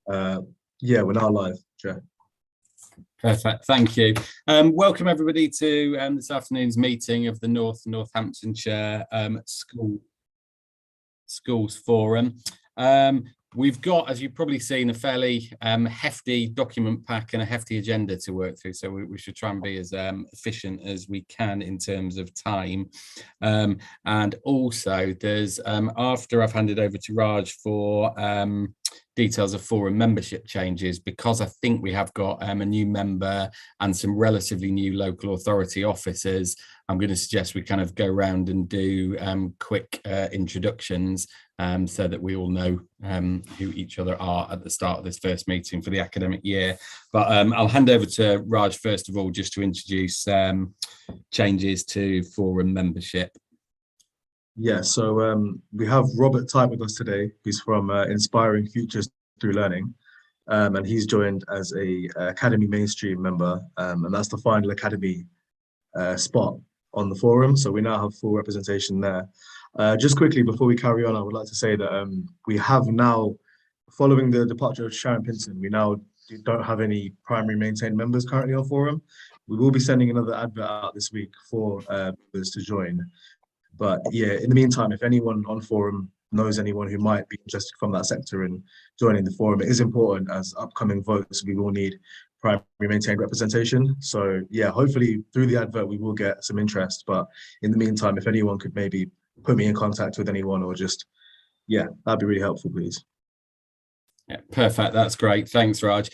Yeah, we're now live, Jeff. Perfect, thank you. Welcome everybody to this afternoon's meeting of the Northamptonshire Schools Forum. We've got, as you've probably seen, a fairly hefty document pack and a hefty agenda to work through, so we should try and be as efficient as we can in terms of time. And also there's, after I've handed over to Raj for details of forum membership changes, because I think we have got a new member and some relatively new local authority officers, I'm going to suggest we kind of go around and do quick introductions so that we all know who each other are at the start of this first meeting for the academic year. But I'll hand over to Raj first of all, just to introduce changes to forum membership. Yeah, so we have Robert Type with us today. He's from Inspiring Futures Through Learning, and he's joined as a Academy Mainstream member, and that's the final Academy spot on the forum. So we now have full representation there. Just quickly, before we carry on, I would like to say that we have now, following the departure of Sharon Pinson, we now don't have any primary maintained members currently on forum. We will be sending another advert out this week for members to join. But yeah, in the meantime, if anyone on forum knows anyone who might be interested from that sector in joining the forum, it is important, as upcoming votes, we will need primary maintained representation. So yeah, hopefully through the advert, we will get some interest. But in the meantime, if anyone could maybe put me in contact with anyone, or just, yeah, that'd be really helpful, please. Yeah, perfect. That's great. Thanks, Raj.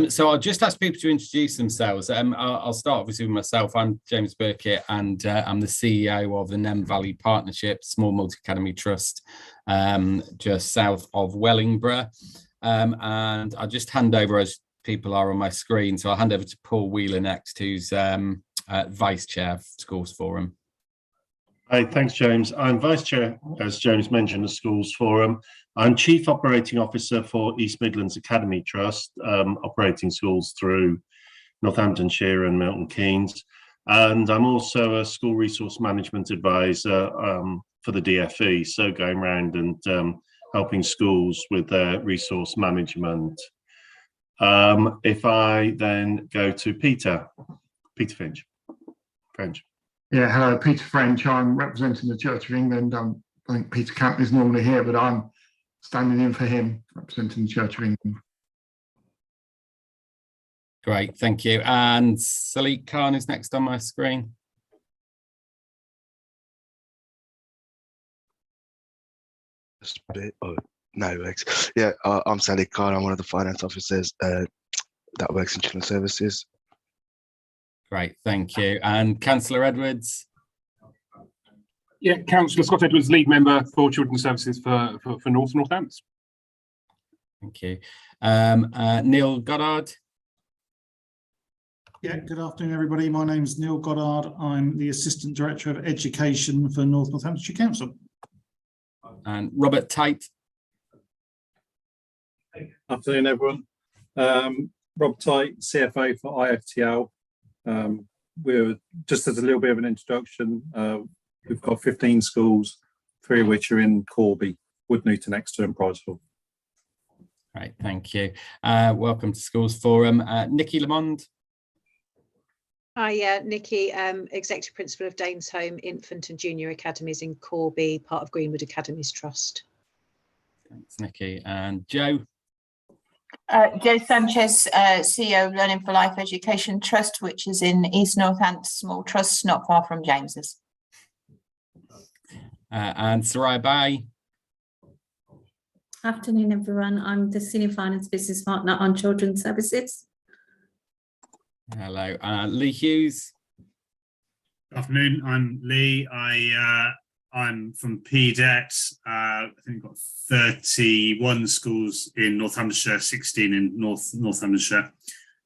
So I'll just ask people to introduce themselves. I'll start obviously with myself. I'm James Burkett, and I'm the CEO of the Nem Valley Partnership, small multi-academy trust just south of Wellingborough. And I'll just hand over, as people are on my screen, so I'll hand over to Paul Wheeler next, who's Vice Chair of Schools Forum. Hi, thanks, James. I'm Vice Chair, as James mentioned, of Schools Forum. I'm Chief Operating Officer for East Midlands Academy Trust, operating schools through Northamptonshire and Milton Keynes. And I'm also a School Resource Management Advisor for the DFE, so going around and helping schools with their resource management. If I then go to Peter French. Yeah, hello, Peter French. I'm representing the Church of England. I think Peter Camp is normally here, but I'm standing in for him, representing the Church of England. Great, thank you. And Salik Khan is next on my screen. Oh, no, works. Yeah, I'm Salik Khan. I'm one of the finance officers that works in Children's Services. Great, thank you. And Councillor Edwards? Yeah, Councillor Scott Edwards, lead member for Children's Services for Northants. Thank you. Neil Goddard? Yeah, good afternoon, everybody. My name is Neil Goddard. I'm the Assistant Director of Education for Northamptonshire Council. And Robert Tate? Afternoon, everyone. Rob Tate, CFO for IFTL. We're just as a little bit of an introduction. We've got 15 schools, 3 of which are in Corby, Woodnewton, Exeter and Priceville. Right, thank you. Welcome to Schools Forum. Nikki Lamond. Hi, Nikki, Executive Principal of Danes Home Infant and Junior Academies in Corby, part of Greenwood Academies Trust. Thanks, Nikki. And Joe. Joe Sanchez, CEO of Learning for Life Education Trust, which is in East Northampton, small trust not far from James's. And Sarai Bay. Afternoon, everyone. I'm the Senior Finance Business Partner on Children's Services. Hello. Lee Hughes. Afternoon, I'm Lee. I'm from PDET. I think we've got 31 schools in Northamptonshire, 16 in Northamptonshire.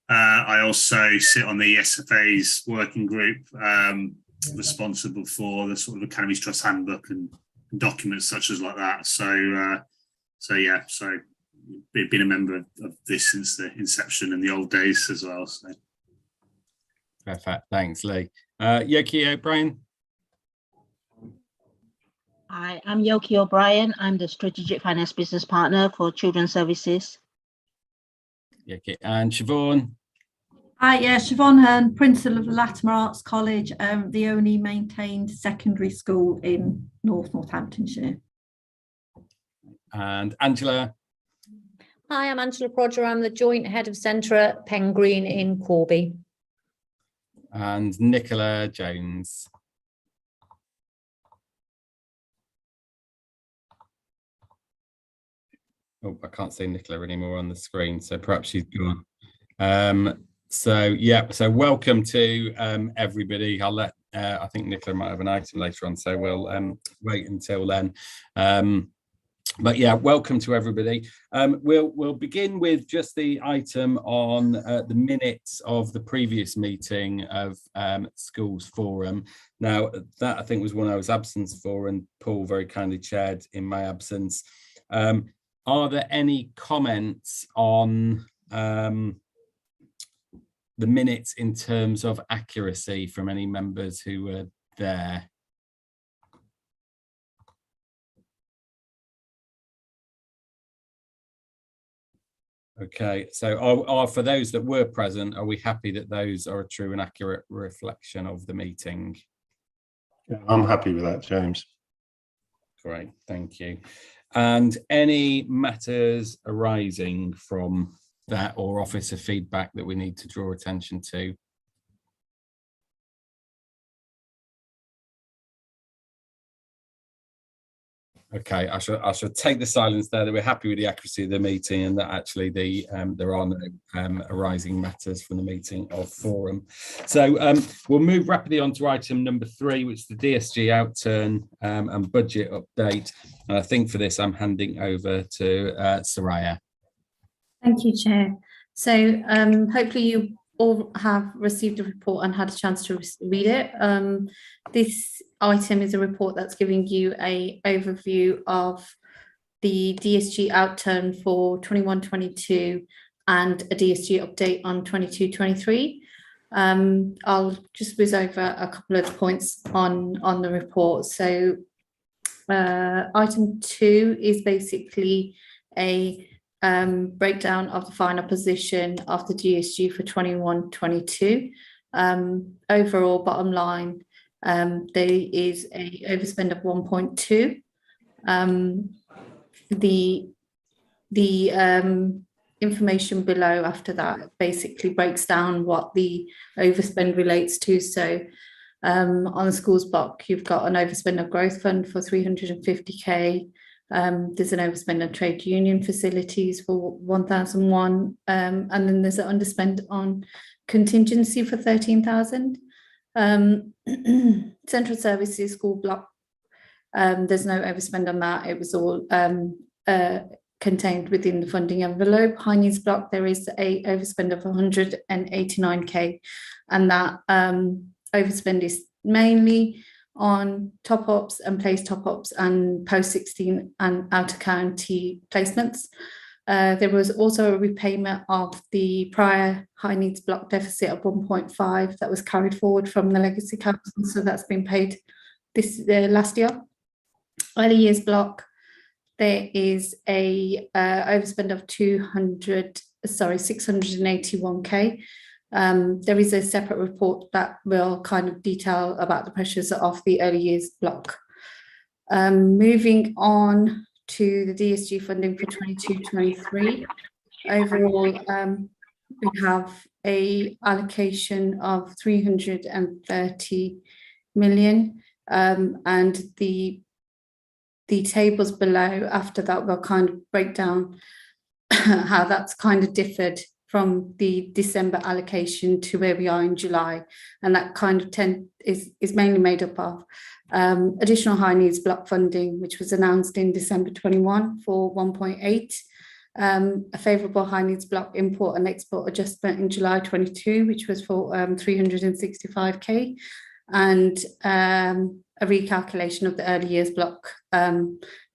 I also sit on the SFA's working group, responsible for the sort of Academies Trust handbook and documents such as like that. So been a member of this since the inception in the old days as well. So. Perfect, thanks, Lee. Yoki O'Brien. Hi, I'm Yoki O'Brien. I'm the Strategic Finance Business Partner for Children's Services. Yeah, okay. And Siobhan? Hi, yeah, Siobhan Hearn, Principal of Latimer Arts College, the only maintained secondary school in Northamptonshire. And Angela? Hi, I'm Angela Prodger. I'm the Joint Head of Centre at Pen Green in Corby. And Nicola Jones? Oh, I can't see Nicola anymore on the screen, so perhaps she's gone. So welcome to everybody. I'll let I think Nicola might have an item later on, so we'll wait until then. But yeah, welcome to everybody. We'll begin with just the item on the minutes of the previous meeting of Schools Forum. Now, that I think was one I was absent for, and Paul very kindly chaired in my absence. Are there any comments on the minutes in terms of accuracy from any members who were there? Okay, so for those that were present, are we happy that those are a true and accurate reflection of the meeting? Yeah, I'm happy with that, James. Great, thank you. And any matters arising from that or officer feedback that we need to draw attention to? Okay, I shall take the silence there that we're happy with the accuracy of the meeting and that actually there are no arising matters from the meeting of forum. So we'll move rapidly on to item number 3, which is the DSG outturn and budget update. And I think for this, I'm handing over to Soraya. Thank you, Chair. So hopefully you all have received a report and had a chance to read it. This item is a report that's giving you an overview of the DSG outturn for 21-22 and a DSG update on 22-23. I'll just whiz over a couple of points on the report. So item 2 is basically a breakdown of the final position of the DSG for 21-22. Overall bottom line, there is a overspend of 1.2. The information below after that basically breaks down what the overspend relates to. So on the schools block, you've got an overspend of growth fund for 350k. There's an overspend on trade union facilities for 1,001, and then there's an underspend on contingency for 13,000. Central services school block, there's no overspend on that. It was all contained within the funding envelope. High needs block, there is a overspend of 189k, and that overspend is mainly on top-ups and place top-ups and post-16 and out-of-county placements. There was also a repayment of the prior high needs block deficit of 1.5 that was carried forward from the legacy council, so that's been paid this last year. Early years block, there is a overspend of 681k. There is a separate report that will kind of detail about the pressures of the early years block. Moving on to the DSG funding for 22-23. Overall, we have a allocation of 330 million, and the tables below after that will kind of break down how that's kind of differed from the December allocation to where we are in July, and that kind of is mainly made up of additional high needs block funding, which was announced in December 21 for 1.8, a favourable high needs block import and export adjustment in July 22, which was for 365k, and a recalculation of the early years block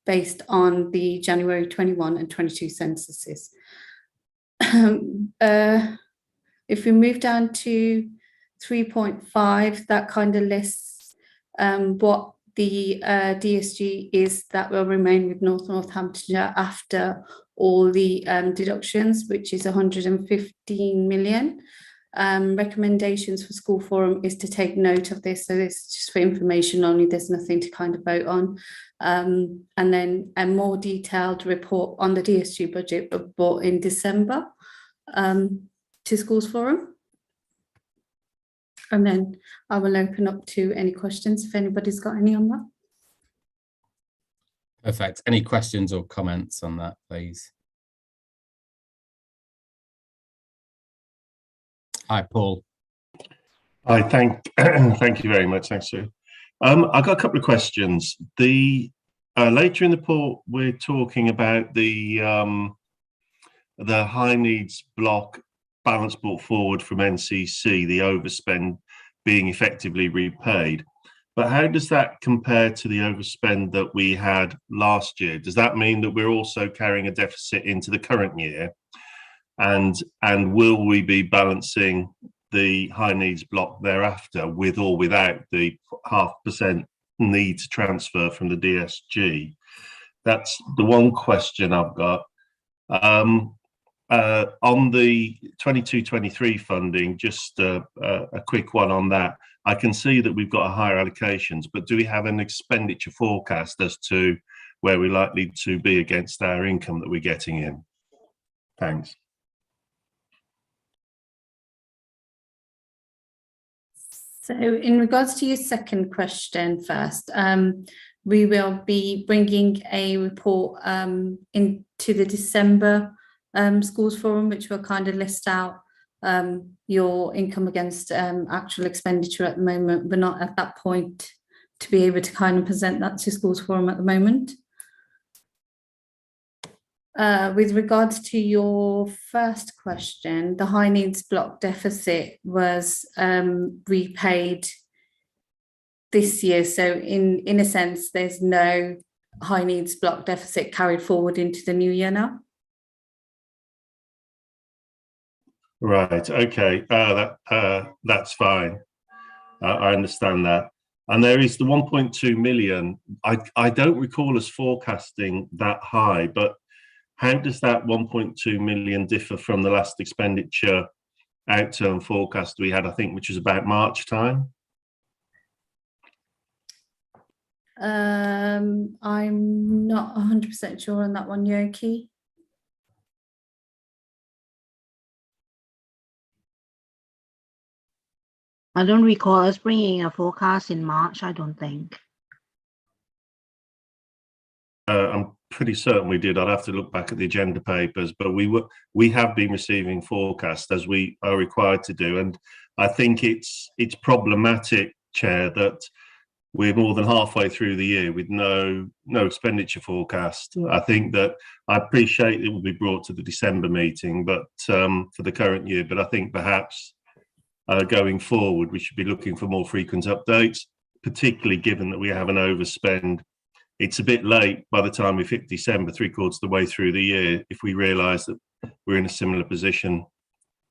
based on the January 21 and 22 censuses. If we move down to 3.5, that kind of lists what the DSG is that will remain with Northamptonshire after all the deductions, which is 115 million. Recommendations for school forum is to take note of this. So this is just for information only. There's nothing to kind of vote on. And then a more detailed report on the DSG budget brought in December to schools forum. And then I will open up to any questions if anybody's got any on that. Perfect. Any questions or comments on that, please? Hi, Paul. Hi, thank you very much. Thanks, Sue. I've got a couple of questions. The later in the report, we're talking about the high needs block balance brought forward from NCC, the overspend being effectively repaid. But how does that compare to the overspend that we had last year? Does that mean that we're also carrying a deficit into the current year? And will we be balancing the high needs block thereafter with or without the 0.5% need to transfer from the DSG? That's the one question I've got. On the 22-23 funding, just a quick one on that. I can see that we've got a higher allocations, but do we have an expenditure forecast as to where we're likely to be against our income that we're getting in? Thanks. So in regards to your second question first, we will be bringing a report into the December schools forum, which will kind of list out your income against actual expenditure at the moment. We're not at that point to be able to kind of present that to schools forum at the moment. With regards to your first question, the high needs block deficit was repaid this year. So in a sense, there's no high needs block deficit carried forward into the new year now. Right, okay, that's fine. I understand that. And there is the 1.2 million. I don't recall us forecasting that high, but how does that 1.2 million differ from the last expenditure outturn forecast we had, I think, which was about March time? I'm not 100% sure on that one, Yoki. I don't recall us bringing a forecast in March, I don't think. I'm pretty certain we did. I'd have to look back at the agenda papers, but we have been receiving forecasts as we are required to do, and I think it's problematic, Chair, that we're more than halfway through the year with no expenditure forecast. I think that I appreciate it will be brought to the December meeting, but for the current year. But I think perhaps going forward we should be looking for more frequent updates, particularly given that we have an overspend. It's a bit late by the time we've hit December, 3/4 of the way through the year, if we realise that we're in a similar position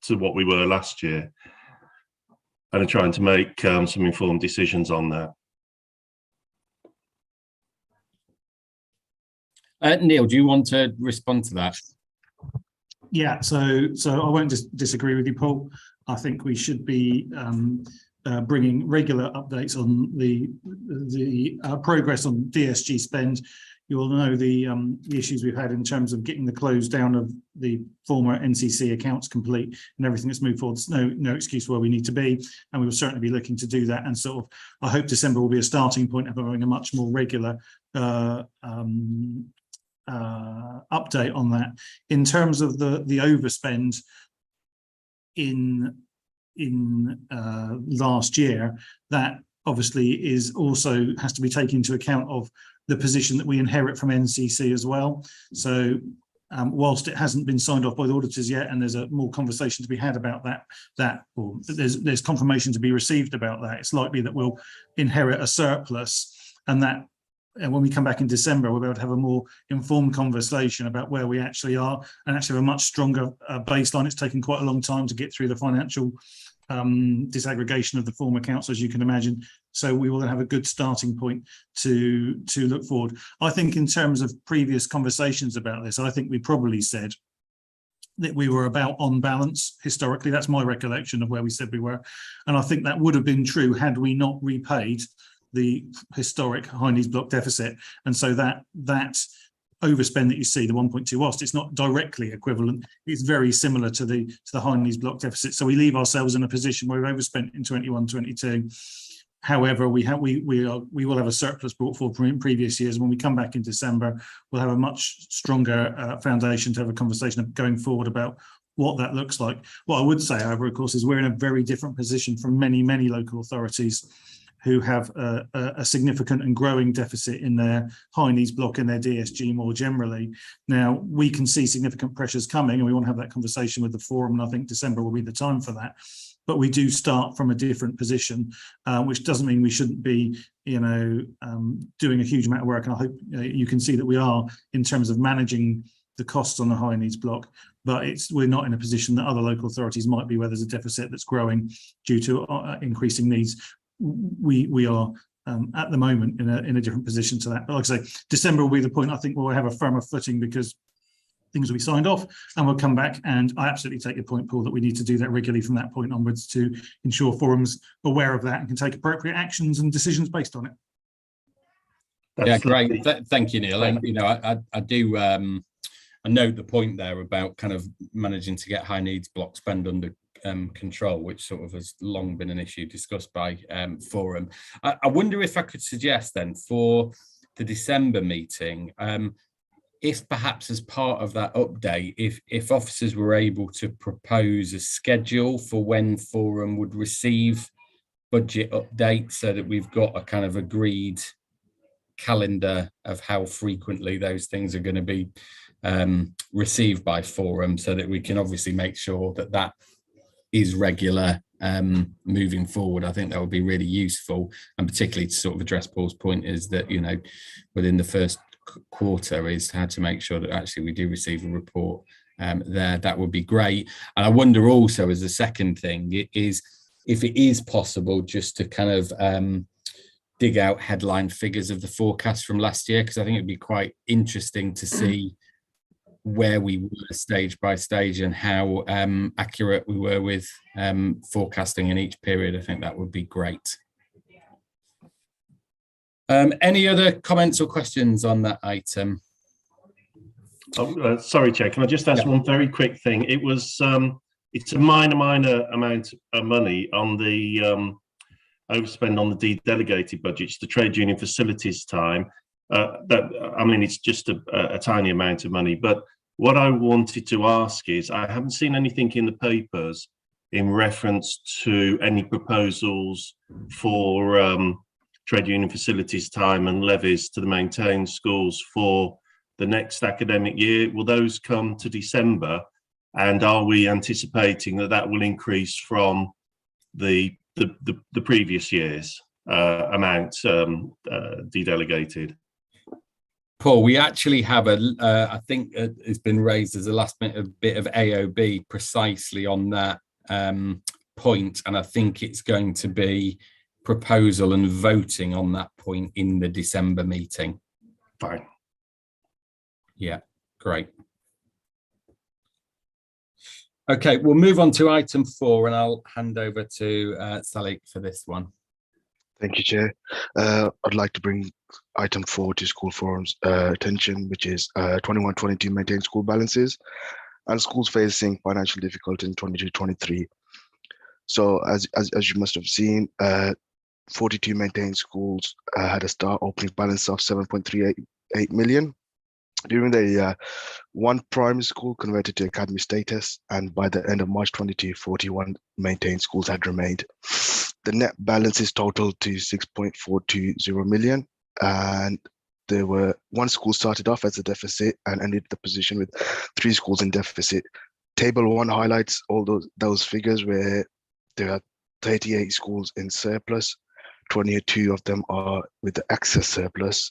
to what we were last year, and are trying to make some informed decisions on that. Neil, do you want to respond to that? Yeah, so I won't disagree with you, Paul. I think we should be bringing regular updates on the progress on DSG spend. You all know the issues we've had in terms of getting the close down of the former NCC accounts complete and everything that's moved forward. There's no excuse where we need to be, and we will certainly be looking to do that. And sort of, I hope December will be a starting point of having a much more regular update on that. In terms of the overspend in last year, that obviously is also has to be taken into account of the position that we inherit from NCC as well. So whilst it hasn't been signed off by the auditors yet, and there's a more conversation to be had about or there's confirmation to be received about that, it's likely that we'll inherit a surplus, and that when we come back in December, we'll be able to have a more informed conversation about where we actually are, and actually have a much stronger baseline. It's taken quite a long time to get through the financial disaggregation of the former accounts, as you can imagine. So we will have a good starting point to look forward. I think in terms of previous conversations about this, I think we probably said that we were about on balance historically. That's my recollection of where we said we were. And I think that would have been true had we not repaid the historic high needs block deficit. And so that overspend that you see, the 1.2 whilst it's not directly equivalent, it's very similar to the high needs block deficit. So we leave ourselves in a position where we've overspent in 21-22. However, we will have a surplus brought forward from previous years. When we come back in December, we'll have a much stronger foundation to have a conversation of going forward about what that looks like. What I would say, however, of course, is we're in a very different position from many local authorities who have a significant and growing deficit in their high needs block and their DSG more generally. Now, we can see significant pressures coming, and we want to have that conversation with the forum, and I think December will be the time for that. But we do start from a different position, which doesn't mean we shouldn't be, doing a huge amount of work. And I hope you can see that we are in terms of managing the costs on the high needs block. But we're not in a position that other local authorities might be, where there's a deficit that's growing due to increasing needs. We are at the moment in a different position to that. But like I say, December will be the point I think we'll have a firmer footing, because things will be signed off and we'll come back. And I absolutely take your point, Paul, that we need to do that regularly from that point onwards to ensure forums are aware of that and can take appropriate actions and decisions based on it. Yeah, great. Thank you, Neil. And I do I note the point there about kind of managing to get high needs block spend under control, which sort of has long been an issue discussed by forum. I wonder if I could suggest then for the December meeting, if perhaps as part of that update, if officers were able to propose a schedule for when forum would receive budget updates, so that we've got a kind of agreed calendar of how frequently those things are going to be received by forum, so that we can obviously make sure that that is regular moving forward. I think that would be really useful, and particularly to sort of address Paul's point is that, within the first quarter is how to make sure that actually we do receive a report there. That would be great. And I wonder also, as a second thing, it is if it is possible just to kind of dig out headline figures of the forecast from last year, because I think it'd be quite interesting to see where we were stage by stage and how accurate we were with forecasting in each period. I think that would be great. Any other comments or questions on that item? Sorry, Chair, can I just ask one very quick thing? It was it's a minor amount of money on the overspend on the de-delegated budgets, the trade union facilities time. It's just a tiny amount of money, but what I wanted to ask is, I haven't seen anything in the papers in reference to any proposals for trade union facilities time and levies to the maintained schools for the next academic year. Will those come to December? And are we anticipating that will increase from the previous year's amount de-delegated? Paul, we actually have I think it's been raised as a last minute bit of AOB precisely on that point, and I think it's going to be proposal and voting on that point in the December meeting. Fine. Yeah, great. Okay, we'll move on to item 4, and I'll hand over to Sally for this one. Thank you, Chair. I'd like to bring item 4 to school forum's attention, which is 21-22 maintained school balances and schools facing financial difficulty in 22-23. So as you must have seen, 42 maintained schools had a start opening balance of 7.38 million. During the year, one primary school converted to academy status, and by the end of March 22, 41 maintained schools had remained. The net balances totaled to 6.420 million, and there were one school started off as a deficit and ended the position with 3 schools in deficit. Table 1 highlights all those figures where there are 38 schools in surplus, 22 of them are with the excess surplus,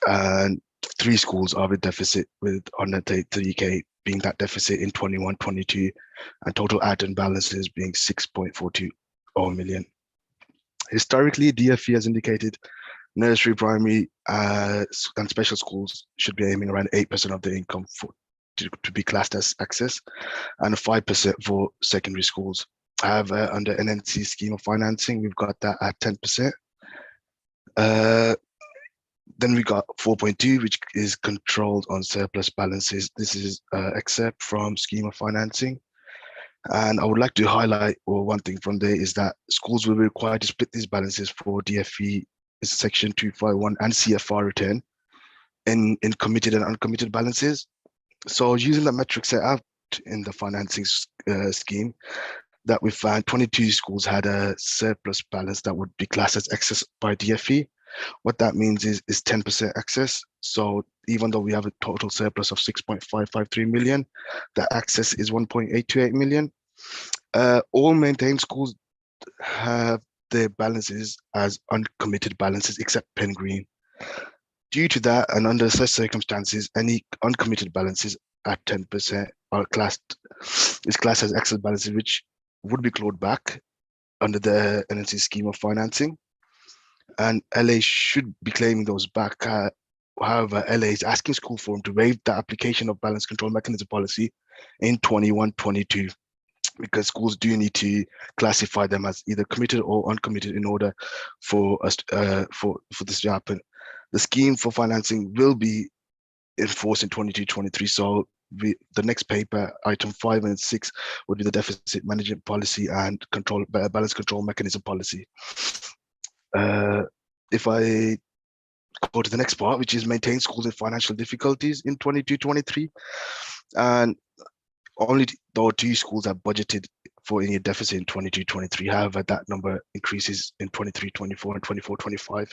and 3 schools are with deficit, with 133k being that deficit in 21-22, and total add-in balances being 6.420 million. Historically, DFE has indicated nursery, primary, and special schools should be aiming around 8% of their income to be classed as access, and 5% for secondary schools. However, under NNC scheme of financing, we've got that at 10%. Then we got 4.2, which is controlled on surplus balances. This is except from scheme of financing. And I would like to highlight, or one thing from there is that schools will be required to split these balances for DFE section 251 and CFR return in committed and uncommitted balances. So using the metric set out in the financing scheme, that we found 22 schools had a surplus balance that would be classed as excess by DFE. What that means is 10% excess. So even though we have a total surplus of 6.553 million, the excess is 1.828 million. All maintained schools have their balances as uncommitted balances except Pen Green. Due to that, and under such circumstances, any uncommitted balances at 10% are classed as excess balances, which would be clawed back under the NNC scheme of financing. And LA should be claiming those back. However, LA is asking School Forum to waive the application of balance control mechanism policy in 21-22, because schools do need to classify them as either committed or uncommitted in order for us for this to happen. The scheme for financing will be enforced in 22-23. So the next paper, item 5 and 6, would be the deficit management policy and balance control mechanism policy. If I go to the next part, which is maintain schools in financial difficulties in 22-23, and only though 2 schools are budgeted for any deficit in 22-23. However, that number increases in 23-24 and 24-25.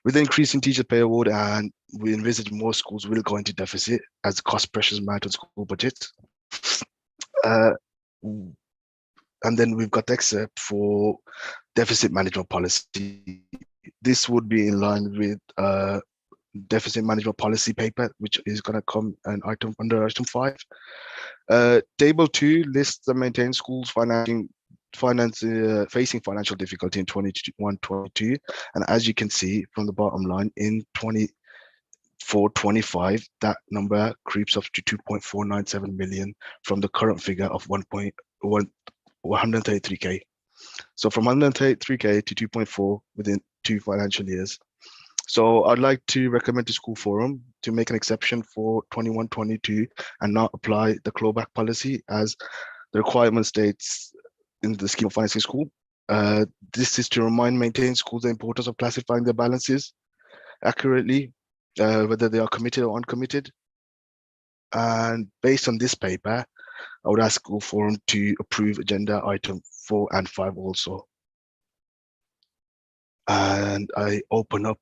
With the increase in teacher pay award, and we envisage more schools will go into deficit as cost pressures mount on school budgets. And then we've got the excerpt for deficit management policy. This would be in line with deficit management policy paper, which is going to come an item under item 5. Table 2 lists the maintained schools facing financial difficulty in 21-22, and as you can see from the bottom line, in 24-25, that number creeps up to 2.497 million from the current figure of 133k. So from 133k to 2.4 within 2 financial years. So I'd like to recommend to School Forum to make an exception for 21-22 and not apply the clawback policy as the requirement states in the scheme of financing school. This is to remind maintained schools the importance of classifying their balances accurately, whether they are committed or uncommitted. And based on this paper, I would ask School Forum to approve agenda item 4 and 5 also. And I open up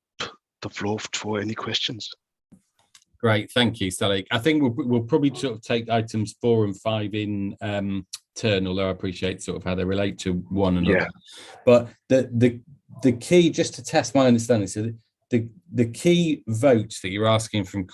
the floor for any questions. Great, thank you, Salik. I think we'll probably sort of take items 4 and 5 in turn, although I appreciate sort of how they relate to one another. Yeah. But the key, just to test my understanding, so the key vote that you're asking from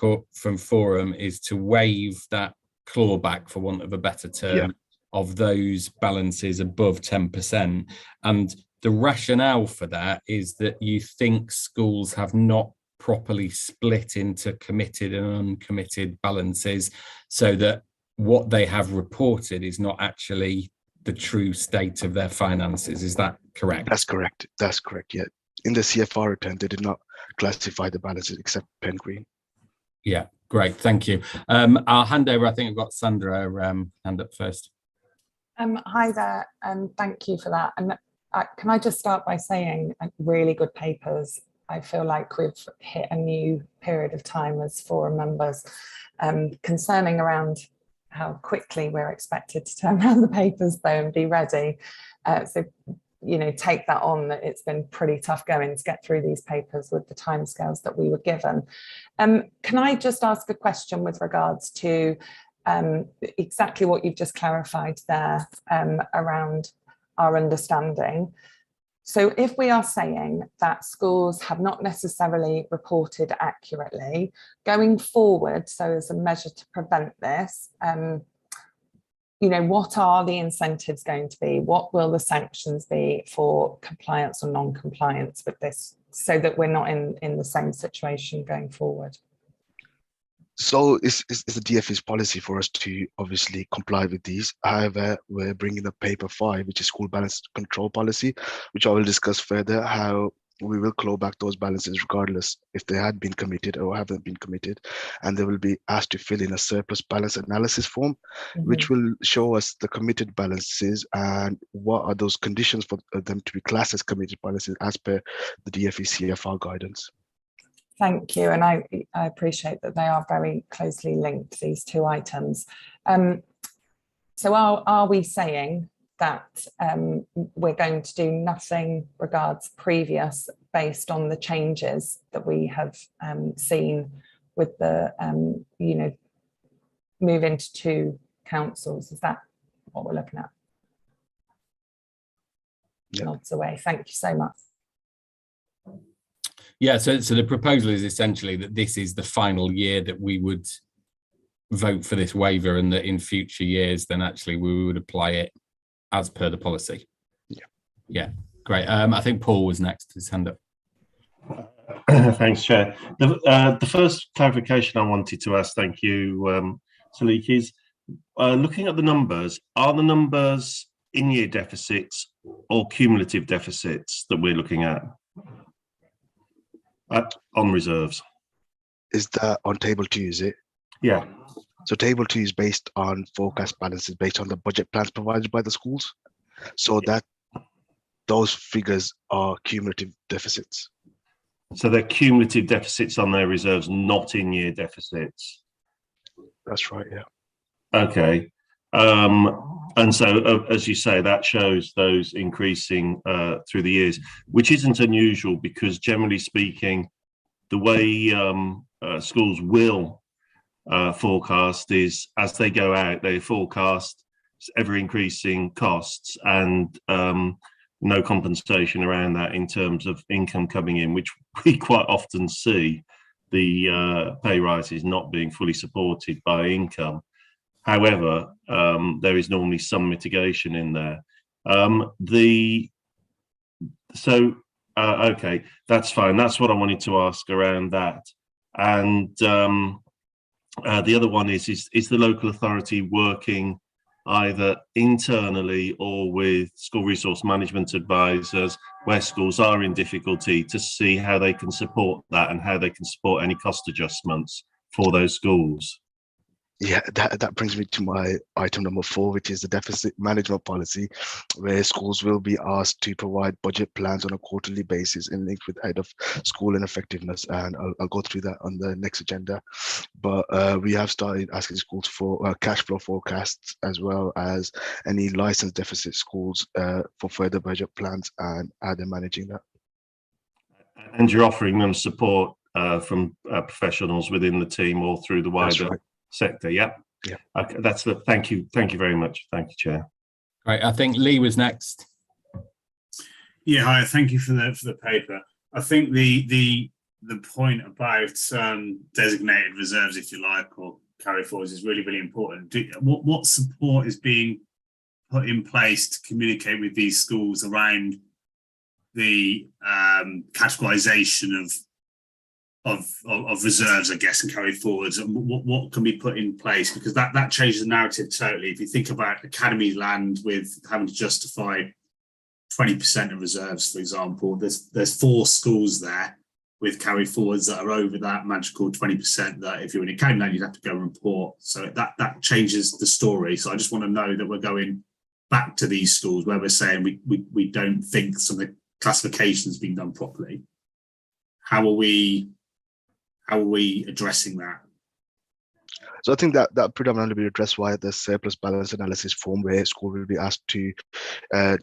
Forum is to waive that clawback, for want of a better term, of those balances above 10%. And the rationale for that is that you think schools have not properly split into committed and uncommitted balances, so that what they have reported is not actually the true state of their finances. Is that correct? That's correct. That's correct, yeah. In the CFR return, they did not classify the balances except Pen Green. Yeah, great, thank you. I'll hand over, I think I've got Sandra hand up first. Hi there, and thank you for that. And can I just start by saying really good papers. I feel like we've hit a new period of time as Forum members, concerning around how quickly we're expected to turn around the papers though and be ready. So, you know, take that on, that it's been pretty tough going to get through these papers with the timescales that we were given. Can I just ask a question with regards to exactly what you've just clarified there around our understanding? So if we are saying that schools have not necessarily reported accurately, going forward, so as a measure to prevent this, what are the incentives going to be? What will the sanctions be for compliance or non-compliance with this, so that we're not in the same situation going forward? So it's the DFE's policy for us to obviously comply with these. However, we're bringing up paper 5, which is school balance control policy, which I will discuss further, how we will claw back those balances regardless if they had been committed or haven't been committed. And they will be asked to fill in a surplus balance analysis form, which will show us the committed balances and what are those conditions for them to be classed as committed balances as per the DFE CFR guidance. Thank you, and I appreciate that they are very closely linked, these two items. So are we saying that we're going to do nothing regards previous based on the changes that we have seen with the, move into 2 councils? Is that what we're looking at? Yep. Nods away. Thank you so much. Yeah, so the proposal is essentially that this is the final year that we would vote for this waiver, and that in future years, then actually we would apply it as per the policy. Yeah, great. I think Paul was next, his hand up. Thanks, Chair. The first clarification I wanted to ask, thank you, Salik, is looking at the numbers, are the numbers in-year deficits or cumulative deficits that we're looking at on reserves? Is that on table 2, is it? Yeah. So table 2 is based on forecast balances based on the budget plans provided by the schools. So that those figures are cumulative deficits. So they're cumulative deficits on their reserves, not in-year deficits. That's right, yeah. Okay. And so, as you say, that shows those increasing through the years, which isn't unusual because generally speaking, the way schools will forecast is as they go out, they forecast ever increasing costs and no compensation around that in terms of income coming in, which we quite often see the pay rises not being fully supported by income. However, there is normally some mitigation in there. Okay, that's fine. That's what I wanted to ask around that. And the other one is the local authority working either internally or with school resource management advisors where schools are in difficulty to see how they can support that and how they can support any cost adjustments for those schools? Yeah, that brings me to my item number 4, which is the deficit management policy, where schools will be asked to provide budget plans on a quarterly basis in link with head of school and effectiveness. And I'll go through that on the next agenda. But we have started asking schools for cash flow forecasts, as well as any license deficit schools for further budget plans and how they're managing that. And you're offering them support from professionals within the team or through the wider sector. Yeah. Okay, that's the thank you very much. Thank you, Chair. Right, I think Lee was next. Yeah, hi, thank you for the paper. I think the point about designated reserves, if you like, or carry forwards is really important. What support is being put in place to communicate with these schools around the categorization of reserves, I guess, and carried forwards, and what can be put in place, because that changes the narrative totally. If you think about academy land with having to justify 20% of reserves, for example, there's 4 schools there with carried forwards that are over that magical 20% that if you're in academy land, you'd have to go and report. So that changes the story. So I just want to know that we're going back to these schools where we're saying we don't think some of the classification is being done properly. How are we addressing that? So I think that predominantly will be addressed via the surplus balance analysis form, where school will be asked to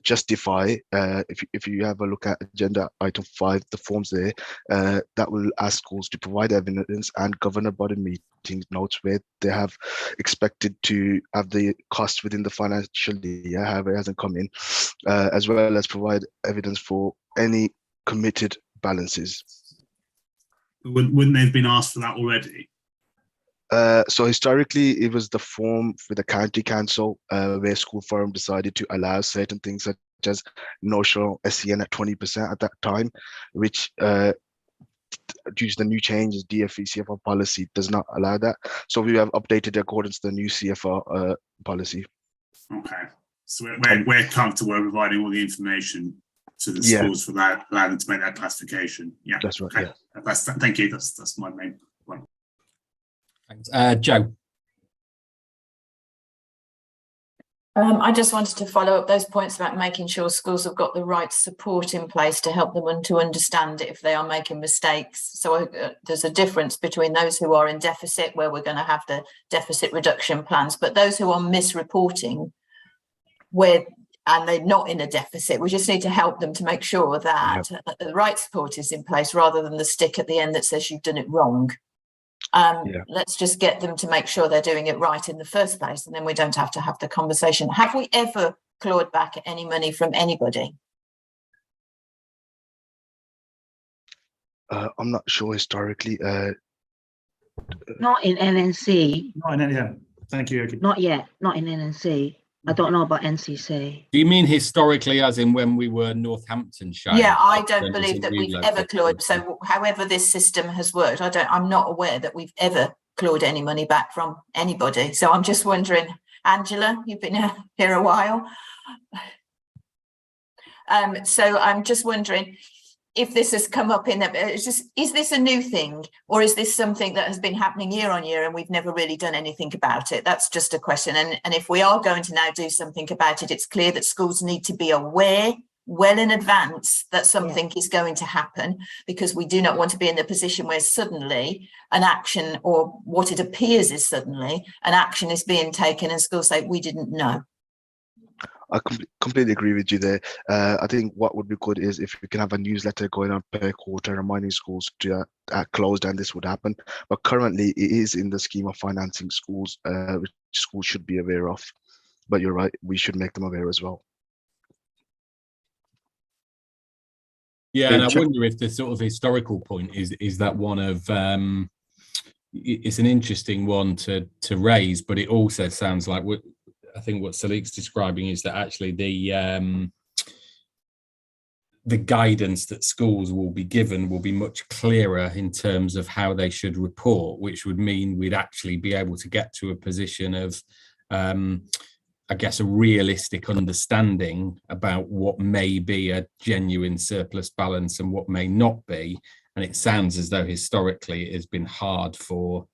justify, if you have a look at agenda item 5, the forms there, that will ask schools to provide evidence and governor body meeting notes where they have expected to have the cost within the financial year, however it hasn't come in, as well as provide evidence for any committed balances. Wouldn't they have been asked for that already? So historically, it was the form for the county council where school forum decided to allow certain things such as notional SEN at 20% at that time, which due to the new changes, DFE CFR policy does not allow that. So we have updated according to the new CFR policy. Okay, so we're comfortable providing all the information to the schools for that, allow them to make that classification. Yeah, that's right. Okay. Yeah, thank you. That's my main one. Thanks, Joe. I just wanted to follow up those points about making sure schools have got the right support in place to help them and to understand it if they are making mistakes. So there's a difference between those who are in deficit, where we're going to have the deficit reduction plans, but those who are misreporting, and they're not in a deficit, we just need to help them to make sure that the right support is in place rather than the stick at the end that says you've done it wrong. Let's just get them to make sure they're doing it right in the first place, and then we don't have to have the conversation. Have we ever clawed back any money from anybody? I'm not sure historically. Not in NNC. Not in, yeah. Thank you, Yogi. Not yet. Not in NNC. I don't know about NCC. Do you mean historically, as in when we were Northamptonshire? Yeah, I don't believe that we've ever clawed. So however this system has worked, I'm not aware that we've ever clawed any money back from anybody. So I'm just wondering, Angela, you've been here a while. So I'm just wondering if this has come up in is this a new thing, or is this something that has been happening year on year and we've never really done anything about it? That's just a question. And if we are going to now do something about it, it's clear that schools need to be aware well in advance that something is going to happen, because we do not want to be in the position where suddenly an action, or what it appears is suddenly an action, is being taken and schools say, we didn't know. I completely agree with you there. I think what would be good is if we can have a newsletter going on per quarter reminding schools to close down this would happen. But currently it is in the scheme of financing schools, which schools should be aware of. But you're right, we should make them aware as well. Yeah, and I wonder if the sort of historical point is that one of it's an interesting one to raise, but it also sounds like I think what Salique's describing is that actually the guidance that schools will be given will be much clearer in terms of how they should report, which would mean we'd actually be able to get to a position of, I guess, a realistic understanding about what may be a genuine surplus balance and what may not be. And it sounds as though historically it has been hard for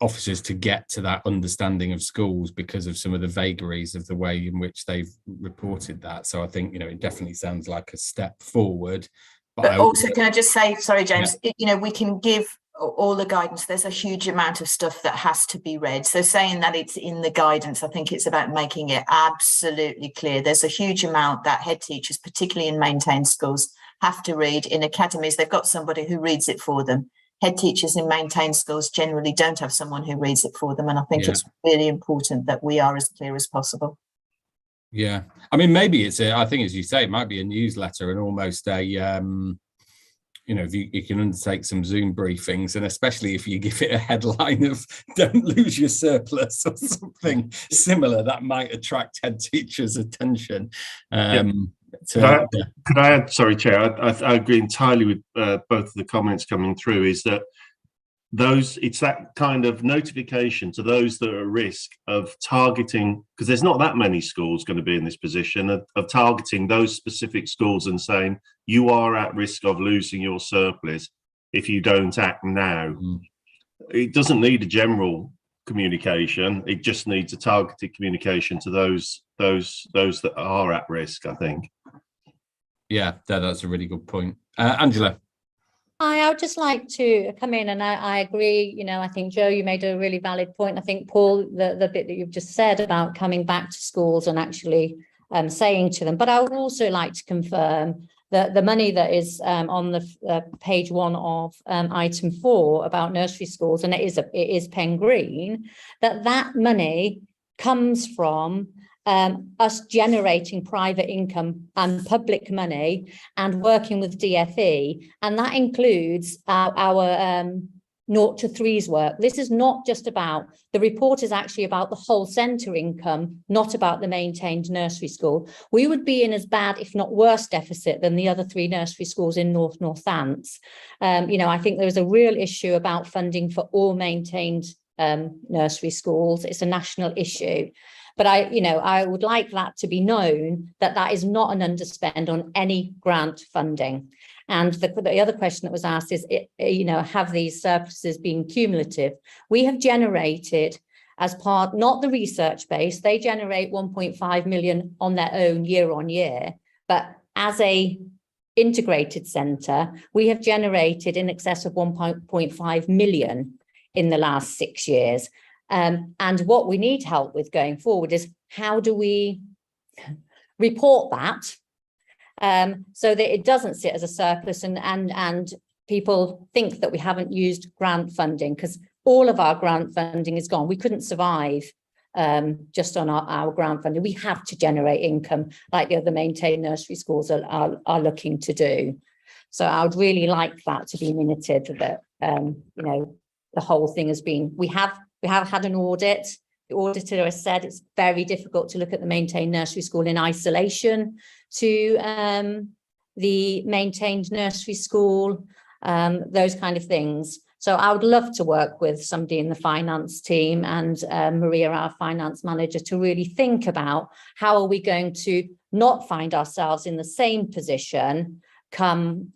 officers to get to that understanding of schools because of some of the vagaries of the way in which they've reported that. So I think, it definitely sounds like a step forward. But also, can I just say, sorry, James, we can give all the guidance. There's a huge amount of stuff that has to be read. So saying that it's in the guidance, I think it's about making it absolutely clear. There's a huge amount that head teachers, particularly in maintained schools, have to read. In academies, they've got somebody who reads it for them. Head teachers in maintained schools generally don't have someone who reads it for them. And I think it's really important that we are as clear as possible. Yeah. I mean, maybe I think, as you say, it might be a newsletter and almost a, if you can undertake some Zoom briefings, and especially if you give it a headline of "Don't lose your surplus" or something similar, that might attract head teachers' attention. Could I add, sorry, Chair, I agree entirely with both of the comments coming through, is that it's that kind of notification to those that are at risk of targeting, because there's not that many schools going to be in this position, of targeting those specific schools and saying, you are at risk of losing your surplus if you don't act now. It doesn't need a general communication, it just needs a targeted communication to those that are at risk, I think. Yeah, that's a really good point. Angela. I would just like to come in, and I agree. I think, Joe, you made a really valid point. I think, Paul, the bit that you've just said about coming back to schools and actually saying to them. But I would also like to confirm that the money that is on the page 1 of item 4 about nursery schools, and it is Pen Green, that money comes from us generating private income and public money and working with DFE, and that includes our 0 to 3s work. This is not just about, the report is actually about the whole centre income, not about the maintained nursery school. We would be in as bad, if not worse, deficit than the other 3 nursery schools in Northants. You know, I think there's a real issue about funding for all maintained nursery schools. It's a national issue. But I would like that to be known that that is not an underspend on any grant funding. And the other question that was asked is, have these surpluses been cumulative? We have generated as part, not the research base, they generate 1.5 million on their own year on year, but as a integrated centre, we have generated in excess of 1.5 million in the last 6 years. And what we need help with going forward is how do we report that so that it doesn't sit as a surplus and people think that we haven't used grant funding, because all of our grant funding is gone. We couldn't survive just on our grant funding. We have to generate income like the other maintained nursery schools are looking to do. So I would really like that to be minuted, that the whole thing has been, we have had an audit. The auditor has said it's very difficult to look at the maintained nursery school in isolation to the maintained nursery school, those kind of things. So I would love to work with somebody in the finance team and Maria, our finance manager, to really think about how are we going to not find ourselves in the same position come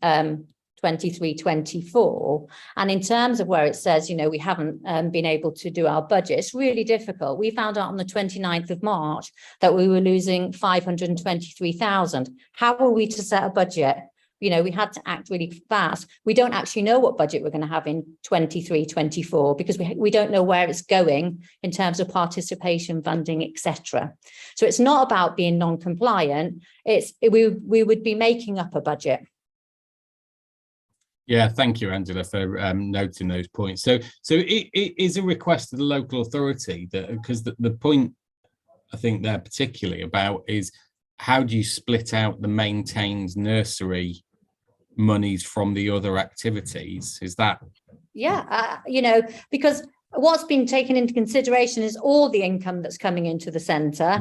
23-24. And in terms of where it says, we haven't been able to do our budget, it's really difficult. We found out on the 29th of March that we were losing 523,000. How are we to set a budget? We had to act really fast. We don't actually know what budget we're going to have in 23-24 because we don't know where it's going in terms of participation funding, etc. So it's not about being non-compliant. We would be making up a budget. Yeah, thank you, Angela, for noting those points. So it is a request to the local authority that, because the point I think they're particularly about is how do you split out the maintained nursery monies from the other activities? Is that? Yeah, because what's been taken into consideration is all the income that's coming into the centre,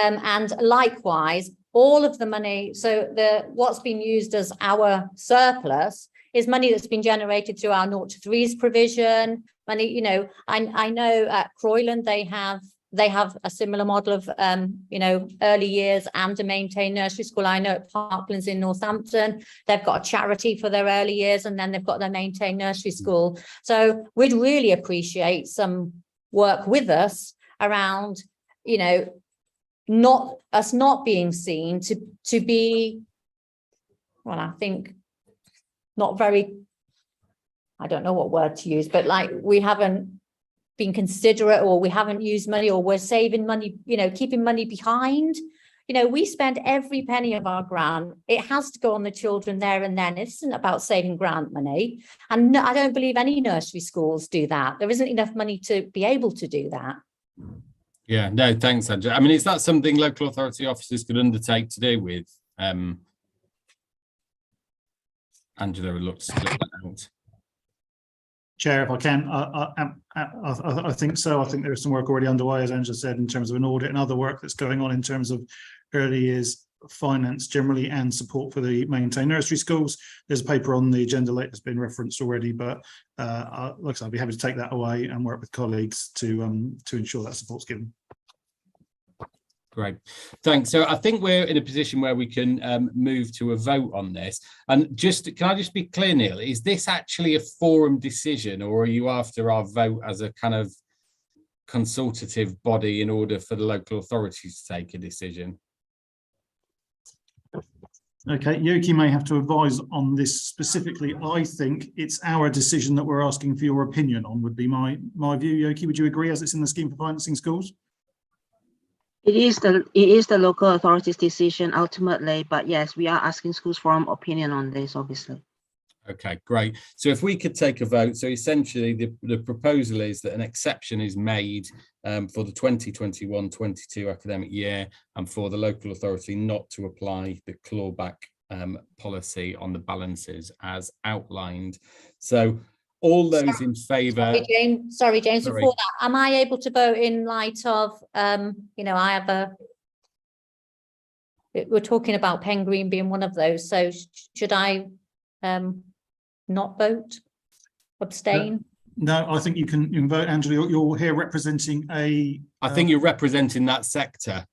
and likewise all of the money. So what's been used as our surplus is money that's been generated through our 0 to 3s provision. Money, I know at Croyland they have a similar model of early years and a maintained nursery school. I know at Parklands in Northampton they've got a charity for their early years and then they've got their maintained nursery school. So we'd really appreciate some work with us around not being seen to be, well, I think not very, I don't know what word to use, but like we haven't been considerate, or we haven't used money, or we're saving money, keeping money behind. We spend every penny of our grant. It has to go on the children there and then. It isn't about saving grant money. And no, I don't believe any nursery schools do that. There isn't enough money to be able to do that. Yeah, no, thanks, Angela. I mean, is that something local authority officers could undertake to do with? Angela would look to split that out. Chair, if I can, I think so. I think there's some work already underway, as Angela said, in terms of an audit and other work that's going on in terms of early years finance generally and support for the maintained nursery schools. There's a paper on the agenda late that's been referenced already, but like I said, I'd be happy to take that away and work with colleagues to ensure that support's given. Great, thanks. So I think we're in a position where we can move to a vote on this. And can I just be clear, Neil, is this actually a forum decision, or are you after our vote as a kind of consultative body in order for the local authorities to take a decision? Okay, Yoki may have to advise on this specifically. I think it's our decision that we're asking for your opinion on, would be my view. Yoki, would you agree, as it's in the scheme for financing schools? It is the local authority's decision ultimately, but yes, we are asking schools forum opinion on this, obviously. Okay, great. So if we could take a vote, so essentially the proposal is that an exception is made for the 2021-22 academic year, and for the local authority not to apply the clawback policy on the balances as outlined. So All those in favour. Sorry, James. Sorry. Before that, am I able to vote in light of, you know, I have a. We're talking about Pen Green being one of those. So should I not vote? Abstain? No, I think you can vote, Angela. You're here representing a. I think you're representing that sector.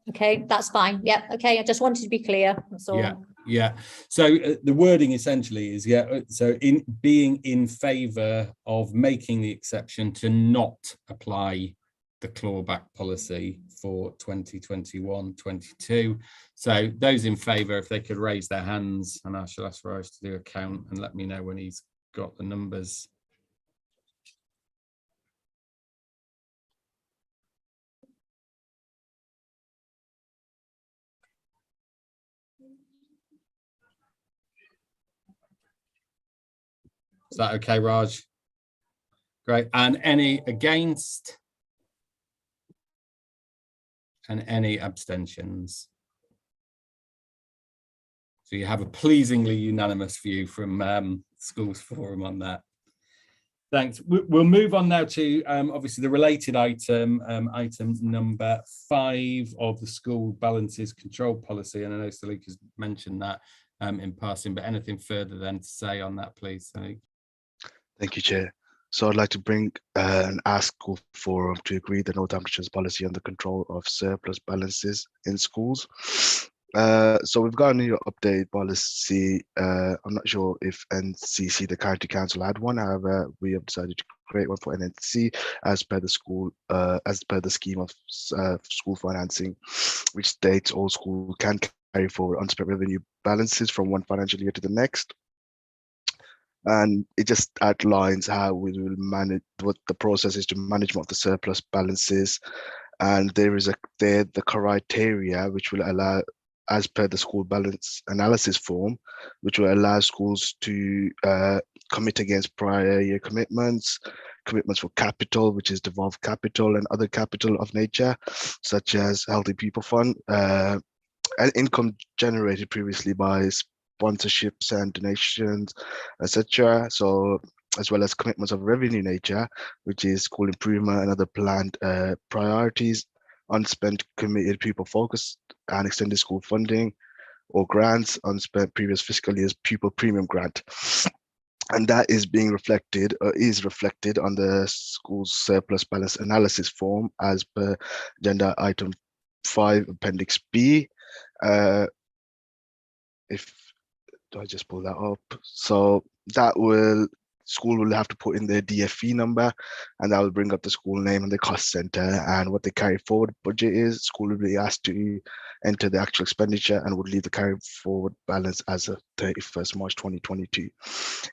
Okay, that's fine. Yeah. Okay. I just wanted to be clear. That's all. Yeah. Yeah. So the wording essentially is, so in being in favour of making the exception to not apply the clawback policy for 2021-22. So those in favour, if they could raise their hands, and I shall ask Raj to do a count and let me know when he's got the numbers. Is that okay, Raj? Great. And any against? And any abstentions? So you have a pleasingly unanimous view from Schools Forum on that. Thanks. We'll move on now to obviously the related item, item number 5 of the school balances control policy. And I know Salik has mentioned that in passing, but anything further then to say on that, please, Salik? Thank you, Chair. So I'd like to bring and ask School Forum to agree the Northamptonshire's policy on the control of surplus balances in schools. So we've got a new update policy. I'm not sure if NCC, the County Council, had one. However, we have decided to create one for NCC as per the scheme of school financing, which states all schools can carry forward unspent revenue balances from one financial year to the next. And it just outlines how we will manage, what the process is to management of the surplus balances. And there is the criteria which will allow, as per the school balance analysis form, which will allow schools to commit against prior year commitments for capital, which is devolved capital and other capital of nature, such as Healthy People Fund, and income generated previously by sponsorships and donations, etc. So, as well as commitments of revenue nature, which is school improvement and other planned priorities, unspent committed pupil focused and extended school funding, or grants, unspent previous fiscal year's pupil premium grant. And that is being reflected, or is reflected on the school's surplus balance analysis form as per agenda item 5, appendix B. Do I just pull that up? So that school will have to put in their DFE number, and that will bring up the school name and the cost center and what the carry forward budget is. School will be asked to enter the actual expenditure and would leave the carry forward balance as of 31st March 2022.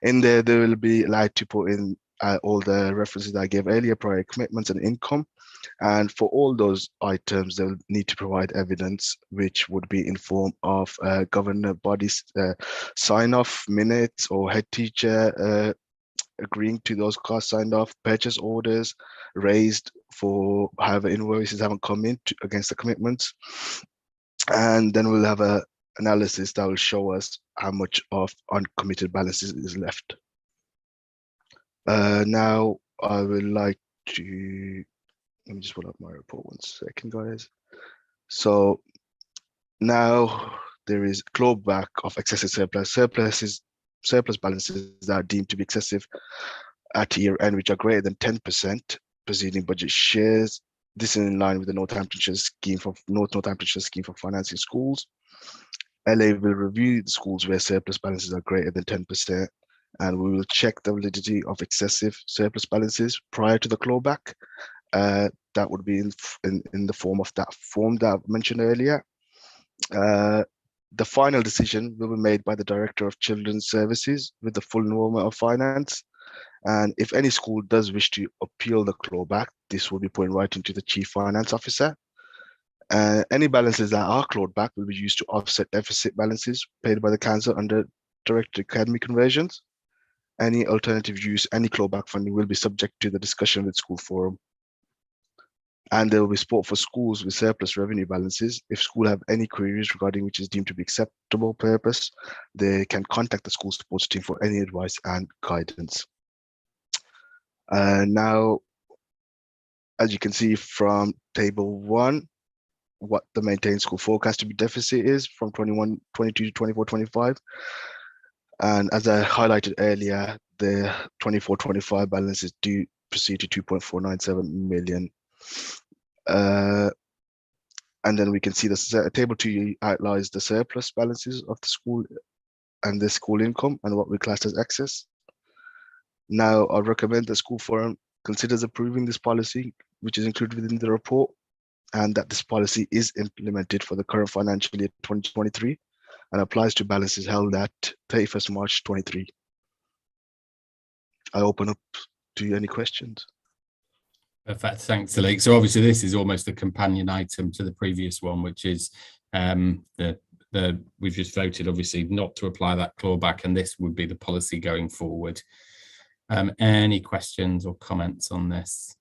In there, they will be allowed to put in all the references that I gave earlier, prior commitments and income. And for all those items, they'll need to provide evidence, which would be in form of governor bodies sign-off minutes or head teacher agreeing to those costs signed off, purchase orders raised for however invoices haven't come in against the commitments. And then we'll have a analysis that will show us how much of uncommitted balances is left. Now I would like to, let me just pull up my report 1 second, guys. So now there is clawback of excessive surplus balances that are deemed to be excessive at year end, which are greater than 10% preceding budget shares. This is in line with the Northamptonshire scheme for financing schools. LA will review the schools where surplus balances are greater than 10%, and we will check the validity of excessive surplus balances prior to the clawback. That would be in the form of that form that I mentioned earlier. The final decision will be made by the Director of Children's Services with the full involvement of finance. And if any school does wish to appeal the clawback, this will be put in writing to the Chief Finance Officer. Any balances that are clawed back will be used to offset deficit balances paid by the council under directed academy conversions. Any alternative use, any clawback funding will be subject to the discussion with School Forum. And there will be support for schools with surplus revenue balances. If school have any queries regarding which is deemed to be acceptable purpose, they can contact the school support team for any advice and guidance. Now, as you can see from table 1, what the maintained school forecast to be deficit is from 21-22 to 24-25. And as I highlighted earlier, the 24-25 balances do proceed to 2.497 million. And then we can see the table 2 outlines the surplus balances of the school and the school income and what we class as excess. Now, I recommend the school forum considers approving this policy, which is included within the report, and that this policy is implemented for the current financial year 2023 and applies to balances held at 31st March 23. I open up to any questions. Perfect, thanks, Salik. So obviously this is almost a companion item to the previous one, which is we've just voted obviously not to apply that clawback, and this would be the policy going forward. Any questions or comments on this?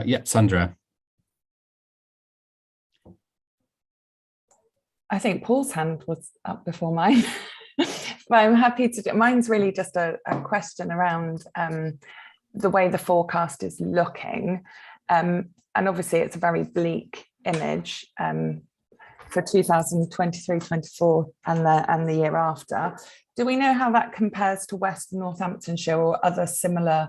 Yeah, Sandra. I think Paul's hand was up before mine, but I'm happy to do. Mine's really just a question around the way the forecast is looking, and obviously it's a very bleak image for 2023-24 and the year after. Do we know how that compares to West Northamptonshire or other similar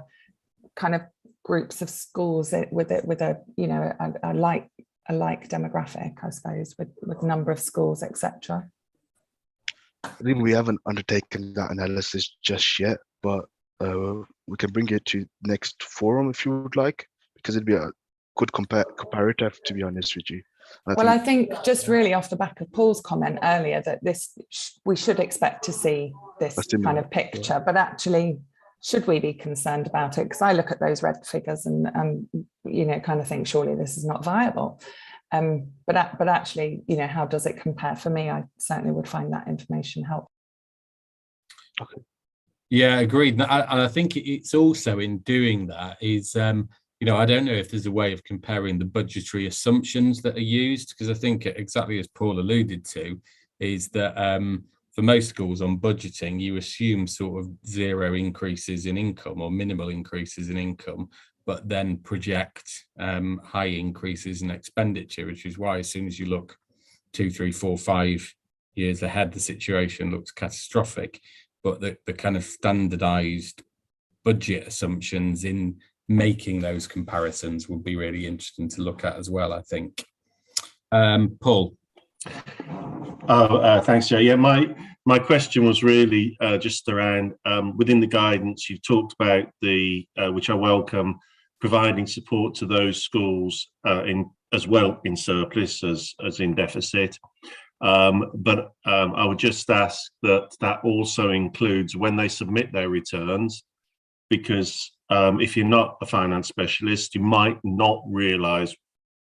kind of groups of schools with a you know a like demographic, I suppose, with number of schools, etc.? I think we haven't undertaken that analysis just yet, but we can bring it to next forum if you would like, because it'd be a good comparative, to be honest with you. I think just really off the back of Paul's comment earlier that we should expect to see this kind of picture, but actually, should we be concerned about it? Because I look at those red figures and you know, kind of think surely this is not viable. But actually, you know, how does it compare? For me, I certainly would find that information helpful. Okay. Yeah, agreed. And I think it's also in doing that is, you know, I don't know if there's a way of comparing the budgetary assumptions that are used, because I think exactly as Paul alluded to, is that for most schools on budgeting, you assume sort of zero increases in income or minimal increases in income, but then project high increases in expenditure, which is why as soon as you look 2, 3, 4, 5 years ahead, the situation looks catastrophic. But the kind of standardized budget assumptions in making those comparisons would be really interesting to look at as well, I think. Paul. Thanks, Joe. Yeah, my question was really just around within the guidance you've talked about the which I welcome, providing support to those schools as well in surplus as in deficit. But I would just ask that also includes when they submit their returns, because if you're not a finance specialist, you might not realise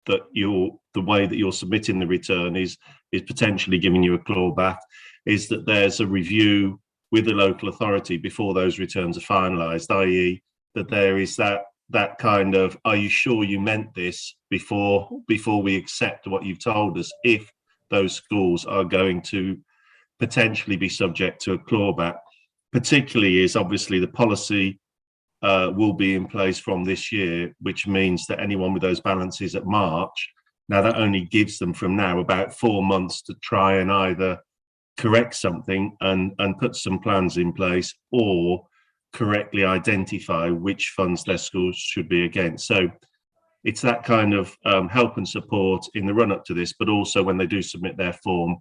that the way that you're submitting the return is potentially giving you a clawback, is that there's a review with the local authority before those returns are finalised, i.e. that there is that kind of, are you sure you meant this before we accept what you've told us, if those schools are going to potentially be subject to a clawback, particularly as obviously the policy will be in place from this year, which means that anyone with those balances at March, now that only gives them from now about 4 months to try and either correct something and put some plans in place, or correctly identify which funds their schools should be against. So it's that kind of help and support in the run up to this, but also when they do submit their form,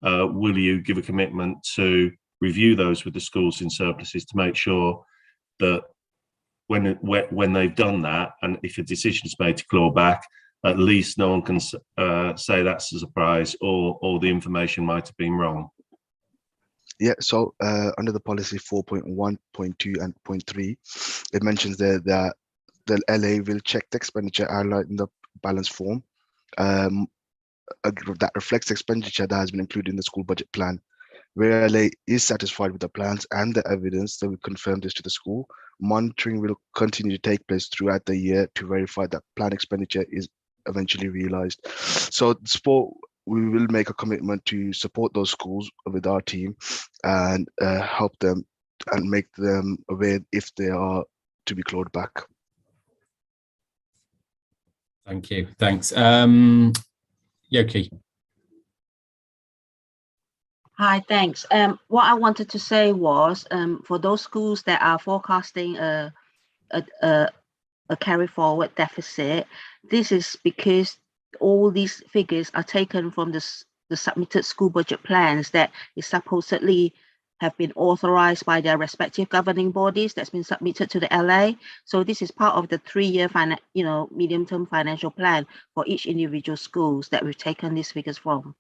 will you give a commitment to review those with the schools in surpluses to make sure that when they've done that, and if a decision is made to claw back, at least no one can say that's a surprise or the information might have been wrong. Yeah, so under the policy 4.1, 0.2 and 0.3, it mentions there that the LA will check the expenditure outlined in the balance form that reflects expenditure that has been included in the school budget plan. Where LA is satisfied with the plans and the evidence, they will confirm this to the school. Monitoring will continue to take place throughout the year to verify that plan expenditure is eventually realized. So we will make a commitment to support those schools with our team and help them and make them aware if they are to be clawed back. Thank you. Thanks. Yoki. Hi, thanks. What I wanted to say was, for those schools that are forecasting a carry forward deficit, this is because all these figures are taken from the submitted school budget plans that is supposedly have been authorized by their respective governing bodies that's been submitted to the LA. So this is part of the 3-year medium-term financial plan for each individual schools that we've taken these figures from.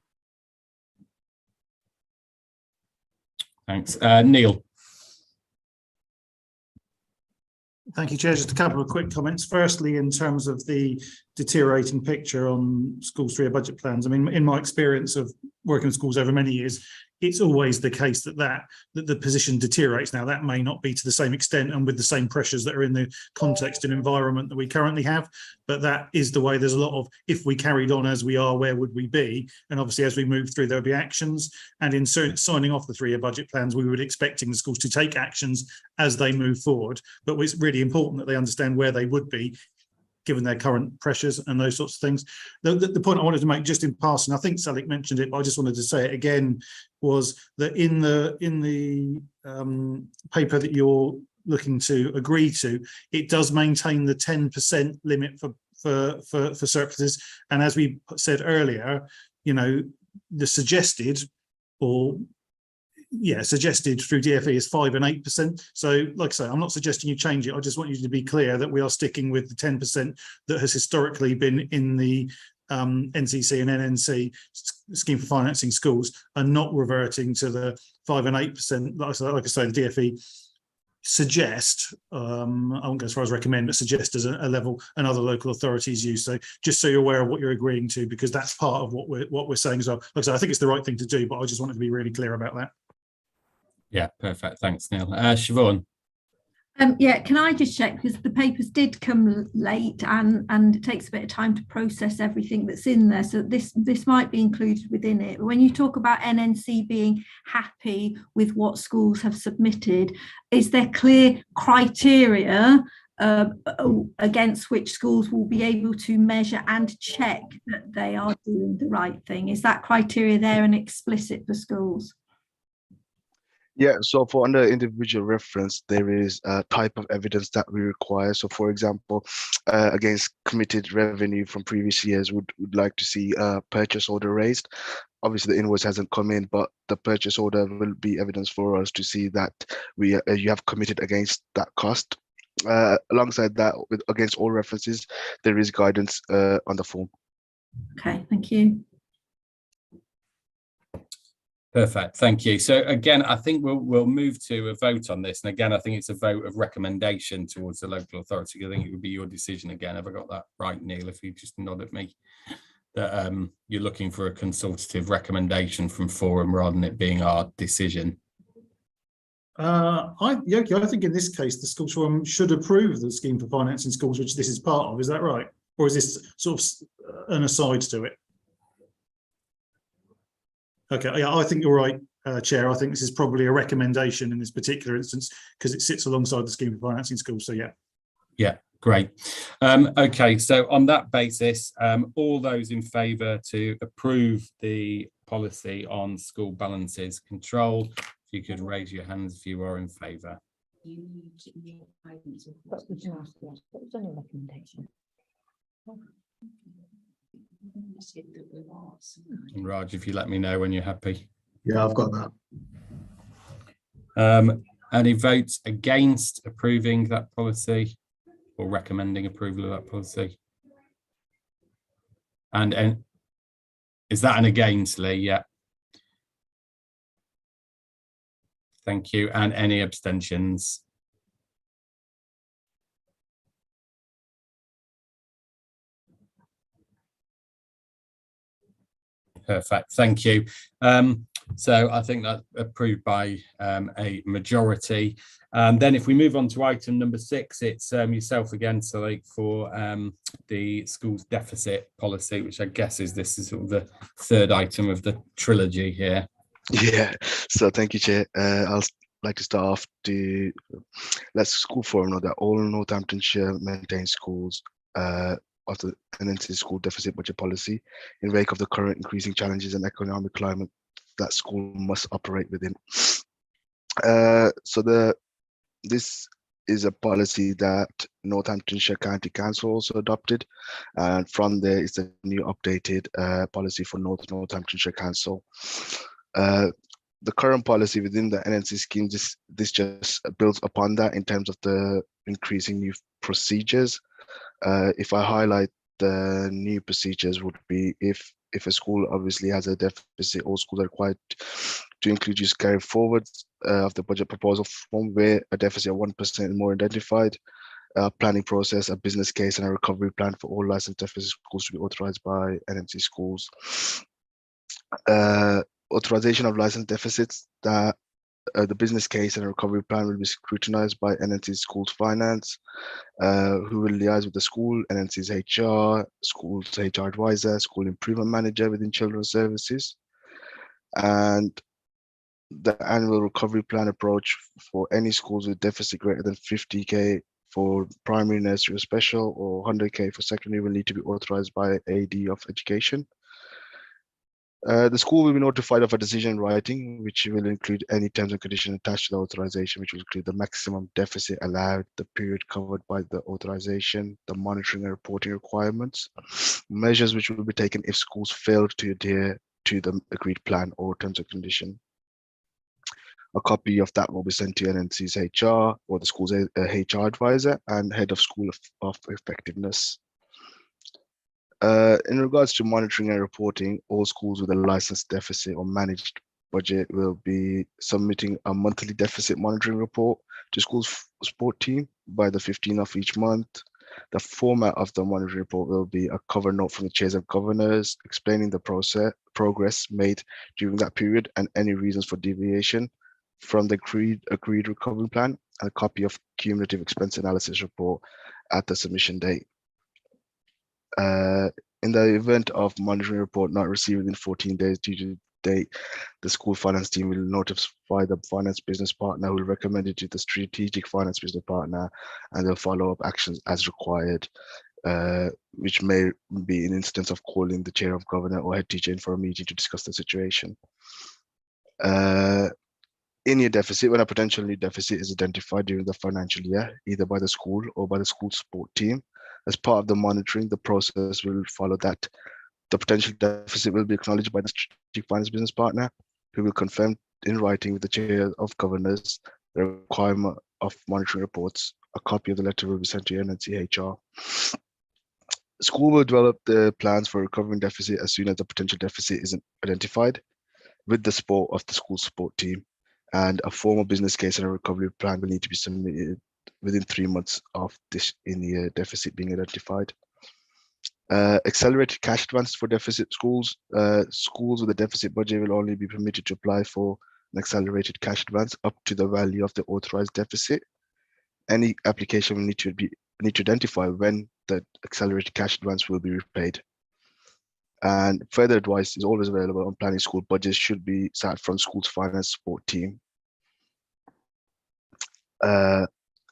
Thanks. Neil. Thank you, Chair. Just a couple of quick comments. Firstly, in terms of the deteriorating picture on schools' 3-year budget plans, I mean, in my experience of working in schools over many years, it's always the case that the position deteriorates. Now, that may not be to the same extent and with the same pressures that are in the context and environment that we currently have, but that is the way. There's a lot of, if we carried on as we are, where would we be? And obviously, as we move through, there'll be actions. And in signing off the 3-year budget plans, we would be expecting the schools to take actions as they move forward. But it's really important that they understand where they would be given their current pressures and those sorts of things. The point I wanted to make just in passing, I think Salik mentioned it, but I just wanted to say it again, was that in the paper that you're looking to agree to, it does maintain the 10% limit for surpluses. And as we said earlier, the suggested suggested through DFE is 5 and 8%. So like I say, I'm not suggesting you change it. I just want you to be clear that we are sticking with the 10% that has historically been in the NCC and NNC scheme for financing schools, and not reverting to the 5 and 8%. Like I say, the DFE suggest, I won't go as far as recommend, but suggest as a level and other local authorities use. So just so you're aware of what you're agreeing to, because that's part of what we're saying as well. Like I say, I think it's the right thing to do, but I just wanted to be really clear about that. Yeah, perfect. Thanks, Neil. Siobhan. Yeah, can I just check, because the papers did come late and it takes a bit of time to process everything that's in there, so this might be included within it. When you talk about NNC being happy with what schools have submitted, is there clear criteria against which schools will be able to measure and check that they are doing the right thing? Is that criteria there and explicit for schools? Yeah, so for under individual reference, there is a type of evidence that we require. So for example, against committed revenue from previous years, would like to see a purchase order raised. Obviously the invoice hasn't come in, but the purchase order will be evidence for us to see that you have committed against that cost. Alongside that, against all references, there is guidance on the form. Okay, thank you. Perfect, thank you. So again, I think we'll move to a vote on this. And again, I think it's a vote of recommendation towards the local authority. I think it would be your decision again. Have I got that right, Neil? If you just nod at me, that you're looking for a consultative recommendation from Forum rather than it being our decision. I think in this case, the Schools Forum should approve the scheme for financing schools, which this is part of. Is that right? Or is this sort of an aside to it? Okay, yeah, I think you're right, Chair. I think this is probably a recommendation in this particular instance because it sits alongside the scheme for financing schools. So yeah. Yeah, great. Okay, so on that basis, all those in favour to approve the policy on school balances control, if you could raise your hands if you are in favour. And Raj, if you let me know when you're happy. Yeah, I've got that. Any votes against approving that policy or recommending approval of that policy? And is that an against, Lee? Yeah. Thank you. And any abstentions? Perfect, thank you. So I think that's approved by a majority. And then if we move on to item number 6, it's yourself again, Salik, for the school's deficit policy, which I guess is sort of the third item of the trilogy here. Yeah, so thank you, Chair. I'll like to start off to let school forum know that all Northamptonshire maintained schools of the NNC school deficit budget policy in wake of the current increasing challenges and economic climate that school must operate within. This is a policy that Northamptonshire County Council also adopted, and from there is the new updated policy for Northamptonshire Council. The current policy within the NNC scheme, this just builds upon that in terms of the increasing new procedures. If I highlight the new procedures would be if a school obviously has a deficit, all schools are required to include use carry forward of the budget proposal form where a deficit of 1% is more identified, planning process, a business case, and a recovery plan for all licensed deficit schools to be authorized by NNC schools. Authorization of licensed deficits, that the business case and a recovery plan will be scrutinized by NNC Schools Finance, who will liaise with the school, NNC's HR, school's HR advisor, school improvement manager within children's services. And the annual recovery plan approach for any schools with deficit greater than 50k for primary, nursery or special, or 100k for secondary will need to be authorized by AD of education. The school will be notified of a decision in writing, which will include any terms and conditions attached to the authorization, which will include the maximum deficit allowed, the period covered by the authorization, the monitoring and reporting requirements, measures which will be taken if schools fail to adhere to the agreed plan or terms and condition. A copy of that will be sent to NNC's HR or the school's HR advisor and head of school of effectiveness. In regards to monitoring and reporting, all schools with a licensed deficit or managed budget will be submitting a monthly deficit monitoring report to school's support team by the 15th of each month. The format of the monitoring report will be a cover note from the chairs of governors explaining the progress made during that period and any reasons for deviation from the agreed recovery plan, and a copy of cumulative expense analysis report at the submission date. In the event of monitoring report not received within 14 days due to date, the school finance team will notify the finance business partner who will recommend it to the strategic finance business partner, and they'll follow up actions as required, which may be an instance of calling the chair of governor or head teacher in for a meeting to discuss the situation. Any deficit, when a potential new deficit is identified during the financial year, either by the school or by the school support team, as part of the monitoring, the process will follow that the potential deficit will be acknowledged by the strategic finance business partner, who will confirm in writing with the chair of governors the requirement of monitoring reports. A copy of the letter will be sent to NNC HR. School will develop the plans for recovering deficit as soon as the potential deficit is identified with the support of the school support team, and a formal business case and a recovery plan will need to be submitted within 3 months of this in-year deficit being identified. Accelerated cash advance for deficit schools. Schools with a deficit budget will only be permitted to apply for an accelerated cash advance up to the value of the authorized deficit. Any application will need to identify when the accelerated cash advance will be repaid. And further advice is always available on planning school budgets should be sat from school's finance support team.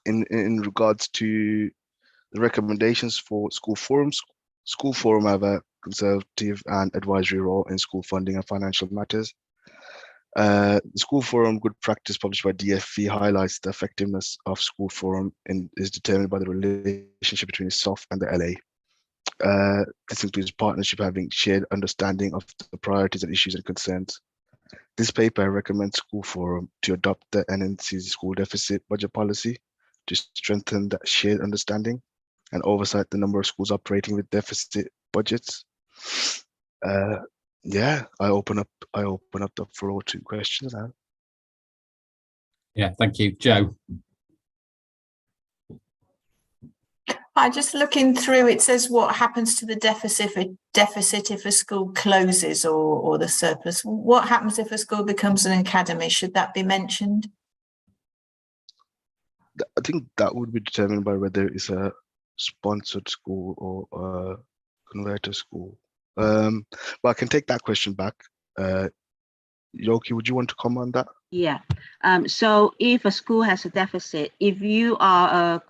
In regards to the recommendations for school forums, school forum have a consultative and advisory role in school funding and financial matters. The school forum good practice published by DFE highlights the effectiveness of school forum and is determined by the relationship between itself and the LA. This includes partnership having shared understanding of the priorities and issues and concerns. This paper recommends school forum to adopt the NNC school deficit budget policy to strengthen that shared understanding and oversight the number of schools operating with deficit budgets. Yeah, I open up the floor to questions now. Yeah, thank you, Joe. Just looking through, it says what happens to the deficit if a school closes or the surplus. What happens if a school becomes an academy? Should that be mentioned? I think that would be determined by whether it's a sponsored school or a converter school. But I can take that question back. Yoki, would you want to comment on that? Yeah. So if a school has a deficit, if you are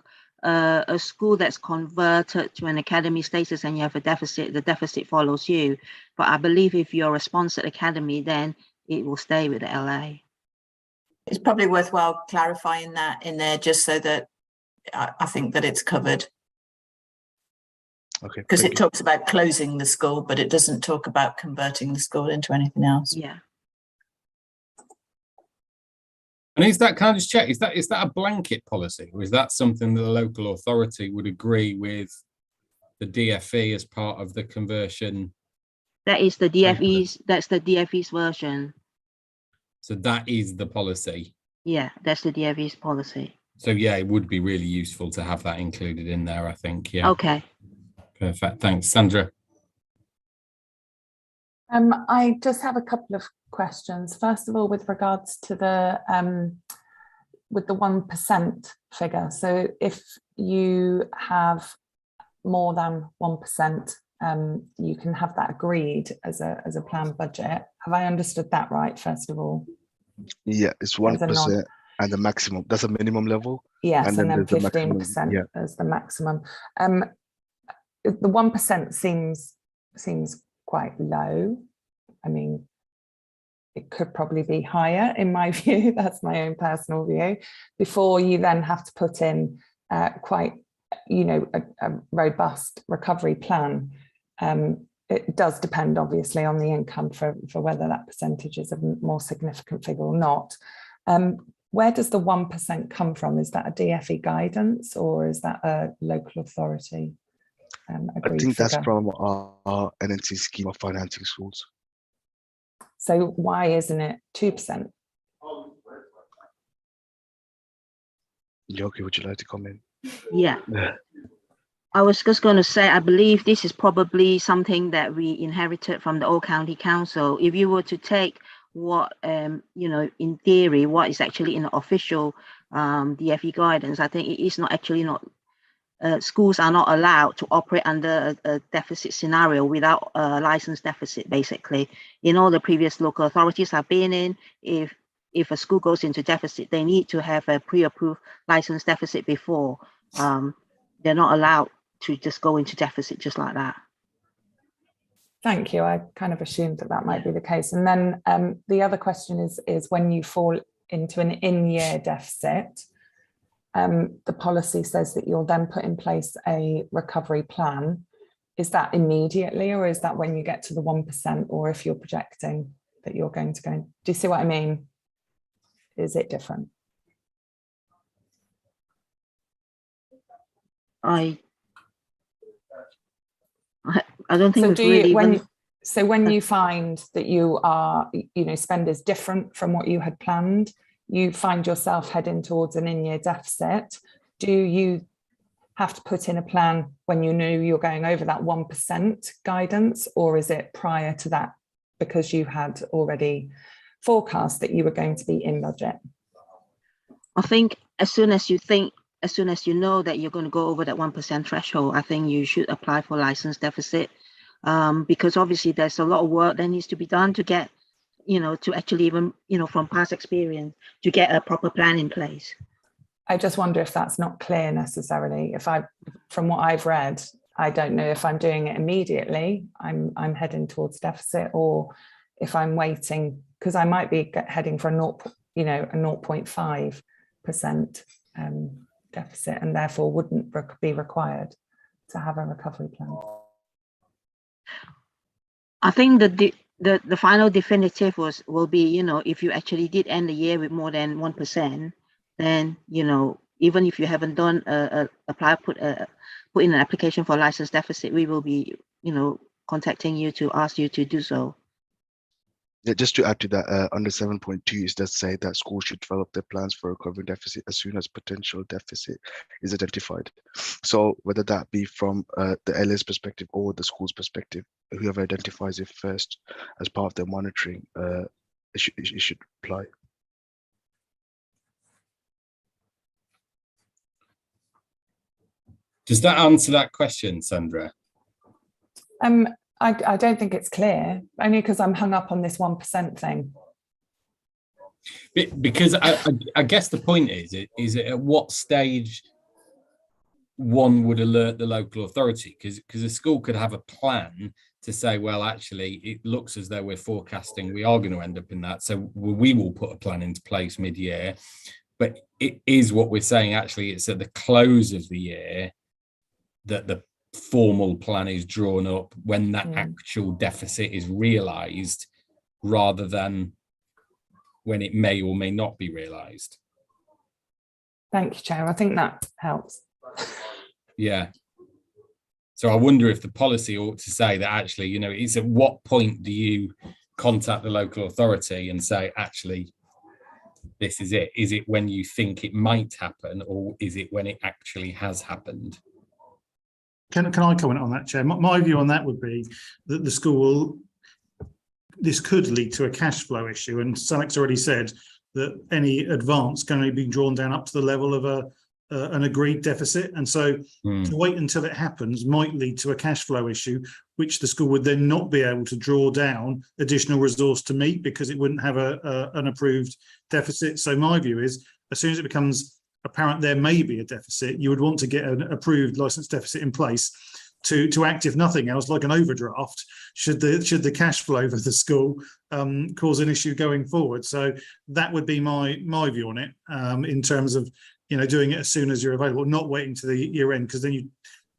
a school that's converted to an academy status and you have a deficit, the deficit follows you. But I believe if you're a sponsored academy, then it will stay with the LA. It's probably worthwhile clarifying that in there, just so that I think that it's covered. Okay. Because it talks about closing the school, but it doesn't talk about converting the school into anything else. Yeah. And is that, can I just check, is that a blanket policy, or is that something that the local authority would agree with the DFE as part of the conversion? That is the DFE's, that's the DFE's version. So that is the policy. Yeah, that's the DFE's policy. So yeah, it would be really useful to have that included in there, I think. Yeah. Okay. Perfect. Thanks, Sandra. I just have a couple of questions. First of all, with regards to the 1% figure. So if you have more than 1%, you can have that agreed as a planned budget. Have I understood that right? First of all. Yeah, it's 1% and the maximum. That's a minimum level. Yes, and then there's the 15% as the maximum. The 1% seems quite low. I mean, it could probably be higher in my view. That's my own personal view. Before you then have to put in quite, a robust recovery plan. It does depend obviously on the income for whether that percentage is a more significant figure or not. Where does the 1% come from? Is that a DFE guidance or is that a local authority? I think that's from our NNC scheme of financing schools. So why isn't it 2%? Yoki, would you like to comment? Yeah. I was just going to say, I believe this is probably something that we inherited from the old county council. If you were to take what, in theory, what is actually in the official DFE guidance, I think it is not actually not. Schools are not allowed to operate under a deficit scenario without a license deficit, basically. In all the previous local authorities I've been in, if a school goes into deficit, they need to have a pre-approved license deficit before. They're not allowed to just go into deficit just like that. Thank you. I kind of assumed that might be the case. And then the other question is when you fall into an in-year deficit, the policy says that you'll then put in place a recovery plan. Is that immediately or is that when you get to the 1% or if you're projecting that you're going to go? Do you see what I mean? Is it different? I don't think so. Do you really when you find that you are, spend is different from what you had planned, you find yourself heading towards an in-year deficit, do you have to put in a plan when you knew you're going over that 1% guidance, or is it prior to that because you had already forecast that you were going to be in budget? I think as soon as you know that you're going to go over that 1% threshold, I think you should apply for license deficit, because obviously there's a lot of work that needs to be done to get, to actually even, from past experience, to get a proper plan in place. I just wonder if that's not clear necessarily. From what I've read, I don't know if I'm doing it immediately, I'm heading towards deficit, or if I'm waiting, because I might be heading for a 0.5% deficit and therefore wouldn't be required to have a recovery plan. I think the final definitive will be, if you actually did end the year with more than 1%, then, even if you haven't done put in an application for license deficit, we will be, contacting you to ask you to do so. Yeah, just to add to that, under 7.2, it does say that schools should develop their plans for recovery deficit as soon as potential deficit is identified. So whether that be from the LA's perspective or the school's perspective, whoever identifies it first as part of their monitoring, it should apply. Does that answer that question, Sandra? I don't think it's clear, only because I'm hung up on this 1% thing. Because I guess the point is at what stage one would alert the local authority, because a school could have a plan to say, well, actually, it looks as though we're forecasting we are going to end up in that, so we will put a plan into place mid-year. But it is what we're saying, actually, it's at the close of the year that the formal plan is drawn up, when that actual deficit is realised, rather than when it may or may not be realised. Thank you, Chair. I think that helps. Yeah. So I wonder if the policy ought to say that, actually, you know, it's at what point do you contact the local authority and say, actually, this is it? Is it when you think it might happen, or is it when it actually has happened? Can I comment on that, Chair? My view on that would be that the school, this could lead to a cash flow issue, and Salek's already said that any advance can only be drawn down up to the level of an agreed deficit, and so to wait until it happens might lead to a cash flow issue, which the school would then not be able to draw down additional resource to meet, because it wouldn't have an approved deficit. So my view is, as soon as it becomes apparent there may be a deficit, you would want to get an approved licence deficit in place to act, if nothing else, like an overdraft, should the cash flow for the school cause an issue going forward. So that would be my view on it, in terms of, you know, doing it as soon as you're available, not waiting to the year end, because then you,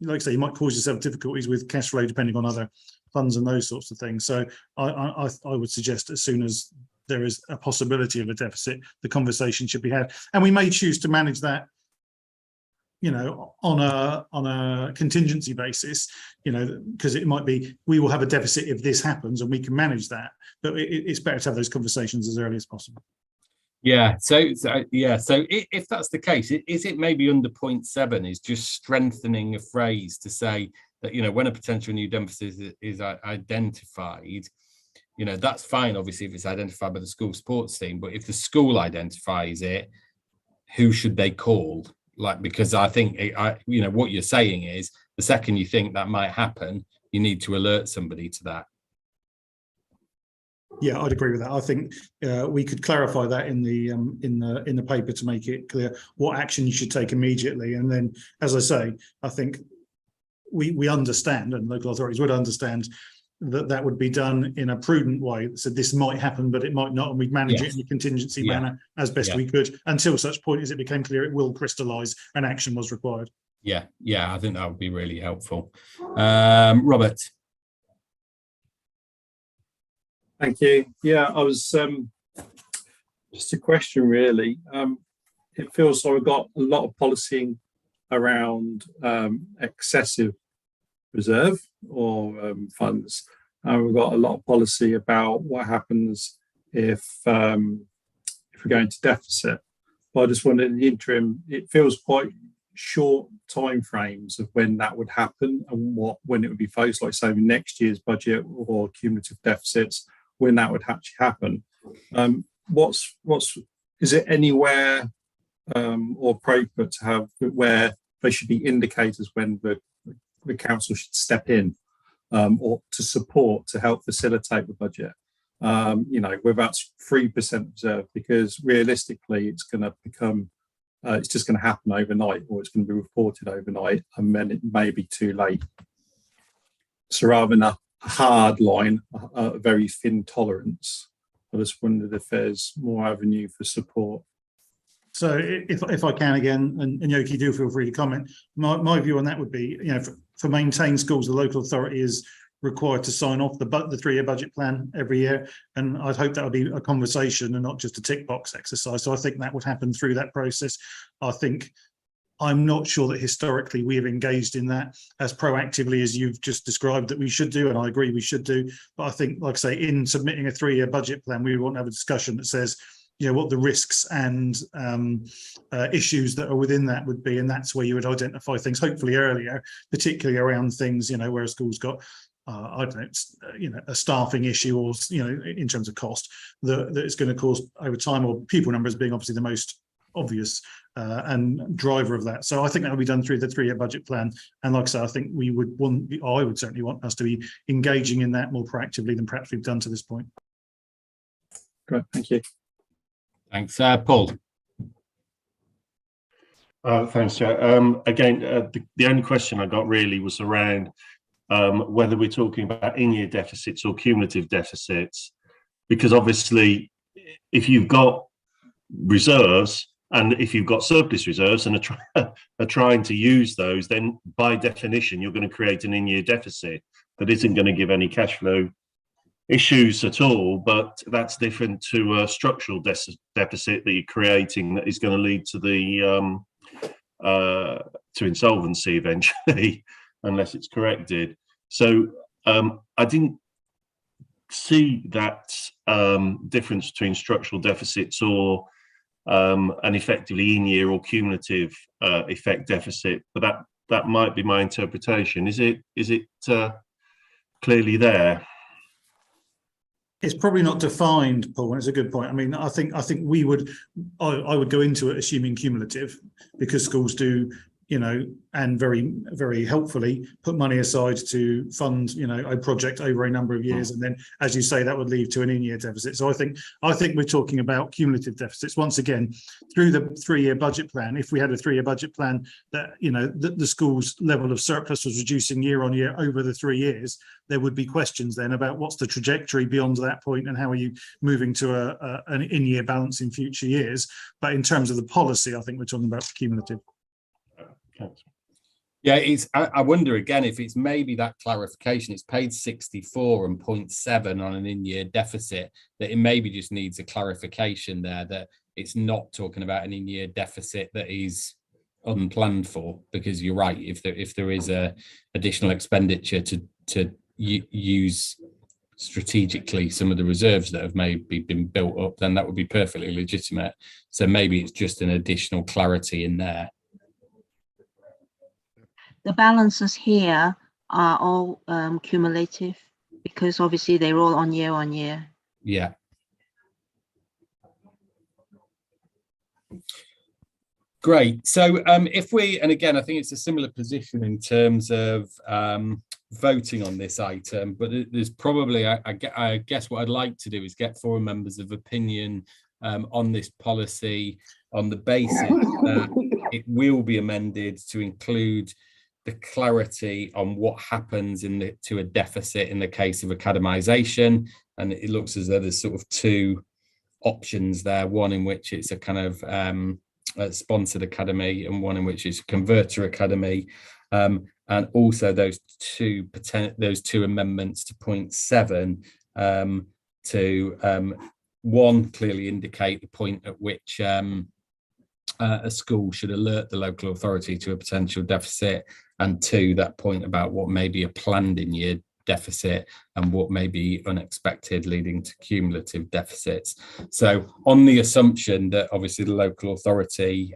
like I say, you might cause yourself difficulties with cash flow depending on other funds and those sorts of things. So I would suggest, as soon as there is a possibility of a deficit, the conversation should be had, and we may choose to manage that, you know, on a contingency basis, you know, because it might be we will have a deficit if this happens, and we can manage that. But it's better to have those conversations as early as possible. Yeah. So if that's the case, is it maybe under point 7 is just strengthening a phrase to say that, you know, when a potential new deficit is identified, you know, that's fine, obviously, if it's identified by the school sports team, but if the school identifies it, who should they call? Like, because I think, you know, what you're saying is, the second you think that might happen, you need to alert somebody to that. Yeah, I'd agree with that. I think we could clarify that in the paper to make it clear what action you should take immediately. And then, as I say, I think we understand, and local authorities would understand, that would be done in a prudent way. So this might happen, but it might not, and we'd manage it in a contingency manner as best we could, until such point as it became clear it will crystallise and action was required. Yeah, I think that would be really helpful. Robert. Thank you. Yeah, I was just a question, really. It feels like we've got a lot of policy around excessive reserve or funds, and we've got a lot of policy about what happens if we're going to deficit. But I just wondered, in the interim, it feels quite short time frames of when that would happen, and when it would be focused, like say next year's budget or cumulative deficits, when that would actually happen. Is it anywhere or appropriate to have where there should be indicators when the council should step in or to support, to help facilitate the budget? You know, whether that's 3% reserve, because realistically it's going to become, it's just going to happen overnight, or it's going to be reported overnight, and then it may be too late. So rather than a hard line, a very thin tolerance, I just wondered if there's more avenue for support. So if I can again, and Yoki, do feel free to comment. My view on that would be, you know, for maintained schools, the local authority is required to sign off the 3-year budget plan every year, and I'd hope that would be a conversation and not just a tick box exercise. So I think that would happen through that process. I'm not sure that historically we have engaged in that as proactively as you've just described that we should do, and I agree we should do. But I think, like I say, in submitting a 3-year budget plan, we want to have a discussion that says, you know, what the risks and issues that are within that would be, and that's where you would identify things hopefully earlier, particularly around things, you know, where a school's got I don't know, you know, a staffing issue, or, you know, in terms of cost that it's going to cause over time, or pupil numbers being obviously the most obvious and driver of that. So I think that will be done through the 3-year budget plan. And like I say, I think I would certainly want us to be engaging in that more proactively than perhaps we've done to this point. Great, thank you. Thanks, Paul. Thanks, Chair. Again, the only question I got really was around whether we're talking about in-year deficits or cumulative deficits, because obviously if you've got reserves and if you've got surplus reserves and are trying to use those, then by definition you're going to create an in-year deficit that isn't going to give any cash flow issues at all, but that's different to a structural deficit that you're creating that is going to lead to the to insolvency eventually, unless it's corrected. So I didn't see that difference between structural deficits or an effectively in-year or cumulative effect deficit, but that might be my interpretation. Is it clearly there? It's probably not defined, Paul, and it's a good point. I mean, I think we would, I would go into it assuming cumulative, because schools do, you know, and very, very helpfully put money aside to fund, you know, a project over a number of years, and then, as you say, that would lead to an in-year deficit. So I think we're talking about cumulative deficits once again through the 3-year budget plan. If we had a 3-year budget plan that, you know, the school's level of surplus was reducing year on year over the 3 years, there would be questions then about what's the trajectory beyond that point and how are you moving to an in-year balance in future years. But in terms of the policy, I think we're talking about cumulative. Yeah, I wonder again if it's maybe that clarification. It's paid 64 and 0.7 on an in-year deficit, that it maybe just needs a clarification there, that it's not talking about an in-year deficit that is unplanned for, because you're right, if there is a additional expenditure to use strategically some of the reserves that have maybe been built up, then that would be perfectly legitimate. So maybe it's just an additional clarity in there. The balances here are all cumulative, because obviously they roll on year. Yeah. Great. So if we, and again, I think it's a similar position in terms of voting on this item, but there's probably, I guess what I'd like to do is get forum members of opinion on this policy on the basis that it will be amended to include the clarity on what happens to a deficit in the case of academisation. And it looks as though there's sort of two options there, one in which it's a kind of a sponsored academy and one in which it's a converter academy. And also those two amendments to 0.7 to one, clearly indicate the point at which a school should alert the local authority to a potential deficit, and 2, that point about what may be a planned in-year deficit and what may be unexpected, leading to cumulative deficits. So on the assumption that obviously the local authority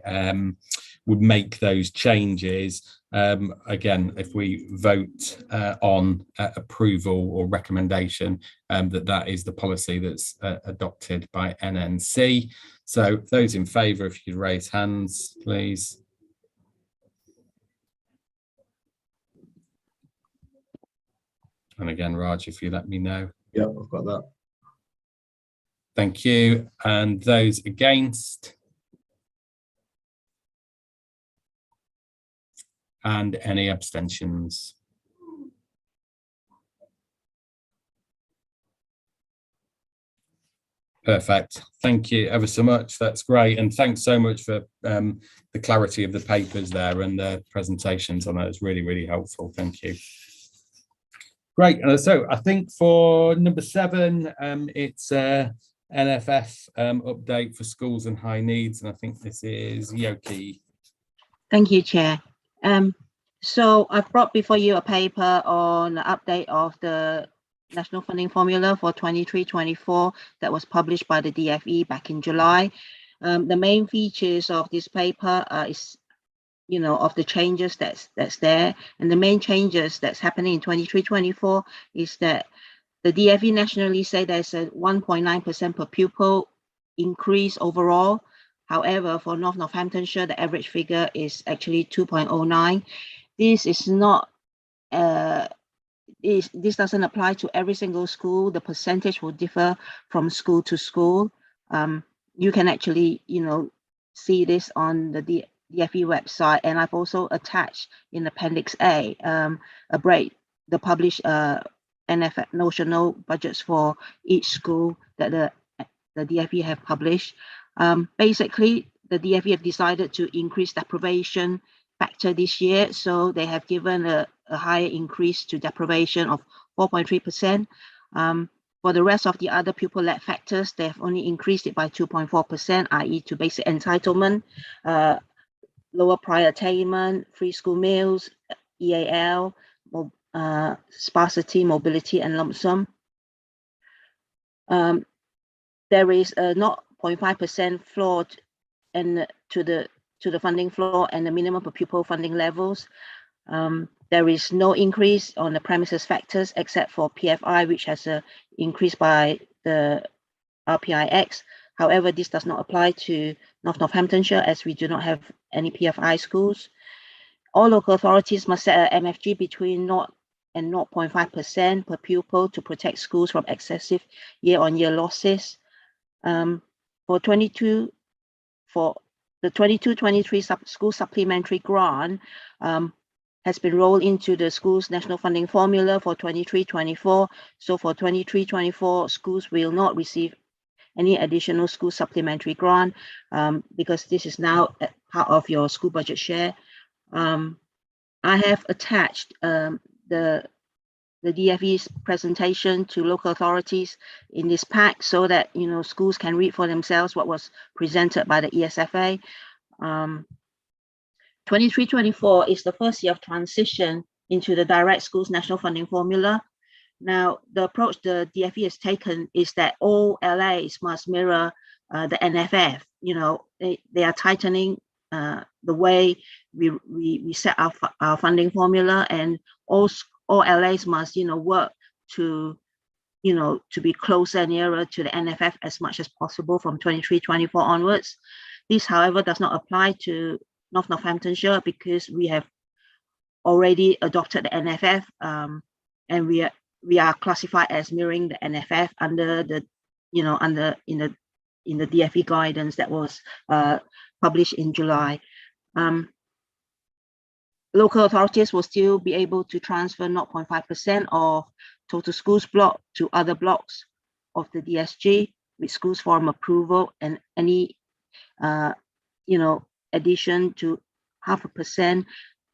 would make those changes, again, if we vote on approval or recommendation, that is the policy that's adopted by NNC. So those in favour, if you could raise hands, please. And again, Raj, if you let me know. Yeah, I've got that. Thank you. And those against? And any abstentions? Perfect. Thank you ever so much. That's great. And thanks so much for the clarity of the papers there and the presentations on that. It's really, really helpful. Thank you. Great. So I think for number 7, it's NFF update for schools and high needs. And I think this is Yoki. Thank you, Chair. So I've brought before you a paper on the update of the National Funding Formula for 23-24 that was published by the DFE back in July. The main features of this paper is, you know, of the changes that's there, and the main changes that's happening in 23-24 is that the DFE nationally say there's a 1.9% per pupil increase overall. However, for Northamptonshire, the average figure is actually 2.09. This is not this doesn't apply to every single school. The percentage will differ from school to school. you can actually, see this on the DFE website. And I've also attached in Appendix A the published NFF notional budgets for each school that the DFE have published. Basically, the DFE have decided to increase deprivation factor this year, so they have given a higher increase to deprivation of 4.3%. For the rest of the other pupil-led factors, they have only increased it by 2.4%, i.e. to basic entitlement, lower prior attainment, free school meals, EAL, sparsity, mobility, and lump sum. There is a 0.5% floor to the funding floor and the minimum per pupil funding levels. There is no increase on the premises factors except for PFI, which has increased by the RPIX. However, this does not apply to Northamptonshire as we do not have any PFI schools. All local authorities must set a MFG between 0 and 0.5% per pupil to protect schools from excessive year-on-year losses. For the 22-23 school supplementary grant has been rolled into the school's national funding formula for 23-24. So for 23-24, schools will not receive any additional school supplementary grant because this is now part of your school budget share. I have attached the DFE's presentation to local authorities in this pack so that schools can read for themselves what was presented by the ESFA. 23-24 is the first year of transition into the direct schools national funding formula. Now, the approach the DFE has taken is that all LAs must mirror the NFF. They are tightening the way we set our funding formula, and all LAs must work to be closer, nearer to the NFF as much as possible from 23-24 onwards. This, however, does not apply to Northamptonshire because we have already adopted the NFF, and we are classified as mirroring the NFF under the in the DFE guidance that was published in July. Local authorities will still be able to transfer 0.5% of total schools block to other blocks of the DSG with schools forum approval, and any addition to 0.5%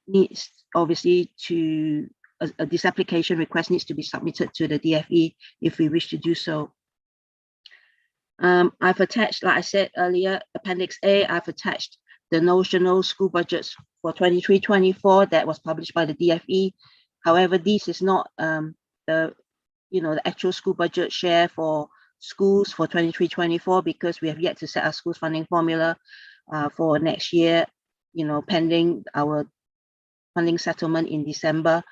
needs obviously to this application request needs to be submitted to the DFE if we wish to do so. I've attached, like I said earlier, Appendix A. I've attached the notional school budgets for 23-24 that was published by the DFE. However, this is not the actual school budget share for schools for 23-24 because we have yet to set our schools funding formula for next year, pending our funding settlement in December.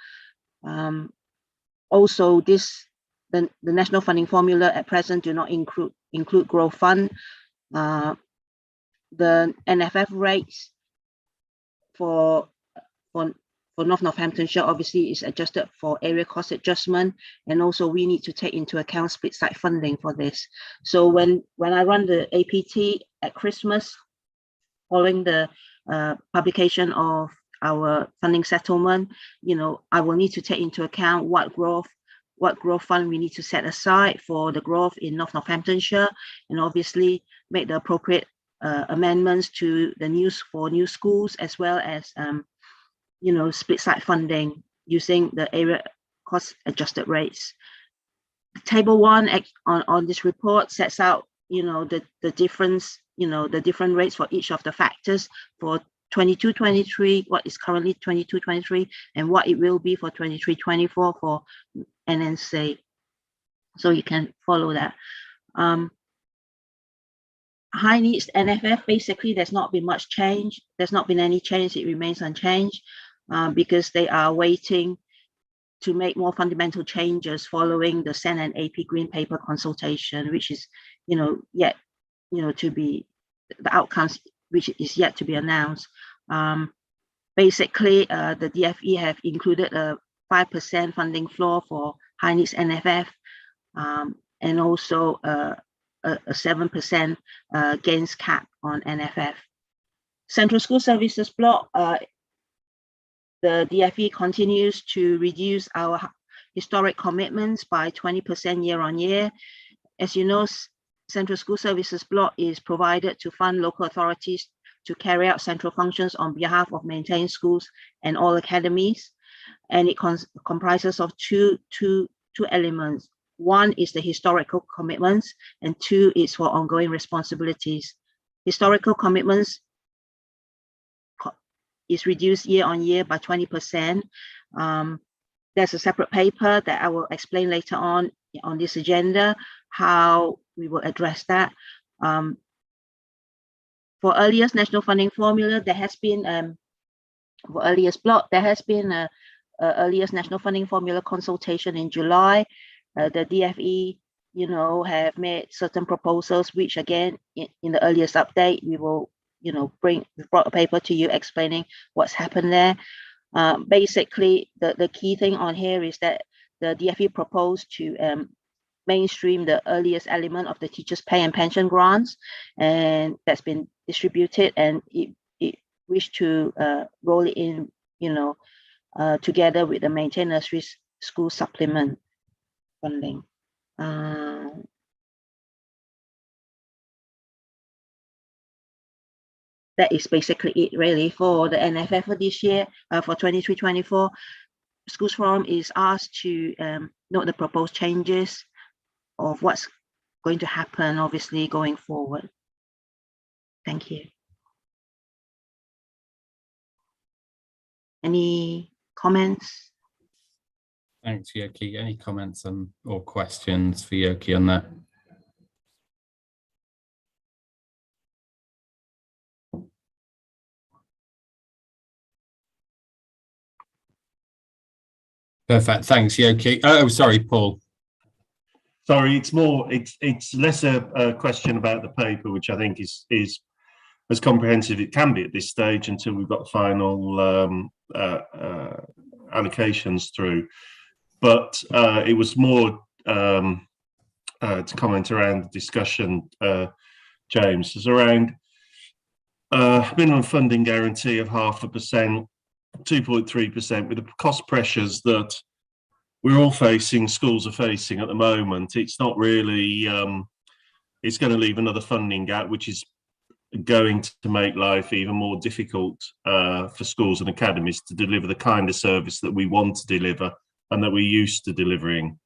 Also, the national funding formula at present do not include growth fund. The NFF rates for Northamptonshire obviously is adjusted for area cost adjustment, and also we need to take into account split site funding for this. So when I run the APT at Christmas, following the publication of our funding settlement, I will need to take into account what growth fund we need to set aside for the growth in Northamptonshire, and obviously make the appropriate amendments to the new schools, as well as split site funding using the area cost adjusted rates. Table 1 on this report sets out the difference, the different rates for each of the factors for 22-23, what is currently 22-23, and what it will be for 23-24 for NNC. So you can follow that. High needs NFF, basically there's not been much change. There's not been any change, it remains unchanged because they are waiting to make more fundamental changes following the SEN and AP Green Paper consultation, which is, yet, to be the outcomes, which is yet to be announced. Basically, the DFE have included a 5% funding floor for high needs NFF, and also a 7% gains cap on NFF. Central School Services block, the DFE continues to reduce our historic commitments by 20% year on year. As you know, Central School Services block is provided to fund local authorities to carry out central functions on behalf of maintained schools and all academies. And it comprises of two elements. One is the historical commitments, and two is for ongoing responsibilities. Historical commitments is reduced year on year by 20%. There's a separate paper that I will explain later on this agenda, how we will address that. For earliest national funding formula, there has been, for earliest block, there has been a earliest national funding formula consultation in July. The DFE, have made certain proposals, which again, in the earliest update, we will, we've brought a paper to you explaining what's happened there. Basically, the key thing on here is that the DFE proposed to mainstream the earliest element of the teachers' pay and pension grants, and that's been distributed, and it wished to roll it in, together with the maintained nursery school supplement funding. That is basically it really for the NFF for this year, for 23-24. Schools Forum is asked to note the proposed changes of what's going to happen, obviously, going forward. Thank you. Any comments? Thanks, Yoki. Any comments or questions for Yoki on that? Perfect. Thanks, Yoki. Oh, sorry, Paul. Sorry, it's less a question about the paper, which I think is as comprehensive it can be at this stage until we've got final allocations through. But it was more to comment around the discussion, James, is around minimum funding guarantee of 0.5%, 2.3%, with the cost pressures that we're all facing, schools are facing at the moment. It's not really, it's going to leave another funding gap, which is going to make life even more difficult for schools and academies to deliver the kind of service that we want to deliver and that we're used to delivering,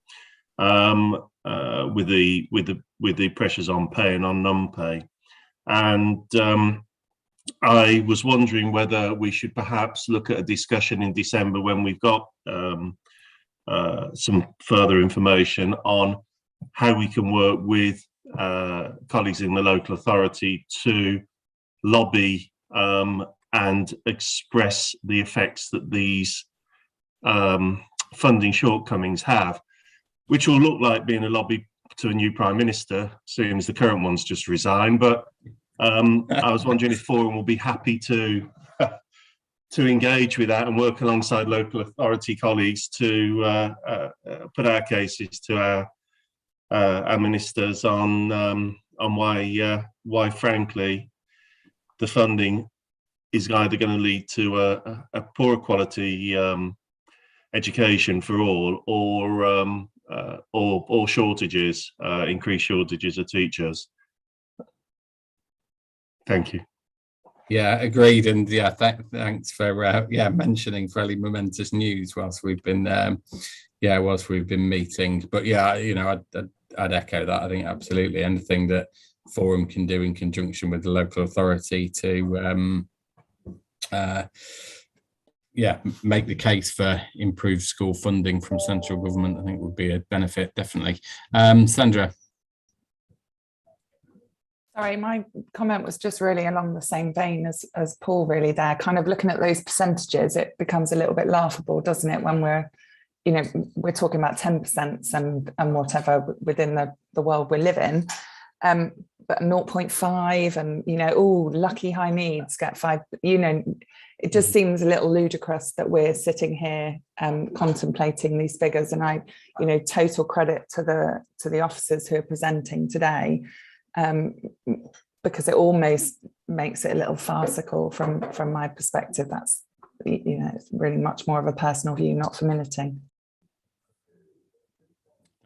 with the pressures on pay and on non-pay. And I was wondering whether we should perhaps look at a discussion in December when we've got some further information on how we can work with colleagues in the local authority to lobby and express the effects that these funding shortcomings have, which will look like being a lobby to a new Prime Minister, seeing as the current one's just resigned. But I was wondering if Forum will be happy to engage with that and work alongside local authority colleagues to put our cases to our ministers on why, frankly, the funding is either going to lead to a poorer quality education for all, or shortages, increased shortages of teachers. Thank you. Yeah, agreed. And yeah, thanks for mentioning fairly momentous news whilst we've been meeting. But yeah, I'd echo that. I think absolutely anything that Forum can do in conjunction with the local authority to make the case for improved school funding from central government, I think would be a benefit, definitely. Sandra. Sorry, my comment was just really along the same vein as Paul, really there. Kind of looking at those percentages, it becomes a little bit laughable, doesn't it, when we're talking about 10% and whatever within the world we live in. But 0.5 and, lucky high needs get 5, it just seems a little ludicrous that we're sitting here contemplating these figures. And total credit to the officers who are presenting today. because it almost makes it a little farcical from my perspective. That's, you know, it's really much more of a personal view, not for minuting.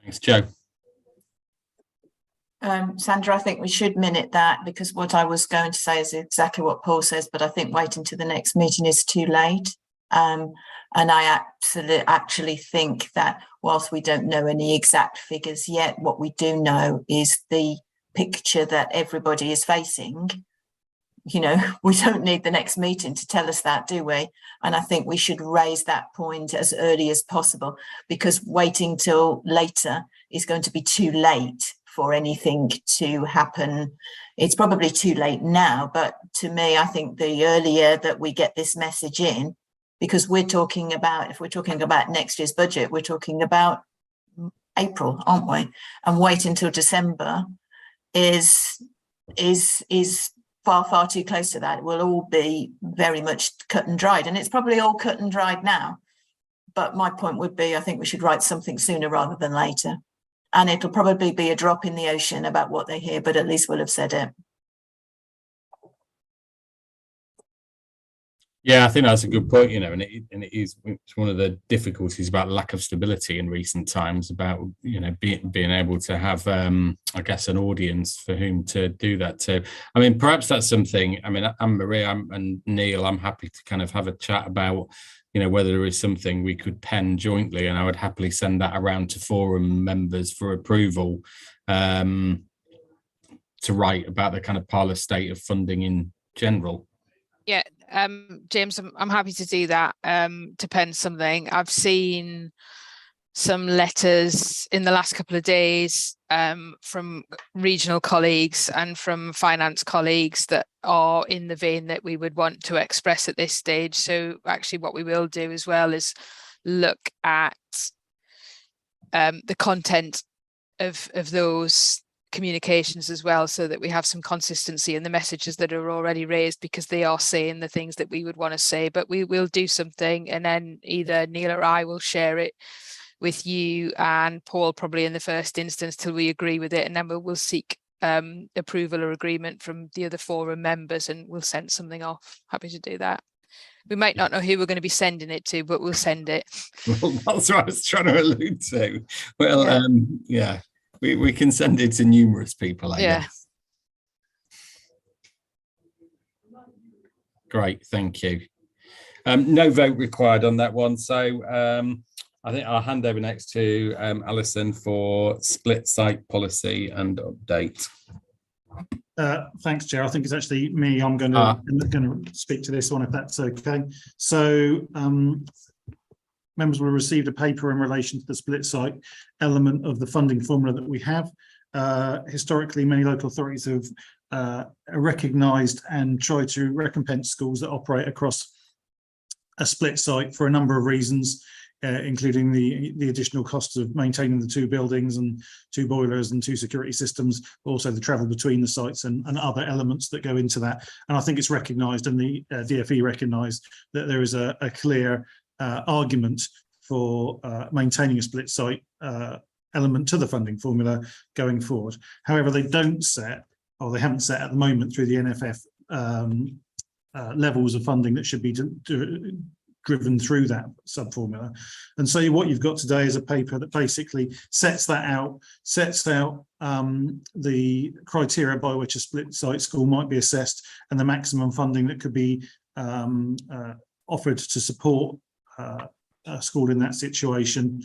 Thanks, Joe. Sandra, I think we should minute that, because what I was going to say is exactly what Paul says, but I think waiting to the next meeting is too late. And I actually think that whilst we don't know any exact figures yet, what we do know is the picture that everybody is facing. You know, we don't need the next meeting to tell us that, do we? And I think we should raise that point as early as possible, because waiting till later is going to be too late for anything to happen. It's probably too late now, but to me, I think the earlier that we get this message in, because we're talking about, if we're talking about next year's budget, we're talking about April, aren't we? And wait until December is far too close to that. It will all be very much cut and dried, and it's probably all cut and dried now. But my point would be, I think we should write something sooner rather than later. And it'll probably be a drop in the ocean about what they hear, but at least we'll have said it. Yeah, I think that's a good point, you know, and it's one of the difficulties about lack of stability in recent times, about, you know, being able to have, I guess, an audience for whom to do that to. I mean, perhaps that's something, I mean, Anne-Marie and Neil, I'm happy to kind of have a chat about, you know, whether there is something we could pen jointly, and I would happily send that around to forum members for approval, to write about the kind of parlour state of funding in general. Yeah, James, I'm happy to do that, to pen something. I've seen some letters in the last couple of days from regional colleagues and from finance colleagues that are in the vein that we would want to express at this stage. So actually what we will do as well is look at the content of those communications as well, so that we have some consistency in the messages that are already raised, because they are saying the things that we would want to say. But we will do something, and then either Neil or I will share it with you and Paul, probably in the first instance, till we agree with it, and then we'll seek approval or agreement from the other forum members, and we'll send something off. Happy to do that. We might not know who we're going to be sending it to, but we'll send it. Well, that's what I was trying to allude to. Well, yeah. We can send it to numerous people, I guess. Great, thank you. No vote required on that one. So I think I'll hand over next to Alison for split site policy and update. Thanks, Chair. I think it's actually me. I'm going to speak to this one, if that's okay. So members will have received a paper in relation to the split site element of the funding formula that we have. Historically, many local authorities have recognised and tried to recompense schools that operate across a split site for a number of reasons, including the additional costs of maintaining the two buildings and two boilers and two security systems, also the travel between the sites and other elements that go into that. And I think it's recognised, and the DFE recognised, that there is a clear argument for maintaining a split site element to the funding formula going forward. However, they don't set, or they haven't set at the moment through the NFF, levels of funding that should be driven through that sub-formula. And so what you've got today is a paper that basically sets that out, sets out the criteria by which a split site school might be assessed, and the maximum funding that could be offered to support a school in that situation,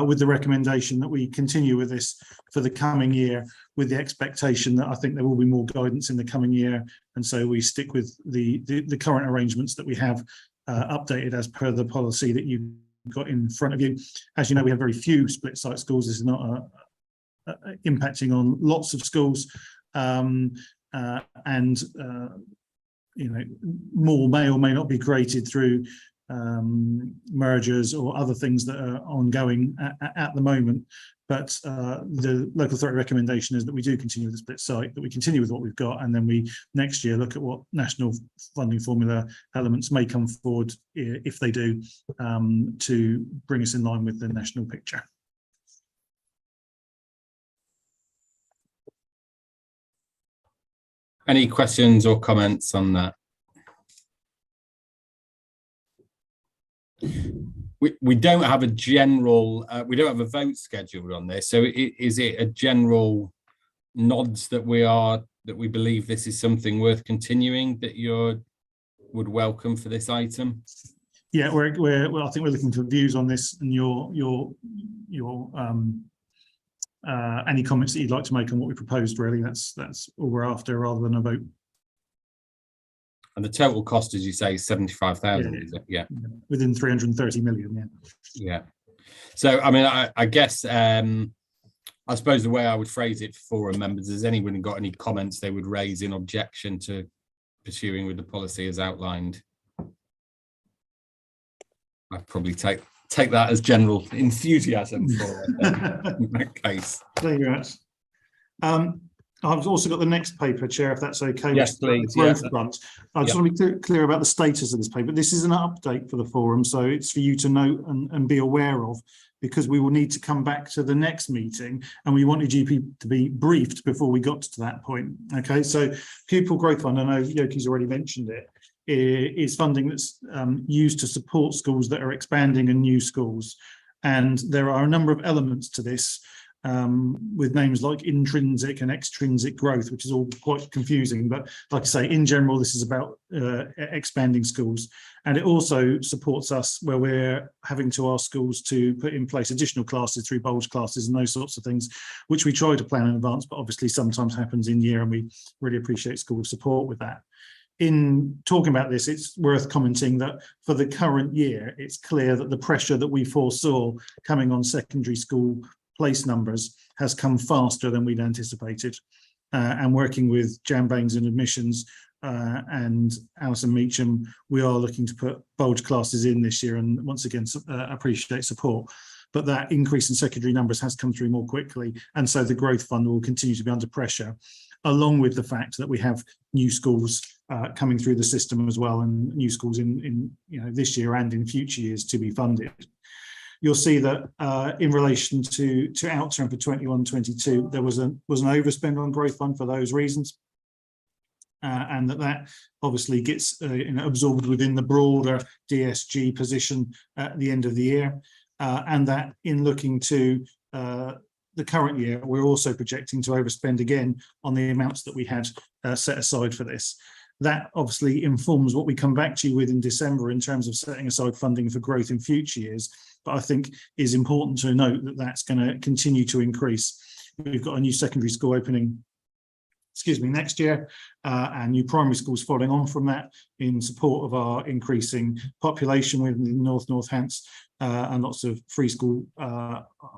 with the recommendation that we continue with this for the coming year, with the expectation that I think there will be more guidance in the coming year, and so we stick with the current arrangements that we have, updated as per the policy that you've got in front of you. As you know, we have very few split site schools. This is not impacting on lots of schools, and you know, more may or may not be created through mergers or other things that are ongoing at the moment. But the local authority recommendation is that we do continue with the split site, that we continue with what we've got, and then we next year look at what national funding formula elements may come forward, if they do, to bring us in line with the national picture. Any questions or comments on that? We don't have a general, we don't have a vote scheduled on this. So is it a general nods that we believe this is something worth continuing, that would welcome for this item? Yeah, well, I think we're looking for views on this and your any comments that you'd like to make on what we proposed. Really, that's all we're after, rather than a vote. And the total cost, as you say, is 75,000. Is it? Yeah, within 330 million. Yeah. So, I mean, I guess I suppose the way I would phrase it for forum members is, anyone got any comments they would raise in objection to pursuing with the policy as outlined? I'd probably take that as general enthusiasm for it in that case. There you go. I've also got the next paper, Chair, if that's okay. Yes, please. Growth front. I just want to be clear about the status of this paper. This is an update for the forum, so it's for you to know and be aware of, because we will need to come back to the next meeting, and we wanted you to be briefed before we got to that point. Okay, so Pupil Growth Fund, I know Yoki's already mentioned it, is funding that's used to support schools that are expanding and new schools. And there are a number of elements to this, with names like intrinsic and extrinsic growth, which is all quite confusing. But like I say, in general, this is about expanding schools. And it also supports us where we're having to ask schools to put in place additional classes through bulge classes and those sorts of things, which we try to plan in advance, but obviously sometimes happens in year, and we really appreciate school support with that. In talking about this, it's worth commenting that for the current year, it's clear that the pressure that we foresaw coming on secondary school place numbers has come faster than we'd anticipated. And working with Jan Baines in admissions and Alison Meacham, we are looking to put bulge classes in this year, and once again appreciate support. But that increase in secondary numbers has come through more quickly, and so the growth fund will continue to be under pressure, along with the fact that we have new schools coming through the system as well, and new schools in this year and in future years to be funded. You'll see that in relation to outturn for 21-22, there was an overspend on growth fund for those reasons, and that obviously gets absorbed within the broader DSG position at the end of the year, and that in looking to the current year, we're also projecting to overspend again on the amounts that we had set aside for this. That obviously informs what we come back to you with in December in terms of setting aside funding for growth in future years. But I think is important to note that that's going to continue to increase. We've got a new secondary school opening, next year, and new primary schools following on from that in support of our increasing population within Northants, and lots of free school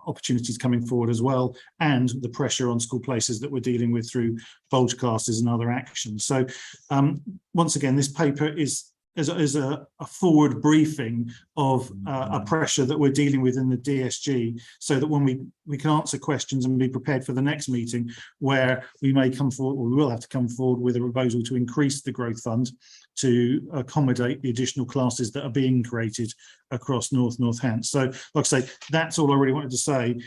opportunities coming forward as well, and the pressure on school places that we're dealing with through bulge classes and other actions. So once again, this paper is a forward briefing of a pressure that we're dealing with in the DSG, so that when we can answer questions and be prepared for the next meeting, where we may come forward, or we will have to come forward with a proposal to increase the growth fund to accommodate the additional classes that are being created across Northants. So like I say, that's all I really wanted to say.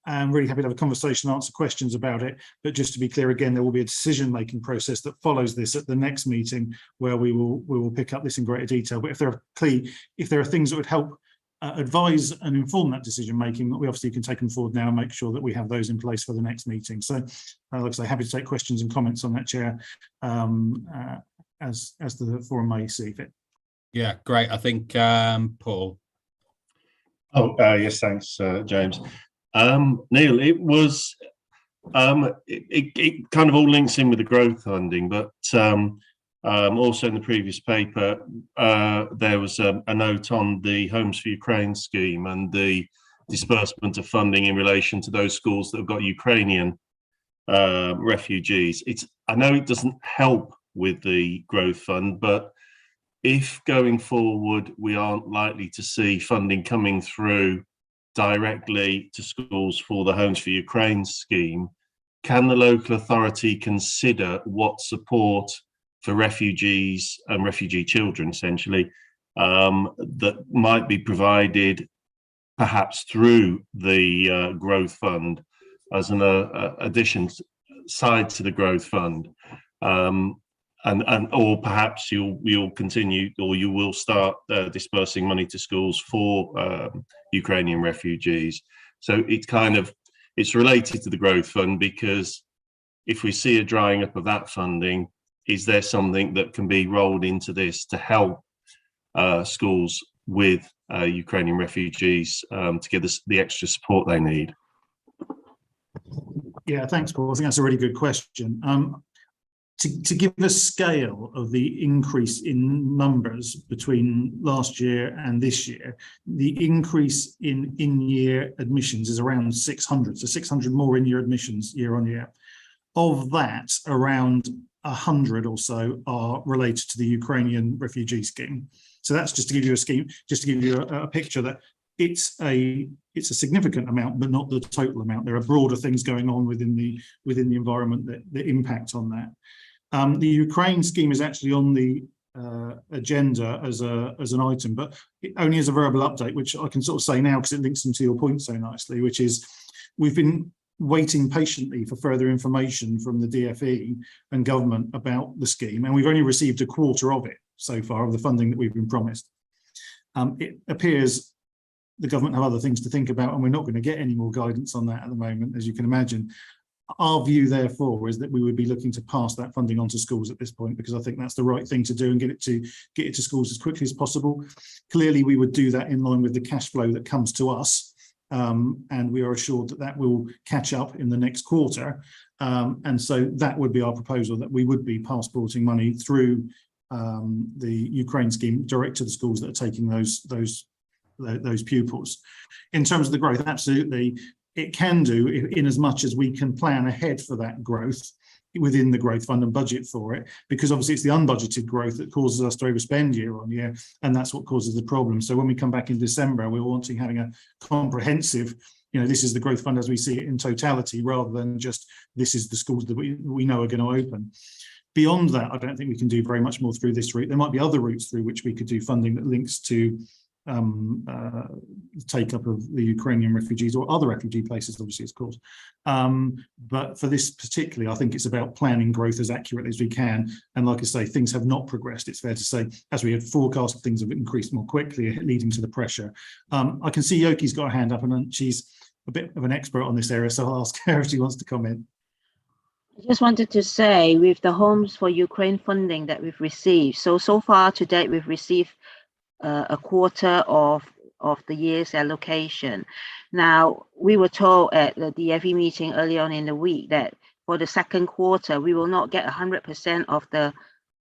I'm really happy to have a conversation and answer questions about it. But just to be clear again, there will be a decision-making process that follows this at the next meeting, where we will pick up this in greater detail. But if there are things that would help advise and inform that decision-making, we obviously can take them forward now and make sure that we have those in place for the next meeting. So like I say, happy to take questions and comments on that, Chair, as the forum may see fit. Yeah, great. I think Paul. Yes, thanks, James. Neil, it was it kind of all links in with the growth funding, but also in the previous paper there was a note on the Homes for Ukraine scheme and the disbursement of funding in relation to those schools that have got Ukrainian refugees. I know it doesn't help with the growth fund, but if going forward we aren't likely to see funding coming through directly to schools for the Homes for Ukraine scheme, can the local authority consider what support for refugees and refugee children, essentially, that might be provided perhaps through the growth fund as an addition side to the growth fund? and or perhaps you'll continue, or you will start dispersing money to schools for Ukrainian refugees. So it's related to the growth fund, because if we see a drying up of that funding, is there something that can be rolled into this to help schools with Ukrainian refugees to give us the extra support they need? Yeah, thanks, Paul. I think that's a really good question. To give a scale of the increase in numbers between last year and this year, the increase in in-year admissions is around 600, so 600 more in-year admissions year on year. Of that, around 100 or so are related to the Ukrainian refugee scheme. So that's just to give you a scheme, just to give you a picture that it's a significant amount, but not the total amount. There are broader things going on within the environment that impact on that. The Ukraine scheme is actually on the agenda as an item, but only as a verbal update, which I can sort of say now because it links into your point so nicely, which is we've been waiting patiently for further information from the DFE and government about the scheme, and we've only received a quarter of it so far, of the funding that we've been promised. It appears the government have other things to think about, and we're not going to get any more guidance on that at the moment, as you can imagine. Our view, therefore, is that we would be looking to pass that funding on to schools at this point, because I think that's the right thing to do and get it to schools as quickly as possible. Clearly, we would do that in line with the cash flow that comes to us, and we are assured that that will catch up in the next quarter. And so that would be our proposal, that we would be passporting money through the Ukraine scheme direct to the schools that are taking those pupils. In terms of the growth, absolutely, it can do, in as much as we can plan ahead for that growth within the growth fund and budget for it, because obviously it's the unbudgeted growth that causes us to overspend year on year, and that's what causes the problem. So when we come back in December, we're wanting having a comprehensive, this is the growth fund as we see it in totality, rather than just this is the schools that we know are going to open. Beyond that, I don't think we can do very much more through this route. There might be other routes through which we could do funding that links to take up of the Ukrainian refugees or other refugee places, obviously, of course. But for this particularly, I think it's about planning growth as accurately as we can. And like I say, things have not progressed. It's fair to say, as we had forecast, things have increased more quickly, leading to the pressure. I can see Yoki's got a hand up, and she's a bit of an expert on this area, so I'll ask her if she wants to comment. I just wanted to say, with the Homes for Ukraine funding that we've received, so far to date, we've received a quarter of the year's allocation. Now, we were told at the DFE meeting early on in the week that for the second quarter, we will not get 100% of the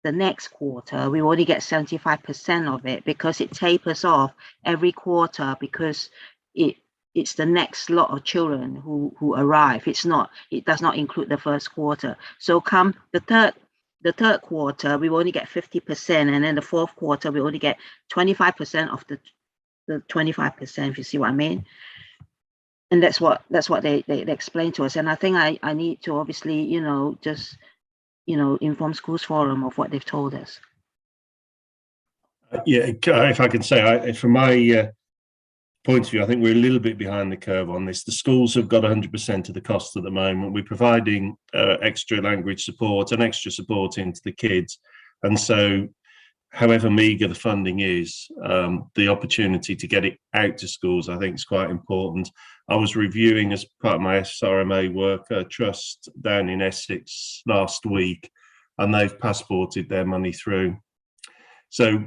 next quarter. We only get 75% of it, because it tapers off every quarter, because it's the next lot of children who arrive. It does not include the first quarter. So come the third quarter, we only get 50%, and then the fourth quarter, we only get 25% of the 25%, if you see what I mean. And that's what they explained to us. And I think I need to obviously, just, inform Schools Forum of what they've told us. Yeah, if I can say, from my point of view, I think we're a little bit behind the curve on this. The schools have got 100% of the cost at the moment. We're providing extra language support and extra support into the kids. And so, however meagre the funding is, the opportunity to get it out to schools, I think, is quite important. I was reviewing, as part of my SRMA work, a trust down in Essex last week, and they've passported their money through. So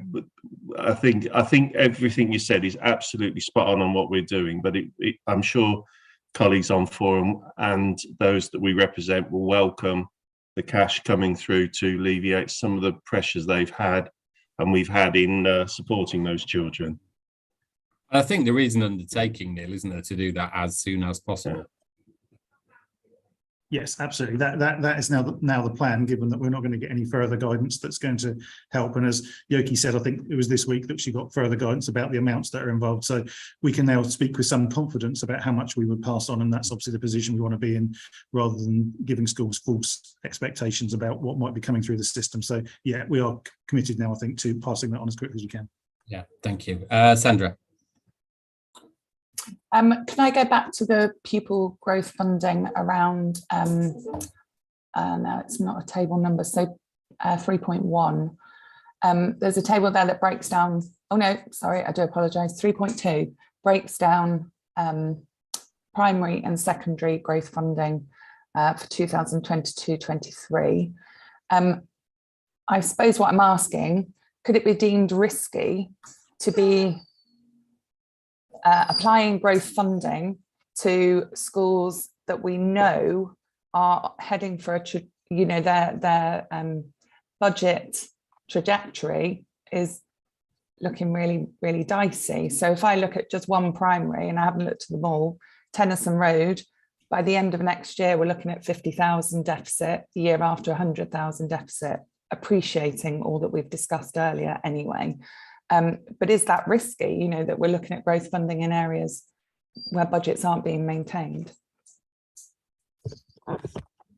I think everything you said is absolutely spot on what we're doing, but I'm sure colleagues on forum and those that we represent will welcome the cash coming through to alleviate some of the pressures they've had and we've had in supporting those children. I think there is an undertaking, Neil, isn't there, to do that as soon as possible? Yes, absolutely. That is now the plan, given that we're not going to get any further guidance that's going to help. And as Yoki said, I think it was this week that she got further guidance about the amounts that are involved. So we can now speak with some confidence about how much we would pass on, and that's obviously the position we want to be in, rather than giving schools false expectations about what might be coming through the system. So yeah, we are committed now, I think, to passing that on as quickly as we can. Yeah, thank you. Sandra. Can I go back to the pupil growth funding around no, it's not a table number. So 3.1. There's a table there that breaks down. Oh no, sorry, I do apologise. 3.2 breaks down primary and secondary growth funding for 2022-23. I suppose what I'm asking, could it be deemed risky to be applying growth funding to schools that we know are heading for their budget trajectory is looking really, really dicey? So if I look at just one primary, and I haven't looked at them all, Tennyson Road, by the end of next year, we're looking at 50,000 deficit, the year after 100,000 deficit, appreciating all that we've discussed earlier anyway. But is that risky, that we're looking at growth funding in areas where budgets aren't being maintained?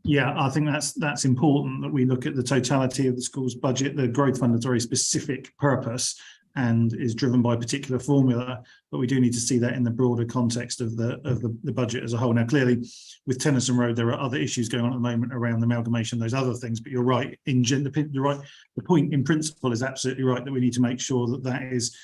Yeah, I think that's important, that we look at the totality of the school's budget. The growth fund is a very specific purpose and is driven by a particular formula, but we do need to see that in the broader context of the budget as a whole. Now, clearly, with Tennyson Road, there are other issues going on at the moment around the amalgamation, those other things, but you're right. The point in principle is absolutely right, that we need to make sure that that is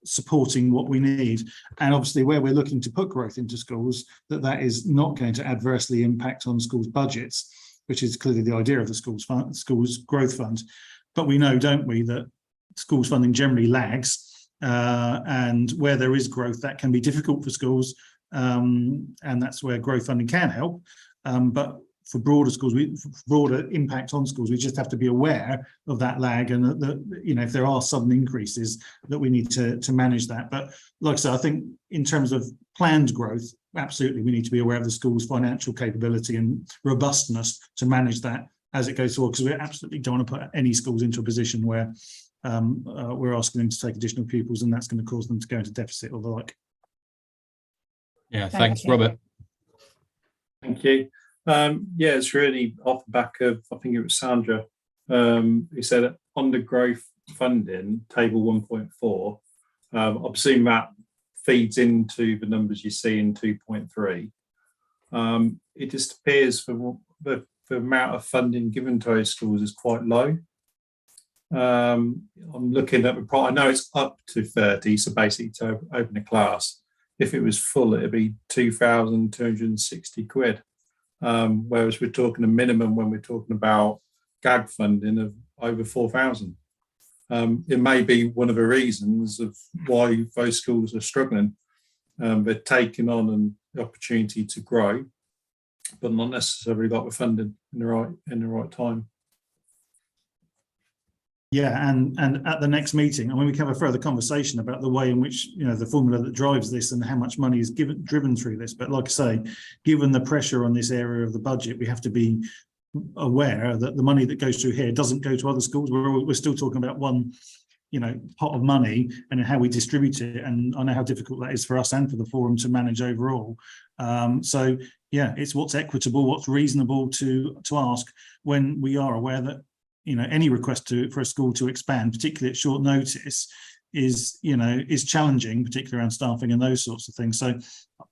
supporting what we need, and obviously where we're looking to put growth into schools, that is not going to adversely impact on schools' budgets, which is clearly the idea of the schools growth fund. But we know, don't we, that schools funding generally lags, and where there is growth, that can be difficult for schools, and that's where growth funding can help. But for broader schools, for broader impact on schools, we just have to be aware of that lag, and that if there are sudden increases, that we need to manage that. But like I said, I think in terms of planned growth, absolutely, we need to be aware of the school's financial capability and robustness to manage that as it goes forward, because we absolutely don't want to put any schools into a position where we're asking them to take additional pupils, and that's going to cause them to go into deficit or the like. Yeah, thanks, Robert. Thank you. Yeah, it's really off the back of, I think it was Sandra, who said that on the growth funding, table 1.4, I presume that feeds into the numbers you see in 2.3. It just appears for the amount of funding given to those schools is quite low. I'm looking at I know it's up to 30, so basically to open a class, if it was full, it'd be 2,260 quid. Whereas we're talking a minimum when we're talking about GAG funding of over 4,000. It may be one of the reasons of why those schools are struggling. They're taking on the opportunity to grow, but not necessarily got the funding in the right time. Yeah, and at the next meeting, I mean, we can have a further conversation about the way in which, the formula that drives this and how much money is driven through this. But like I say, given the pressure on this area of the budget, we have to be aware that the money that goes through here doesn't go to other schools. We're still talking about one, pot of money and how we distribute it. And I know how difficult that is for us and for the forum to manage overall. So yeah, it's what's equitable, what's reasonable to ask when we are aware that any request for a school to expand, particularly at short notice, is challenging, particularly around staffing and those sorts of things. So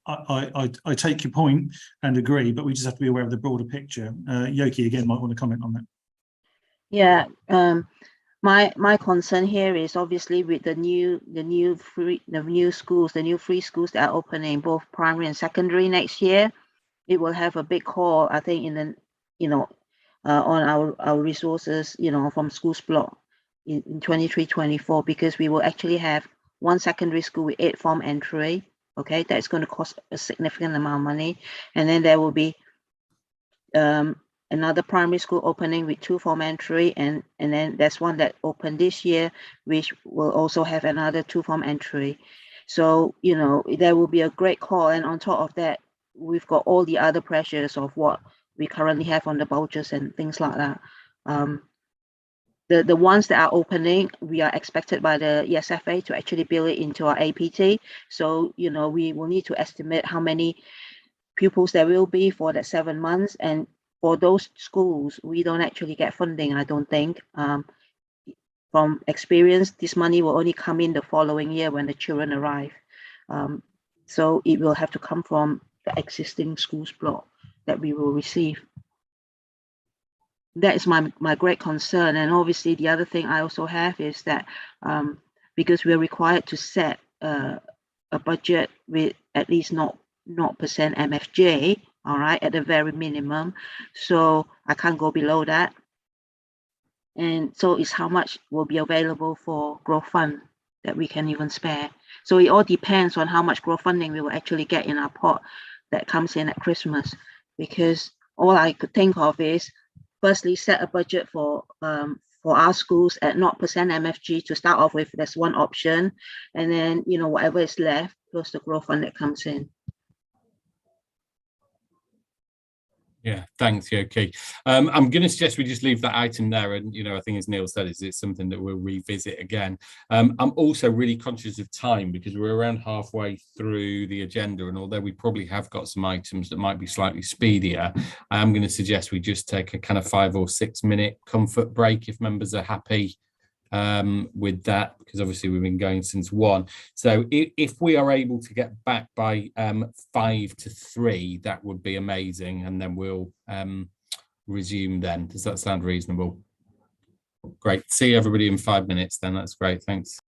I take your point and agree, but we just have to be aware of the broader picture. Yoki again might want to comment on that. Yeah, my concern here is obviously with the new free schools that are opening both primary and secondary next year. It will have a big call, I think, in the on our resources, from schools block in 23-24, because we will actually have one secondary school with 8 form entry. Okay, that's going to cost a significant amount of money, and then there will be another primary school opening with 2 form entry, and then there's one that opened this year, which will also have another 2 form entry. So there will be a great call, and on top of that, we've got all the other pressures of what we currently have on the vouchers and things like that. The ones that are opening, we are expected by the ESFA to actually build it into our APT. So, we will need to estimate how many pupils there will be for that 7 months. And for those schools, we don't actually get funding, I don't think. From experience, this money will only come in the following year when the children arrive. So it will have to come from the existing schools block that we will receive. that is my great concern. And obviously the other thing I also have is that because we're required to set a budget with at least 0% MFJ, all right, at the very minimum, so I can't go below that. And so it's how much will be available for growth fund that we can even spare. So it all depends on how much growth funding we will actually get in our pot that comes in at Christmas, because all I could think of is firstly set a budget for our schools at 0% MFG to start off with. That's one option, and then whatever is left plus the growth fund that comes in. Yeah, thanks. Yeah, okay. I'm going to suggest we just leave that item there. And, I think as Neil said, it's something that we'll revisit again. I'm also really conscious of time because we're around halfway through the agenda. And although we probably have got some items that might be slightly speedier, I am going to suggest we just take a kind of 5 or 6 minute comfort break if members are happy with that, because obviously we've been going since 1. So if we are able to get back by 5 to 3, that would be amazing, and then we'll resume then. Does that sound reasonable? Great. See everybody in 5 minutes then. That's great. Thanks.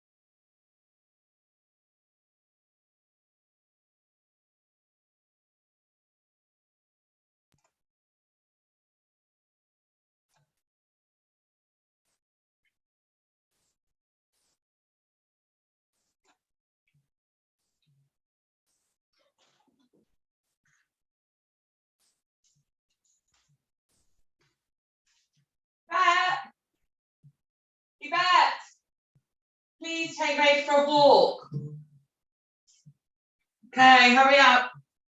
Yvette, please take Ray for a walk. Okay, hurry up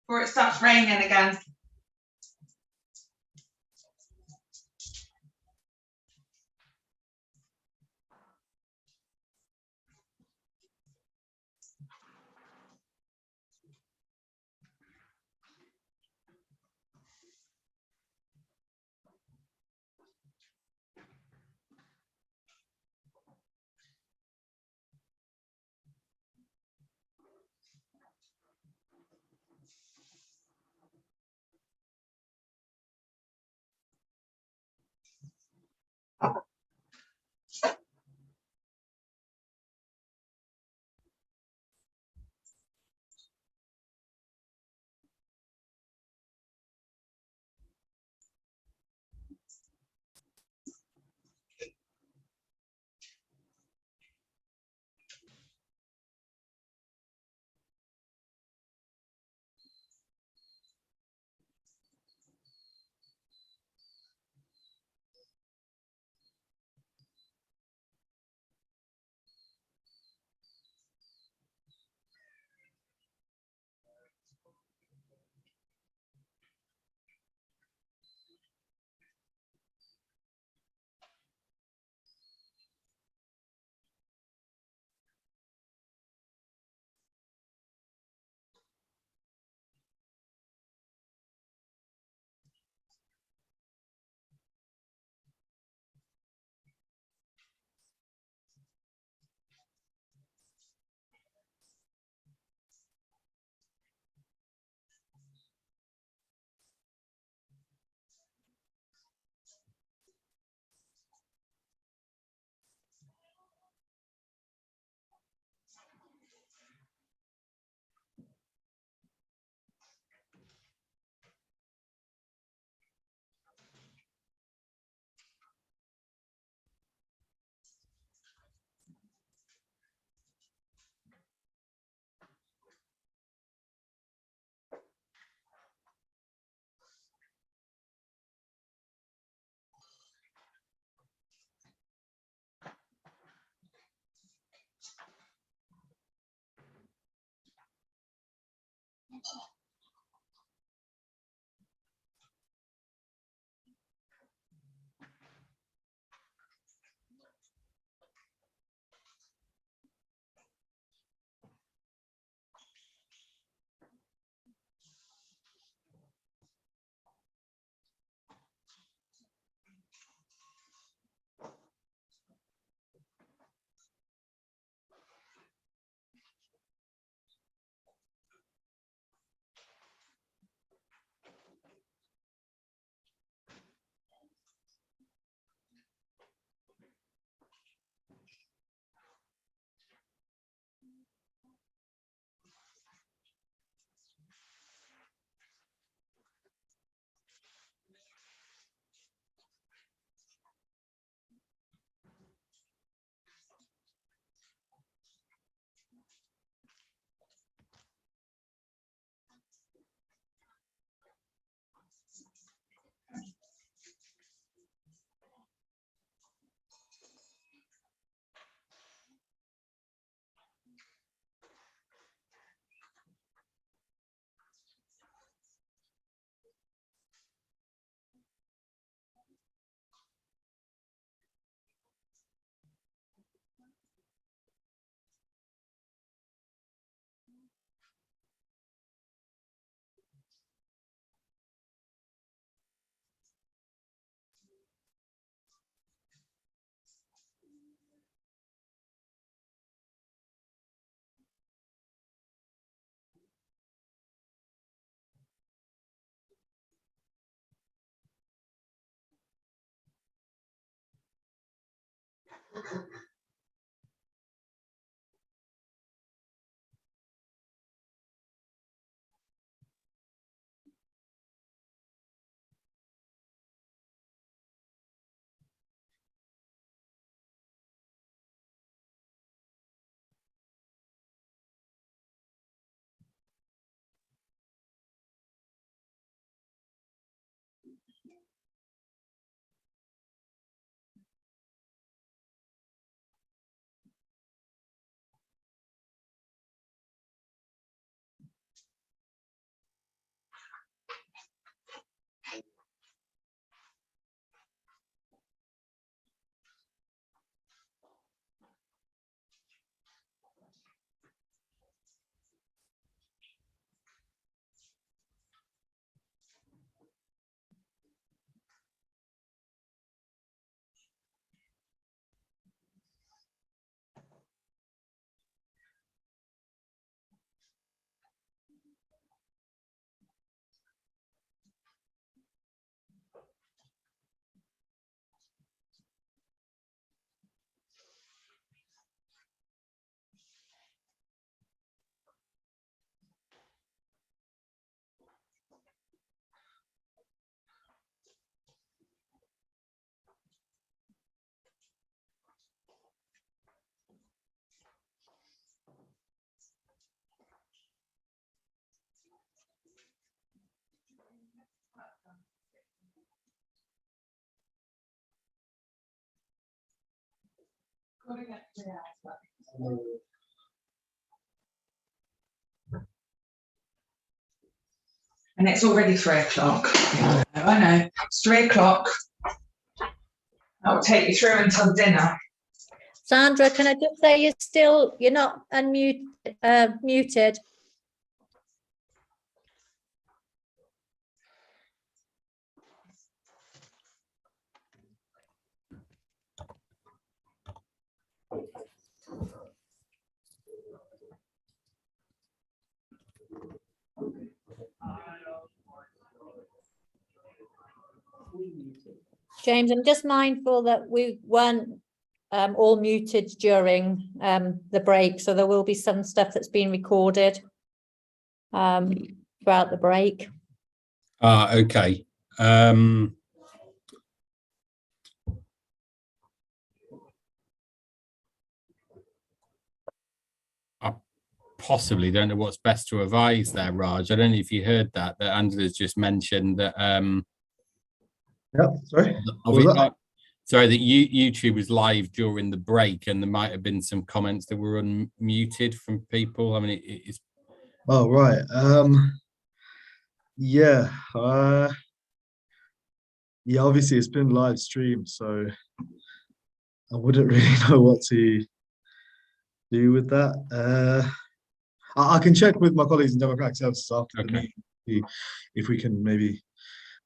before it starts raining again. And it's already 3 o'clock. I know, it's 3 o'clock. That will take you through until dinner. Sandra, can I just say you're not muted. James, I'm just mindful that we weren't all muted during the break, so there will be some stuff that's been recorded throughout the break. Okay. I possibly don't know what's best to advise there, Raj. I don't know if you heard that Angela's just mentioned that yeah, sorry. Sorry, that YouTube was live during the break, and there might have been some comments that were unmuted from people. I mean, it's. Oh right. Yeah. Yeah. Obviously, it's been live streamed, so I wouldn't really know what to do with that. I can check with my colleagues in Democratic Services after the meeting, see if we can maybe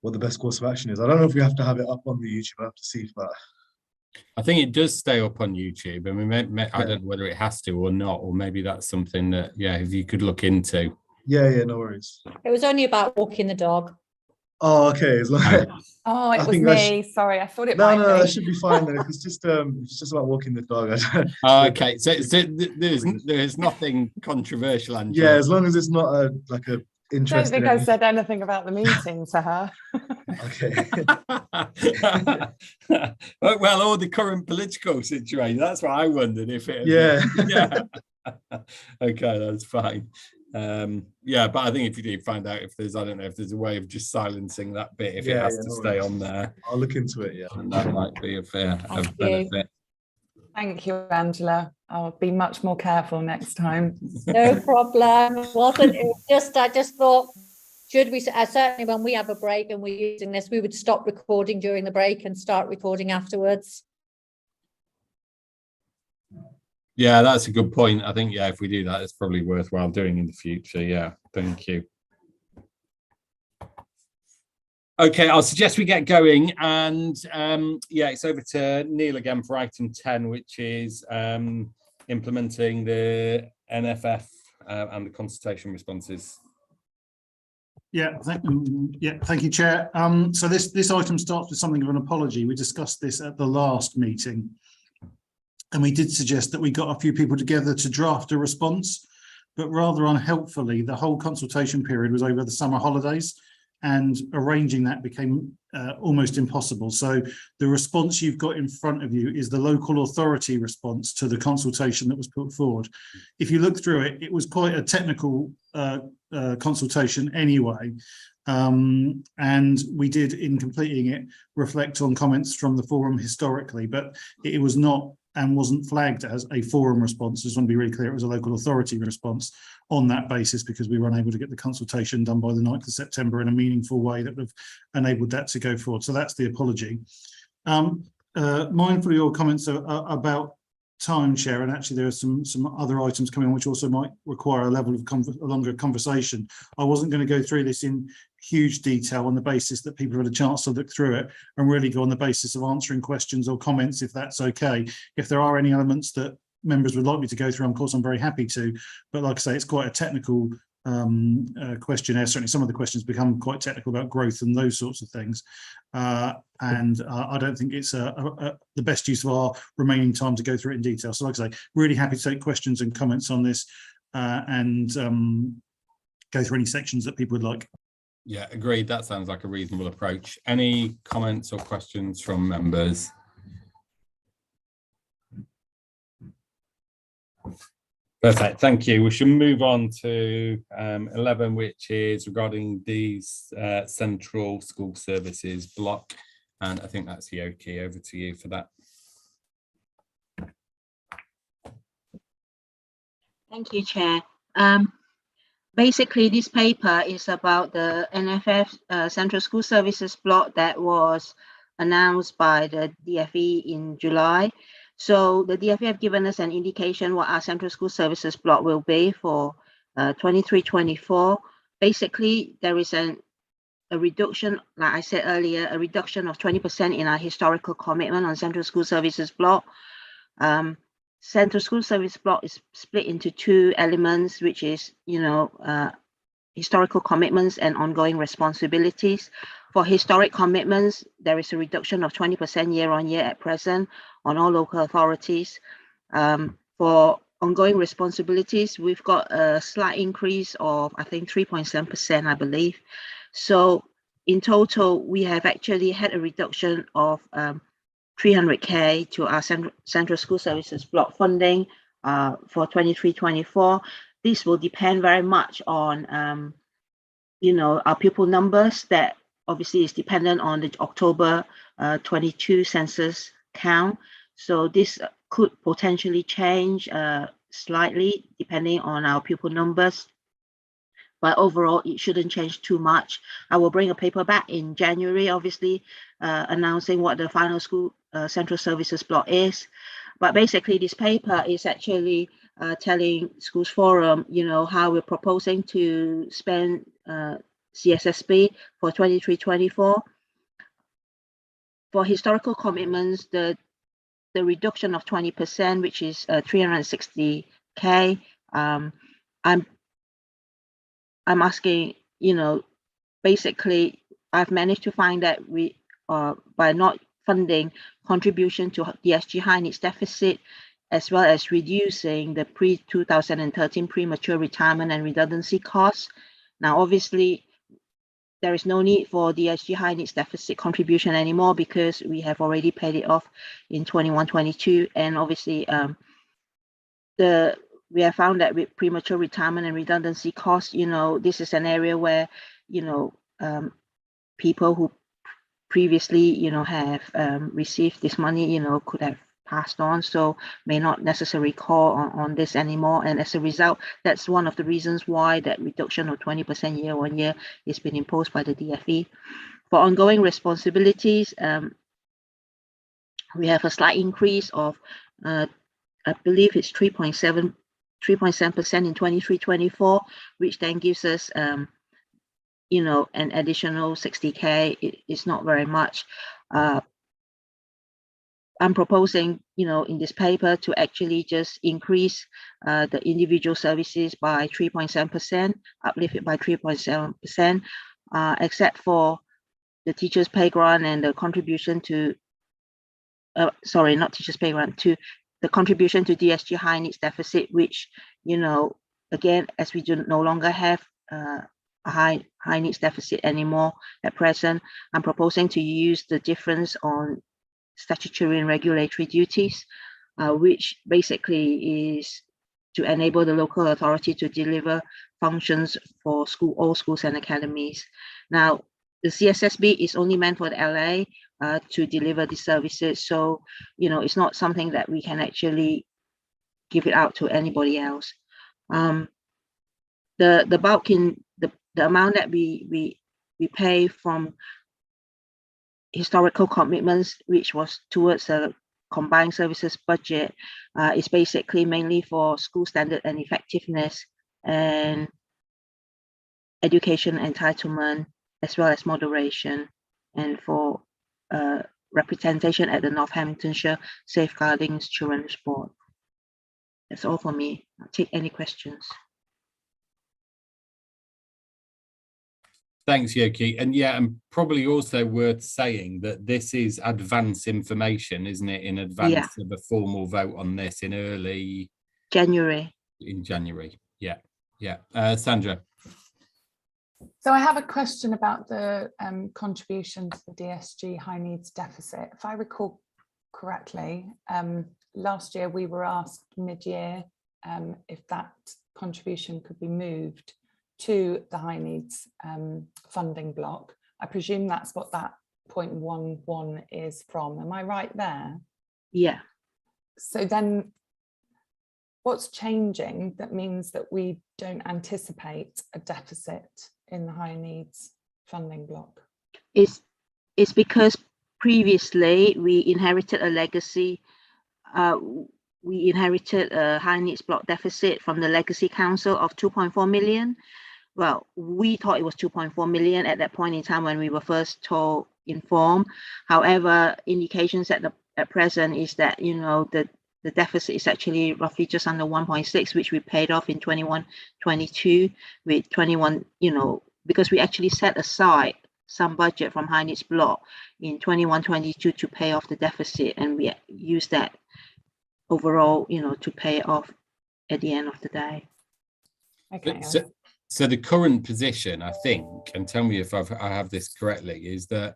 what the best course of action is. I don't know if we have to have it up on the YouTube. I have to see if that. I think it does stay up on YouTube. I mean, I don't know whether it has to or not, or maybe that's something that, if you could look into. Yeah, no worries. It was only about walking the dog. Oh, okay. Oh, it was me. Sorry, I thought it might be. No, that should be fine then. If it's just about walking the dog. Okay, so there's nothing controversial, Angela. Yeah, as long as it's not like a interesting. I don't think I said anything about the meeting to her. Okay. Well, or the current political situation. That's what I wondered if it. Yeah. Okay, that's fine. But I think if you do find out if there's, I don't know if there's a way of just silencing that bit if it has to stay on there. I'll look into it. Yeah, and that might be of benefit. Thank you, Angela. I'll be much more careful next time. No problem. It wasn't. It was just I just thought, should we certainly when we have a break and we're using this, we would stop recording during the break and start recording afterwards. Yeah, that's a good point. I think, if we do that, it's probably worthwhile doing in the future. Yeah, thank you. Okay, I'll suggest we get going. And it's over to Neil again for item 10, which is implementing the NFF and the consultation responses. Thank you, Chair. So this item starts with something of an apology. We discussed this at the last meeting. And we did suggest that we got a few people together to draft a response, but rather unhelpfully, the whole consultation period was over the summer holidays, and arranging that became almost impossible. So the response you've got in front of you is the local authority response to the consultation that was put forward. If you look through it, it was quite a technical consultation anyway. And we did, in completing it, reflect on comments from the forum historically, but it was not and wasn't flagged as a forum response. I just want to be really clear, it was a local authority response on that basis, because we were unable to get the consultation done by the 9th of September in a meaningful way that would have enabled that to go forward. So that's the apology. Mindful of your comments about time share, and actually there are some other items coming on which also might require a level of a longer conversation. I wasn't going to go through this in huge detail on the basis that people had a chance to look through it, and really go on the basis of answering questions or comments, if that's okay. If there are any elements that members would like me to go through, of course I'm very happy to, but like I say, it's quite a technical questionnaire. Certainly some of the questions become quite technical about growth and those sorts of things, and I don't think it's the best use of our remaining time to go through it in detail. So like I say, really happy to take questions and comments on this, and go through any sections that people would like. Yeah, agreed. That sounds like a reasonable approach. Any comments or questions from members? Perfect, thank you. We should move on to 11, which is regarding these central school services block. And I think that's Yoki. Over to you for that. Thank you, Chair. Basically, this paper is about the NFF Central School Services block that was announced by the DFE in July. So the DFE have given us an indication what our Central School Services block will be for 23-24. Basically, there is a reduction, like I said earlier, a reduction of 20% in our historical commitment on Central School Services block. Central School Service block is split into two elements, which is, historical commitments and ongoing responsibilities. For historic commitments, there is a reduction of 20% year on year at present on all local authorities. For ongoing responsibilities, we've got a slight increase of, I think, 3.7%, I believe. So in total, we have actually had a reduction of 300K to our Central School Services block funding for 23-24. This will depend very much on, our pupil numbers. That obviously is dependent on the October 22 census count. So this could potentially change slightly depending on our pupil numbers. But overall, it shouldn't change too much. I will bring a paper back in January, obviously, announcing what the final school central services block is. But basically, this paper is actually telling Schools Forum, how we're proposing to spend CSSB for 23-24. For historical commitments, the reduction of 20%, which is 360K, I'm asking, basically, I've managed to find that we, by not funding contribution to the SG high needs deficit, as well as reducing the pre-2013 premature retirement and redundancy costs. Now, obviously, there is no need for the SG high needs deficit contribution anymore because we have already paid it off in 21-22, and obviously, we have found that with premature retirement and redundancy costs, this is an area where, people who previously, have received this money, could have passed on, so may not necessarily call on this anymore. And as a result, that's one of the reasons why that reduction of 20% year on year has been imposed by the DFE. For ongoing responsibilities, we have a slight increase of, I believe it's 3.7% in 23-24, which then gives us, an additional 60K. It's not very much. I'm proposing, in this paper to actually just increase the individual services by 3.7%, uplift it by 3.7%, except for the teachers' pay grant and the contribution to, sorry, not teachers' pay grant, to the contribution to DSG high needs deficit, which, you know, again, as we do no longer have a high needs deficit anymore at present, I'm proposing to use the difference on statutory and regulatory duties, which basically is to enable the local authority to deliver functions for all schools and academies. Now, the CSSB is only meant for the LA to deliver the services. So, you know, it's not something that we can actually give it out to anybody else. The bulk in the amount that we pay from historical commitments, which was towards the combined services budget, is basically mainly for school standard and effectiveness and education entitlement, as well as moderation, and for representation at the Northamptonshire Safeguarding Children's Board. That's all for me. I'll take any questions. Thanks, Yoki. And yeah, and probably also worth saying that this is advance information, isn't it? In advance of a formal vote on this in early January. In January. Yeah. Yeah. Sandra. So I have a question about the contribution to the DSG high needs deficit. If I recall correctly, last year we were asked mid-year if that contribution could be moved to the high needs funding block. I presume that's what that 0.11 is from. Am I right there? Yeah. So then what's changing that means that we don't anticipate a deficit in the high needs funding block? It's because previously we inherited a legacy. We inherited a high needs block deficit from the Legacy Council of 2.4 million. Well, we thought it was 2.4 million at that point in time when we were first informed. However, indications at present is that, you know, the deficit is actually roughly just under 1.6, which we paid off in 21-22 with 21, you know, because we actually set aside some budget from high needs block in 21-22 to pay off the deficit, and we used that overall, you know, to pay off at the end of the day. Okay. So the current position, I think, and tell me if I have this correctly, is that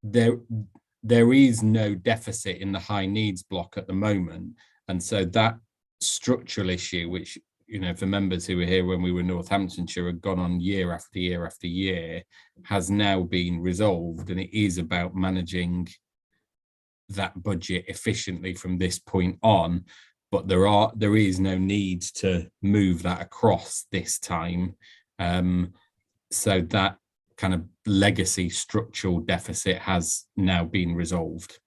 there is no deficit in the high needs block at the moment, and so that structural issue, which, you know, for members who were here when we were in Northamptonshire, had gone on year after year after year, has now been resolved, and it is about managing that budget efficiently from this point on. But there is no need to move that across this time. So that kind of legacy structural deficit has now been resolved.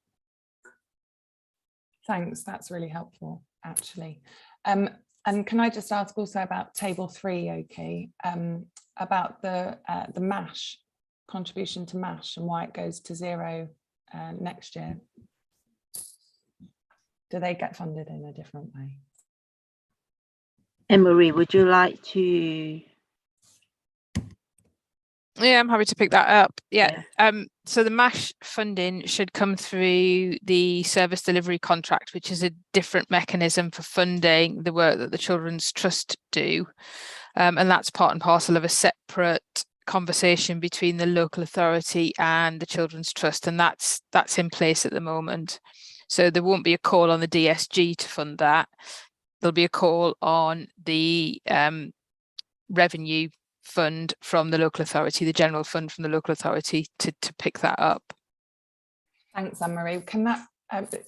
Thanks, that's really helpful, actually. And can I just ask also about table 3, okay, about the MASH, contribution to MASH, and why it goes to 0 next year? Do they get funded in a different way? Anne-Marie, would you like to? Yeah, I'm happy to pick that up. Yeah. So the MASH funding should come through the service delivery contract, which is a different mechanism for funding the work that the Children's Trust do. And that's part and parcel of a separate conversation between the local authority and the Children's Trust, and that's in place at the moment. So there won't be a call on the DSG to fund that. There'll be a call on the revenue fund from the local authority, the general fund from the local authority, to pick that up. Thanks, Anne-Marie. Can that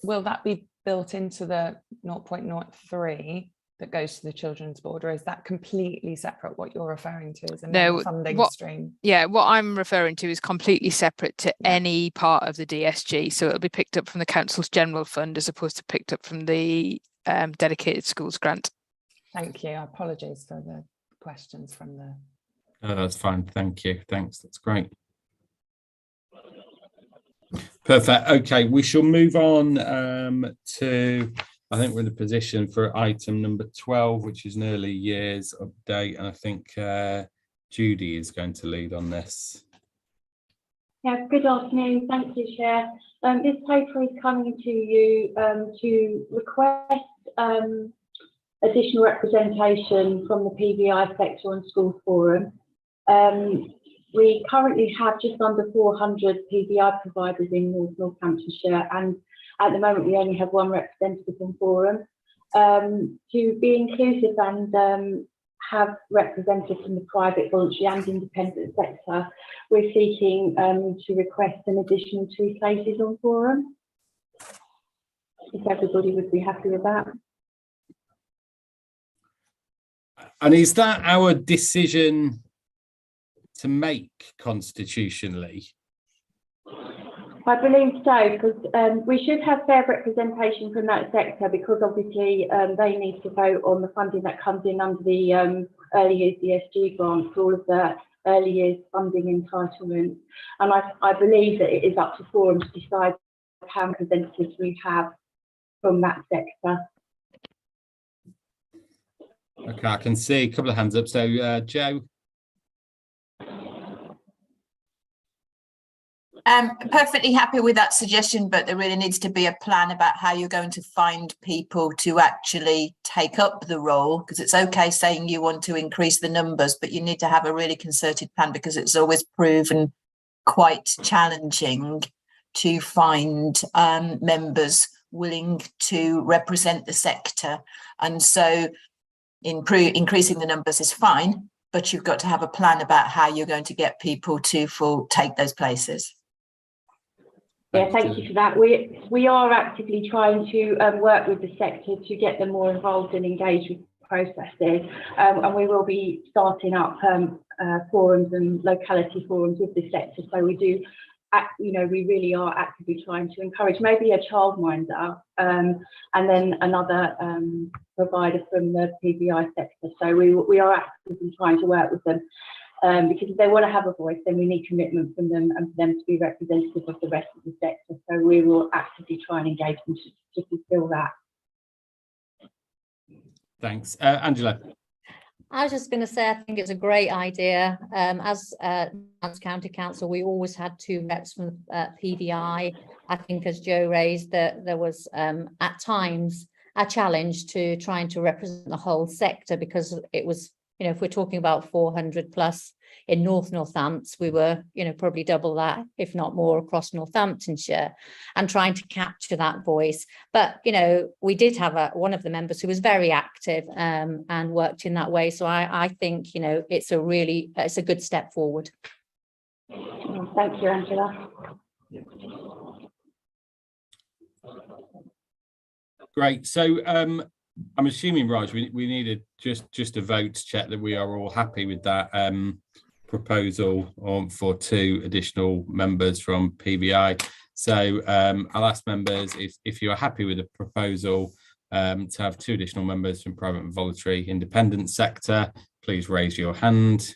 will that be built into the 0.03 that goes to the Children's Board, or is that completely separate? What you're referring to as a funding stream? Yeah, what I'm referring to is completely separate to any part of the DSG. So it'll be picked up from the council's general fund as opposed to picked up from the dedicated schools grant. Thank you. Apologies for the questions from the. Oh, that's fine. Thank you. Thanks. That's great. Perfect. Okay, we shall move on to, I think we're in a position for item number 12, which is an early years update. And I think Judy is going to lead on this. Yeah, good afternoon. Thank you, Chair. This paper is coming to you to request additional representation from the PVI sector on Schools Forum. We currently have just under 400 PVI providers in Northamptonshire, and at the moment we only have one representative on Forum. To be inclusive and have representatives from the private, voluntary and independent sector, we're seeking to request an additional 2 places on Forum. If everybody would be happy with that. And is that our decision to make constitutionally? I believe so, because we should have fair representation from that sector, because obviously they need to vote on the funding that comes in under the early years DSG grant for all of the early years funding entitlement. And I believe that it is up to Forum to decide how many representatives we have from that sector. Okay, I can see a couple of hands up. So, Joe. Perfectly happy with that suggestion, but there really needs to be a plan about how you're going to find people to actually take up the role, because it's okay saying you want to increase the numbers, but you need to have a really concerted plan, because it's always proven quite challenging to find members willing to represent the sector. And so increasing the numbers is fine, but you've got to have a plan about how you're going to get people to take those places. Yeah, thank you for that. We are actively trying to work with the sector to get them more involved and engaged with processes, and we will be starting up forums and locality forums with the sector. So we do, we really are actively trying to encourage maybe a childminder and then another provider from the PVI sector. So we are actively trying to work with them. Because if they want to have a voice, then we need commitment from them and for them to be representative of the rest of the sector. So we will actively try and engage them to fulfil that. Thanks. Angela. I was just going to say, I think it's a great idea. As County Council, we always had 2 reps from PVI. I think, as Joe raised, that there was at times a challenge to trying to represent the whole sector, because it was, if we're talking about 400 plus in Northampton, we were, probably double that, if not more, across Northamptonshire, and trying to capture that voice. But, we did have one of the members who was very active and worked in that way. So I think, it's a good step forward. Thank you, Angela. Great. So, I'm assuming, Raj, we needed just a vote to check that we are all happy with that proposal for 2 additional members from PVI. So I'll ask members if you're happy with the proposal to have 2 additional members from private and voluntary independent sector, please raise your hand.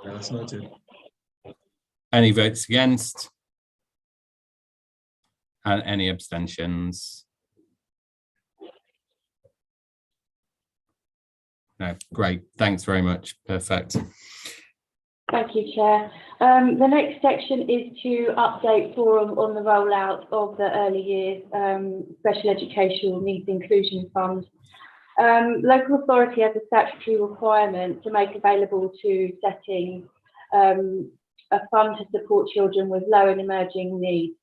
Yeah, that's noted. Any votes against? And any abstentions? No, great. Thanks very much. Perfect. Thank you, Chair. The next section is to update Forum on the rollout of the early years special educational needs inclusion fund. Local authority has a statutory requirement to make available to settings a fund to support children with low and emerging needs.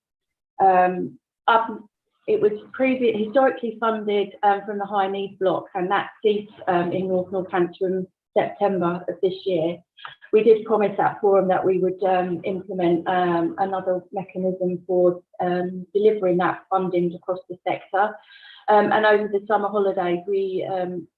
It was historically funded from the high needs block, and that ceased in North Northampton September of this year. We did promise at Forum that we would implement another mechanism for delivering that funding across the sector. And over the summer holidays, we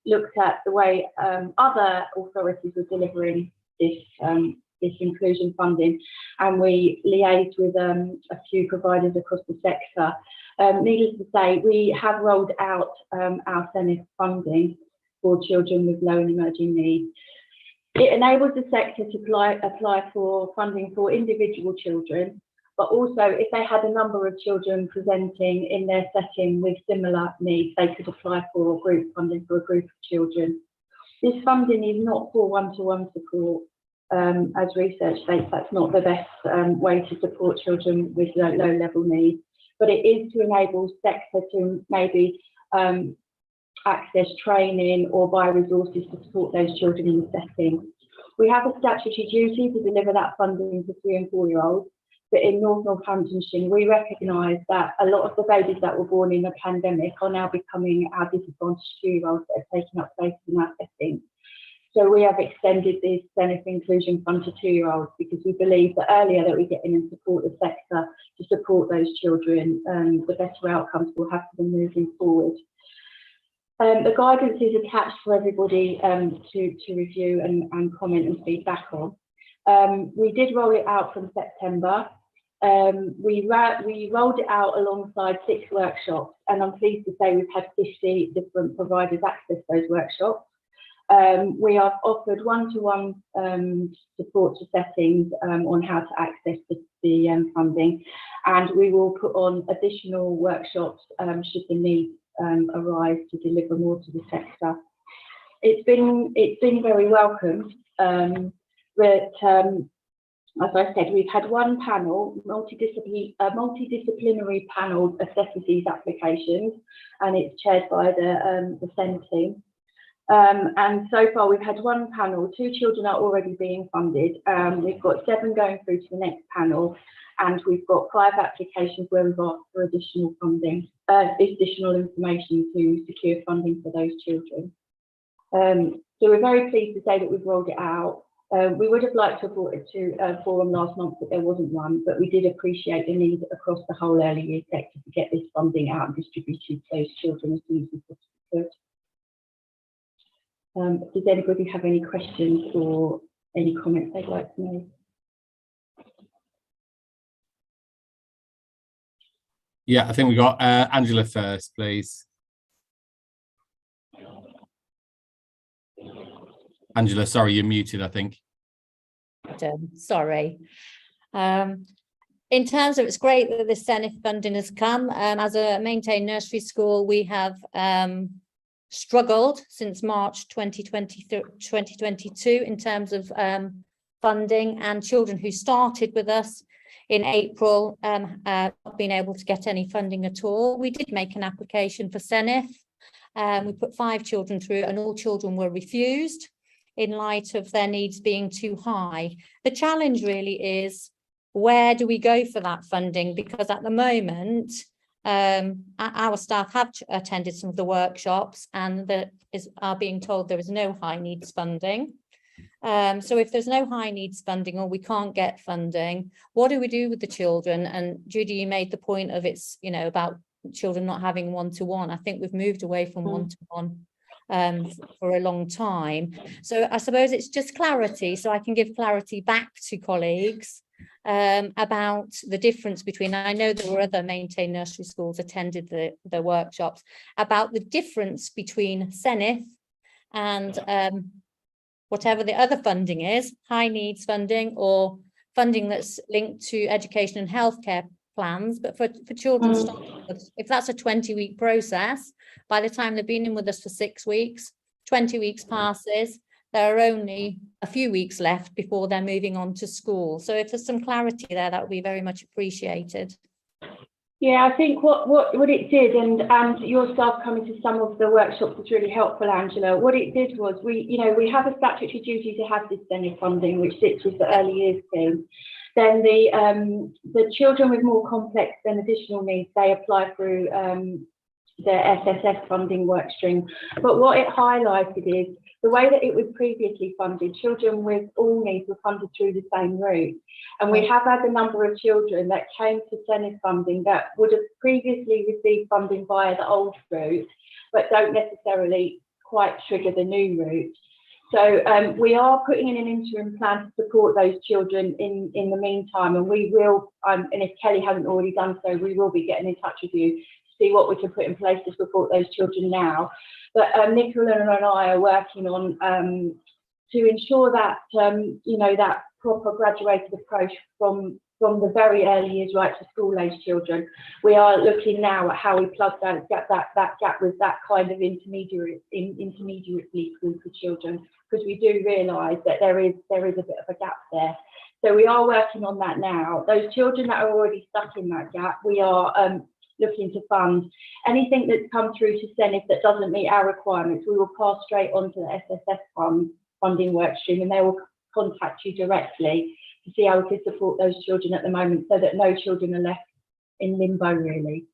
looked at the way other authorities were delivering this inclusion funding, and we liaised with a few providers across the sector. Needless to say, we have rolled out our Senate funding for children with low and emerging needs. It enables the sector to apply for funding for individual children, but also if they had a number of children presenting in their setting with similar needs, they could apply for group funding for a group of children. This funding is not for one-to-one support. As research states, that's not the best way to support children with low-level needs. but it is to enable sector to maybe access training or buy resources to support those children in the setting. We have a statutory duty to deliver that funding for 3 and 4 year olds, but in Northamptonshire, we recognise that a lot of the babies that were born in the pandemic are now becoming our disadvantaged 2 year olds that are taking up space in that setting. So we have extended this Senate Inclusion Fund to 2 year olds because we believe the earlier that we get in and support the sector to support those children, the better outcomes we'll have for them moving forward. The guidance is attached for everybody to review and comment and feedback on. We did roll it out from September. We rolled it out alongside 6 workshops, and I'm pleased to say we've had 50 different providers access those workshops. We have offered one-to-one support to settings on how to access the funding, and we will put on additional workshops should the need arise to deliver more to the sector. It's been very welcomed, but as I said, we've had one panel, multidisciplinary panel assesses these applications, and it's chaired by the SEND team. And so far we've had one panel, 2 children are already being funded. We've got 7 going through to the next panel, and we've got 5 applications where we've asked for additional funding, additional information to secure funding for those children. So we're very pleased to say that we've rolled it out. We would have liked to have brought it to a forum last month, but there wasn't one, but we did appreciate the need across the whole early years sector to get this funding out and distributed to those children as soon as we possibly could. Does anybody have any questions or any comments they'd like to make? Yeah, I think we got Angela first, please. Angela, sorry, you're muted, I think. Sorry. In terms of, it's great that the SENIF funding has come. As a maintained nursery school, we have struggled since March 2022 in terms of funding, and children who started with us in April not been able to get any funding at all. We did make an application for SENIF. We put 5 children through, and all children were refused in light of their needs being too high. The challenge really is, where do we go for that funding? Because at the moment, our staff have attended some of the workshops and are being told there is no high needs funding. So if there's no high needs funding, or we can't get funding, what do we do with the children? And Judy, you made the point of it's, you know, about children not having one-to-one. I think we've moved away from one-to-one for a long time. So I suppose it's just clarity, so I can give clarity back to colleagues about the difference between, I know there were other maintained nursery schools attended the workshops, about the difference between SENIF and whatever the other funding is, high needs funding or funding that's linked to education and healthcare plans. But for children starting with, if that's a 20-week process, by the time they've been in with us for 6 weeks, 20 weeks passes, there are only a few weeks left before they're moving on to school. So if there's some clarity there, that would be very much appreciated. Yeah, I think what it did, and your staff coming to some of the workshops was really helpful, Angela. What it did was we have a statutory duty to have this SENIF funding, which sits with the early years team. Then the children with more complex and additional needs, they apply through the SSF funding work stream. But what it highlighted is the way that it was previously funded, children with all needs were funded through the same route. And we have had a number of children that came to SENIF funding that would have previously received funding via the old route, but don't necessarily quite trigger the new route. So we are putting in an interim plan to support those children in the meantime, and we will, and if Kelly hasn't already done so, we will be getting in touch with you to see what we can put in place to support those children now. But Nicola and I are working on to ensure that that proper graduated approach from the very early years right to school age children. We are looking now at how we plug that gap with that kind of intermediate group of children, because we do realise that there is a bit of a gap there. So we are working on that now. Those children that are already stuck in that gap, we are looking to fund. Anything that's come through to Senate that doesn't meet our requirements, we will pass straight on to the SSF funding workstream, and they will contact you directly to see how we can support those children at the moment, so that no children are left in limbo, really.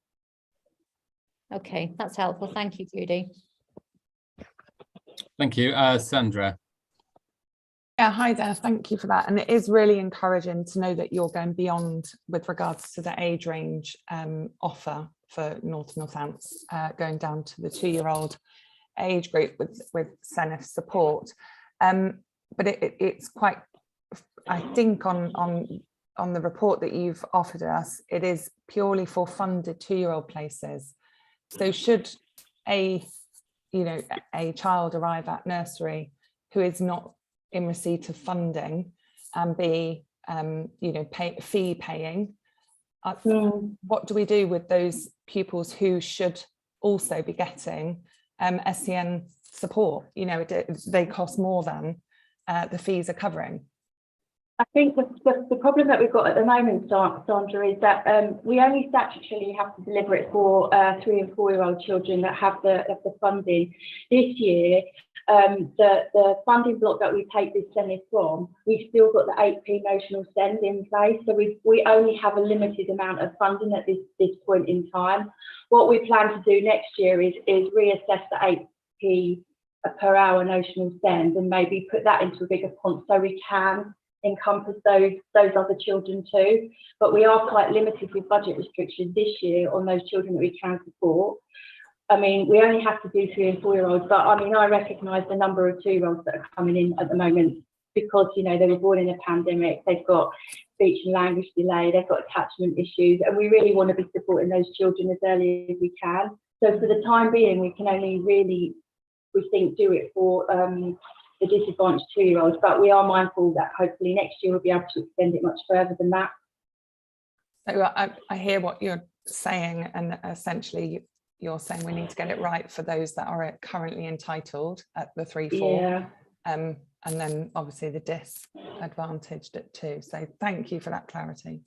Okay, that's helpful. Thank you, Judy. Thank you. Sandra. Yeah, hi there. Thank you for that. And it is really encouraging to know that you're going beyond with regards to the age range offer for Northampton, going down to the 2-year-old age group with SENIF support. But it's quite, I think on the report that you've offered us, it is purely for funded 2-year-old places. So should a child arrive at nursery who is not in receipt of funding and be fee paying, what do we do with those pupils who should also be getting SEN support? They cost more than the fees are covering. I think the problem that we've got at the moment, Sandra, is that we only statutorily have to deliver it for 3 and 4-year-old children that have the funding. This year, the funding block that we take this SENIF from, we've still got the 8p notional send in place, so we only have a limited amount of funding at this point in time. What we plan to do next year is reassess the 8p per hour notional send and maybe put that into a bigger pot so we can encompass those other children too. But we are quite limited with budget restrictions this year on those children that we can support. I mean, we only have to do 3 and 4-year-olds, but I mean, I recognise the number of 2-year-olds that are coming in at the moment because, they were born in a pandemic, they've got speech and language delay, they've got attachment issues, and we really want to be supporting those children as early as we can. So for the time being, we can only really, we think, do it for the disadvantaged 2-year-olds, but we are mindful that hopefully next year we'll be able to extend it much further than that. So I hear what you're saying, and essentially you're saying we need to get it right for those that are currently entitled at the 3-4, and then obviously the disadvantaged at 2. So thank you for that clarity.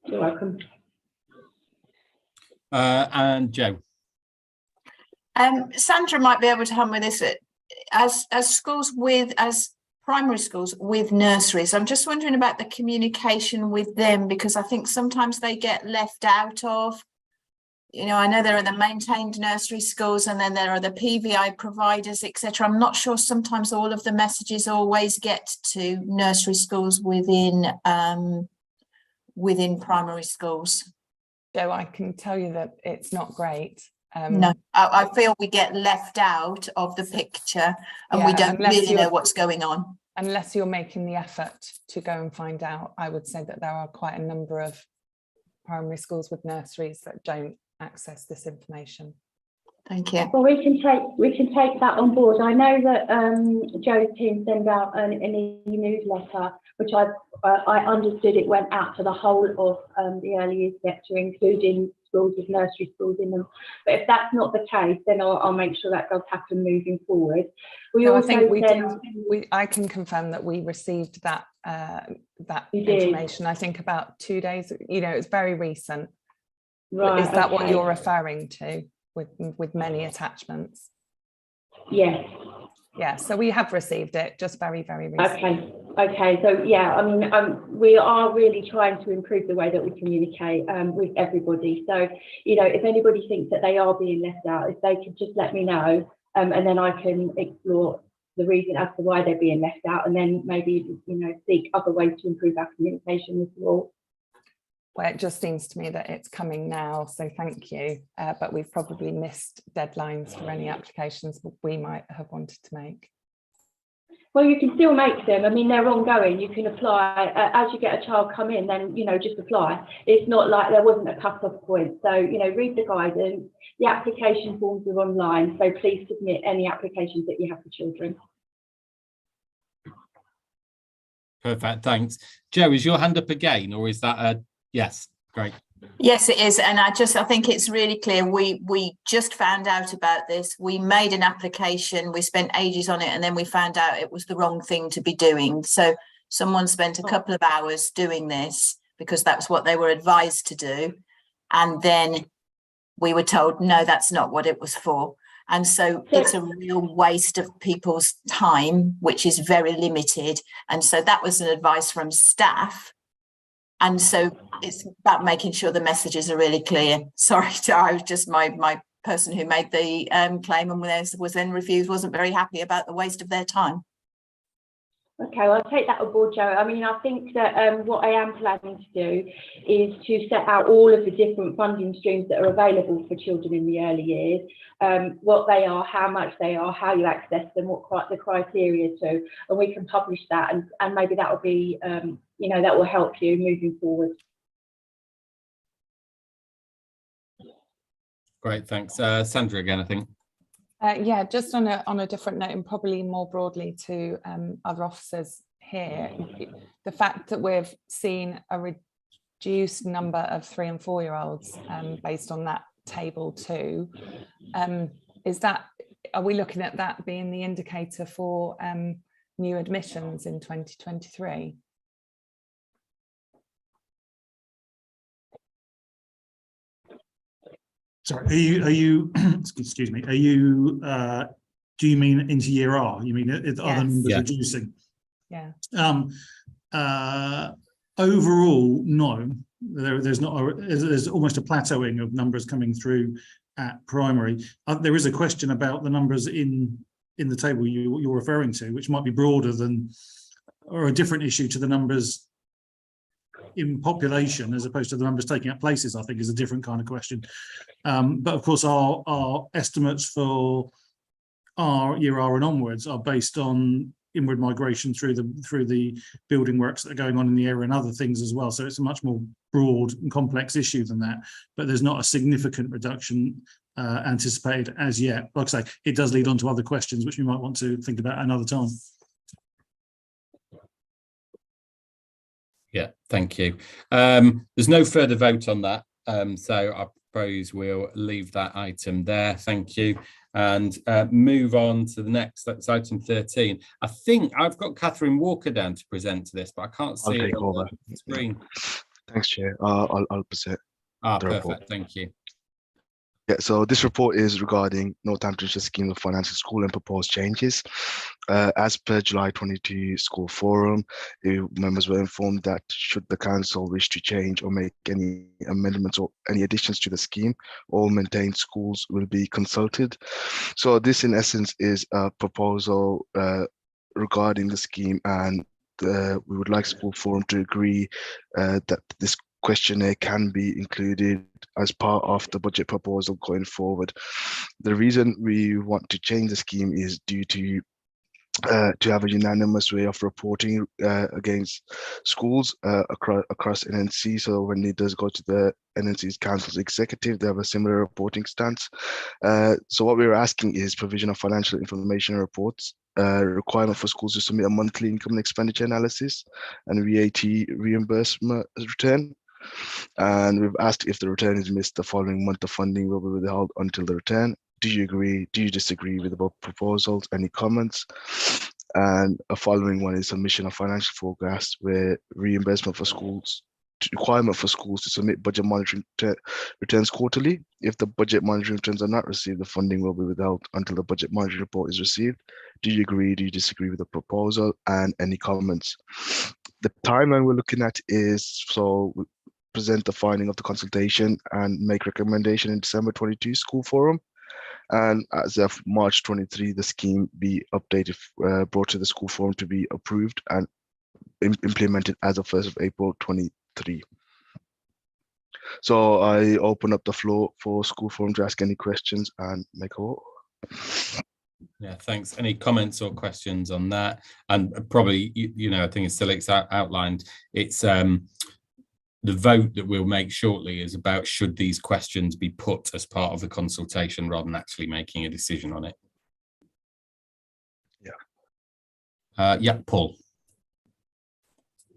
You're welcome. And Jo. Sandra might be able to help with this. As primary schools with nurseries, I'm just wondering about the communication with them, because I think sometimes they get left out of, I know there are the maintained nursery schools and then there are the PVI providers, etc. I'm not sure sometimes all of the messages always get to nursery schools within primary schools. So I can tell you that it's not great. No, I feel we get left out of the picture and we don't really know what's going on. Unless you're making the effort to go and find out, I would say that there are quite a number of primary schools with nurseries that don't access this information. Thank you. Well, we can take that on board. I know that Joe's team send out an e-newsletter, which I understood it went out to the whole of the early years sector, including schools with nursery schools in them. But if that's not the case, then I'll make sure that does happen moving forward. I can confirm that we received that information. I think about 2 days. It's very recent. Right. Is that what you're referring to with many attachments? Yes. Yeah. So we have received it, just very, very recently. Okay. So yeah, I mean, we are really trying to improve the way that we communicate with everybody. So if anybody thinks that they are being left out, if they could just let me know, and then I can explore the reason as to why they're being left out, and then maybe seek other ways to improve our communication with you all. Well, it just seems to me that it's coming now, so thank you. But we've probably missed deadlines for any applications we might have wanted to make. Well, you can still make them. I mean, they're ongoing. You can apply as you get a child come in, then, just apply. It's not like there wasn't a cut-off point. So, read the guidance. The application forms are online. So please submit any applications that you have for children. Perfect. Thanks. Jo, is your hand up again, or is that a yes? Great. Yes, it is. And I think it's really clear. We just found out about this. We made an application. We spent ages on it, and then we found out it was the wrong thing to be doing. So Someone spent a couple of hours doing this because that's what they were advised to do. And then we were told, no, that's not what it was for. And so it's a real waste of people's time, which is very limited. And so that was an advice from staff. And so it's about making sure the messages are really clear. Sorry, I was just my person who made the claim and was then refused, wasn't very happy about the waste of their time. Okay, well, I'll take that on board, Joe. I mean, I think that what I am planning to do is to set out all of the different funding streams that are available for children in the early years, what they are, how much they are, how you access them, what the criteria to, and we can publish that, and maybe that will be, you know, that will help you moving forward. Great, thanks. Sandra again, I think. Yeah, just on a different note, and probably more broadly to other officers here, the fact that we've seen a reduced number of 3 and 4 year olds based on that table too, are we looking at that being the indicator for new admissions in 2023? Sorry, are you excuse me, are you do you mean into year R? You mean are the numbers reducing? Yeah. Overall, no. There's not. There's almost a plateauing of numbers coming through at primary. There is a question about the numbers in the table you're referring to, which might be broader than, or a different issue to the numbers in population as opposed to the numbers taking up places. I think is a different kind of question. But of course, our estimates for our year R and onwards are based on inward migration through the building works that are going on in the area and other things as well. So it's a much more broad and complex issue than that. But there's not a significant reduction anticipated as yet. Like I say, it does lead on to other questions which we might want to think about another time. Yeah, thank you. There's no further vote on that. So I propose we'll leave that item there. Thank you. And move on to the next, that's item 13. I think I've got Catherine Walker down to present to this, but I can't see it on the screen. Thanks, Chair. I'll present the perfect. report. Thank you. Yeah, so this report is regarding Northamptonshire Scheme of Financial School and proposed changes. As per July 22 school forum, members were informed that should the council wish to change or make any amendments or any additions to the scheme, all maintained schools will be consulted. So this in essence is a proposal regarding the scheme, and we would like school forum to agree that this questionnaire can be included as part of the budget proposal going forward. The reason we want to change the scheme is due to have a unanimous way of reporting against schools across NNC. So when it does go to the NNC's Council's executive, they have a similar reporting stance. So what we're asking is provision of financial information reports, requirement for schools to submit a monthly income and expenditure analysis and VAT reimbursement return. And we've asked if the return is missed, the following month the funding will be withheld until the return. Do you agree? Do you disagree with both proposals? Any comments? And a following one is submission of financial forecast where reimbursement for schools, requirement for schools to submit budget monitoring returns quarterly. If the budget monitoring returns are not received, the funding will be withheld until the budget monitoring report is received. Do you agree? Do you disagree with the proposal? And any comments? The timeline we're looking at is, so we present the finding of the consultation and make recommendation in December 22 school forum. And as of March 23, the scheme be updated, brought to the school forum to be approved and implemented as of 1st of April 23. So I open up the floor for school forum to ask any questions and make a vote. Yeah, thanks. Any comments or questions on that? And probably, you know, I think it's still outlined. It's the vote that we'll make shortly is about should these questions be put as part of the consultation rather than actually making a decision on it. Yeah. Yeah, Paul.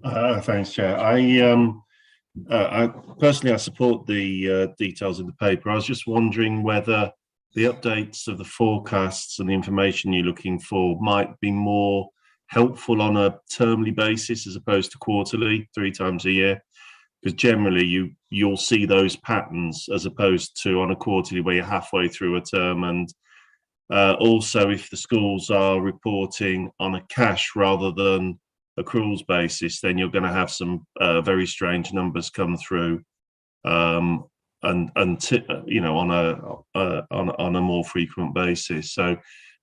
Thanks, Chair. I personally, I support the details in the paper. I was just wondering whether the updates of the forecasts and the information you're looking for might be more helpful on a termly basis as opposed to quarterly, 3 times a year, because generally you'll see those patterns as opposed to on a quarterly where you're halfway through a term. And also, if the schools are reporting on a cash rather than accruals basis, then you're going to have some very strange numbers come through, and you know, on a more frequent basis. So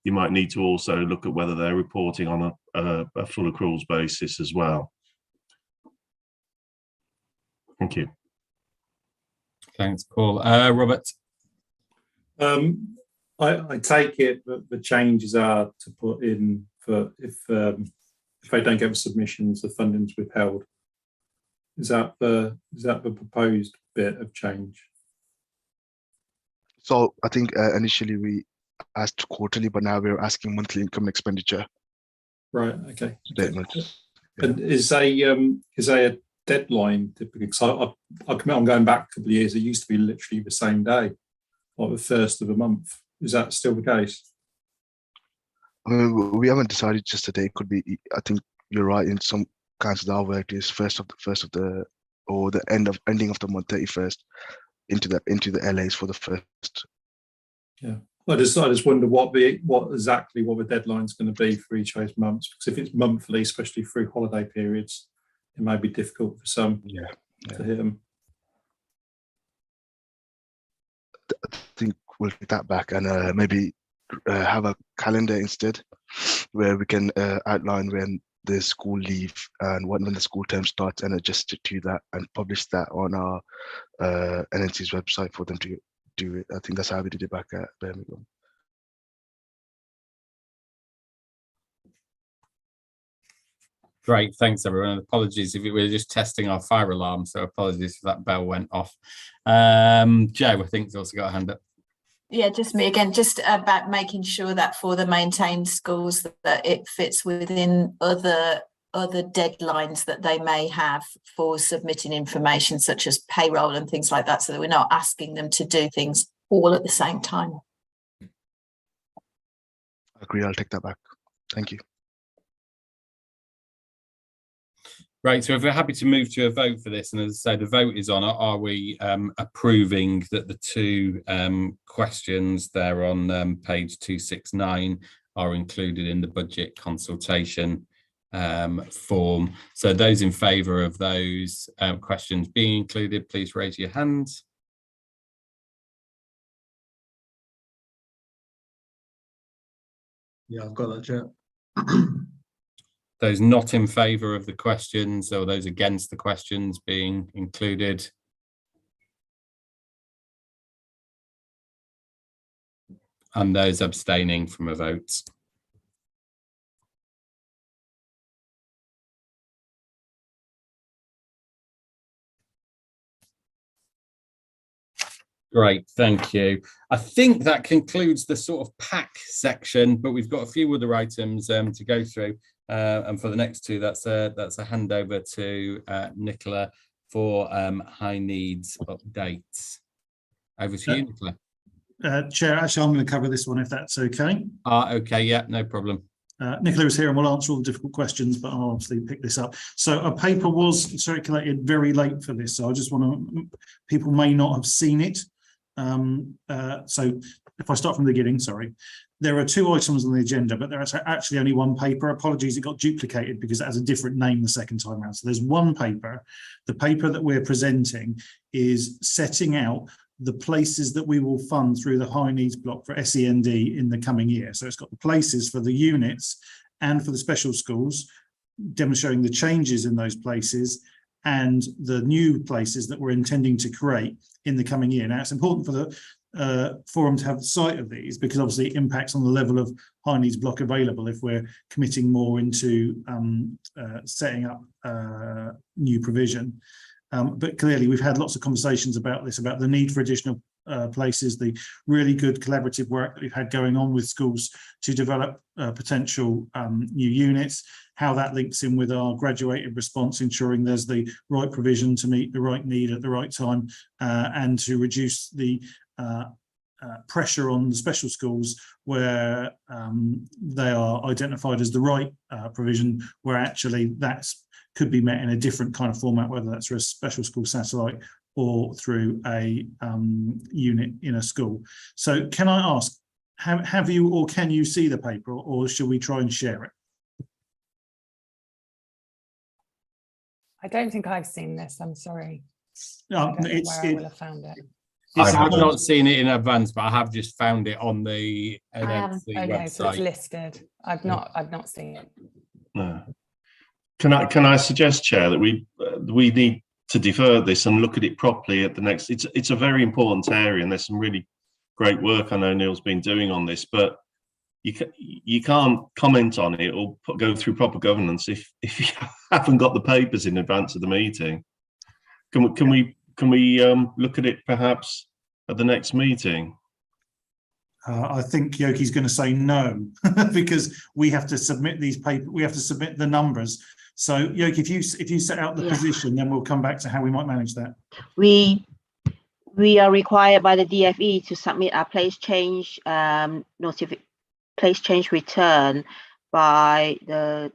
you might need to also look at whether they're reporting on a full accruals basis as well. Thank you. Thanks, Paul. Robert. I take it that the changes are to put in for if they don't get the submissions, the funding's withheld. Is that the proposed bit of change? So I think initially we asked quarterly, but now we're asking monthly income and expenditure. Right. Okay. Statement. And is a deadline typically? Because I commit on going back a couple of years. It used to be literally the same day, like the first of the month. Is that still the case? I mean, we haven't decided just today. It could be. I think you're right. In some councils, our work is the ending of the month, 31st, into the LAs for the first. Yeah, I just wonder what exactly the deadline's going to be for each of those months. Because if it's monthly, especially through holiday periods, it may be difficult for some to hit them. I think we'll take that back and maybe have a calendar instead, where we can outline when the school leave and when the school term starts, and adjust it to that and publish that on our NNC's website for them to do it. I think that's how we did it back at Birmingham. Great, thanks everyone. Apologies if we're just testing our fire alarm, so apologies if that bell went off. Joe, I think, has also got a hand up. Yeah, just me again, just about making sure that for the maintained schools that it fits within other deadlines that they may have for submitting information, such as payroll and things like that, so that we're not asking them to do things all at the same time. I agree, I'll take that back. Thank you. Right, so if we're happy to move to a vote for this, and as I say, the vote is on, are we approving that the 2 questions there on page 269 are included in the budget consultation form? So those in favour of those questions being included, please raise your hands. Yeah, I've got that, Chair. Those not in favour of the questions, or those against the questions being included. And those abstaining from a vote. Great, thank you. I think that concludes the sort of pack section, but we've got a few other items to go through. And for the next 2, that's a handover to Nicola for high needs updates. Over to you, Nicola. Chair, actually, I'm going to cover this one if that's okay. Okay, yeah, no problem. Nicola is here and will answer all the difficult questions, but I'll obviously pick this up. So a paper was circulated very late for this, so I just want to, people may not have seen it. So if I start from the beginning, sorry. There are 2 items on the agenda, but there's actually only 1 paper. Apologies, it got duplicated because it has a different name the second time around. So there's 1 paper. The paper that we're presenting is setting out the places that we will fund through the high needs block for SEND in the coming year. So it's got the places for the units and for the special schools, demonstrating the changes in those places and the new places that we're intending to create in the coming year. Now, it's important for the forum to have sight of these, because obviously it impacts on the level of high needs block available if we're committing more into setting up new provision. But clearly we've had lots of conversations about this, about the need for additional places, the really good collaborative work that we've had going on with schools to develop potential new units, how that links in with our graduated response, ensuring there's the right provision to meet the right need at the right time, and to reduce the pressure on the special schools where they are identified as the right provision, where actually that's could be met in a different kind of format, whether that's through a special school satellite or through a unit in a school. So can I ask, have you or can you see the paper, or should we try and share it? I don't think I've seen this, I'm sorry. No, I don't know where I will have found it. I've not seen it in advance, but I have just found it on the NNC Okay, website. so it's listed. I've not seen it. No. Can I suggest, Chair, that we need to defer this and look at it properly at the next. It's a very important area, and there's some really great work I know Neil's been doing on this. But you can't comment on it or go through proper governance if you haven't got the papers in advance of the meeting. Can we look at it perhaps at the next meeting? I think Yoki's going to say no because we have to submit these papers. We have to submit the numbers. So Yoki, if you set out the position, then we'll come back to how we might manage that. We are required by the DFE to submit our place change place change return by the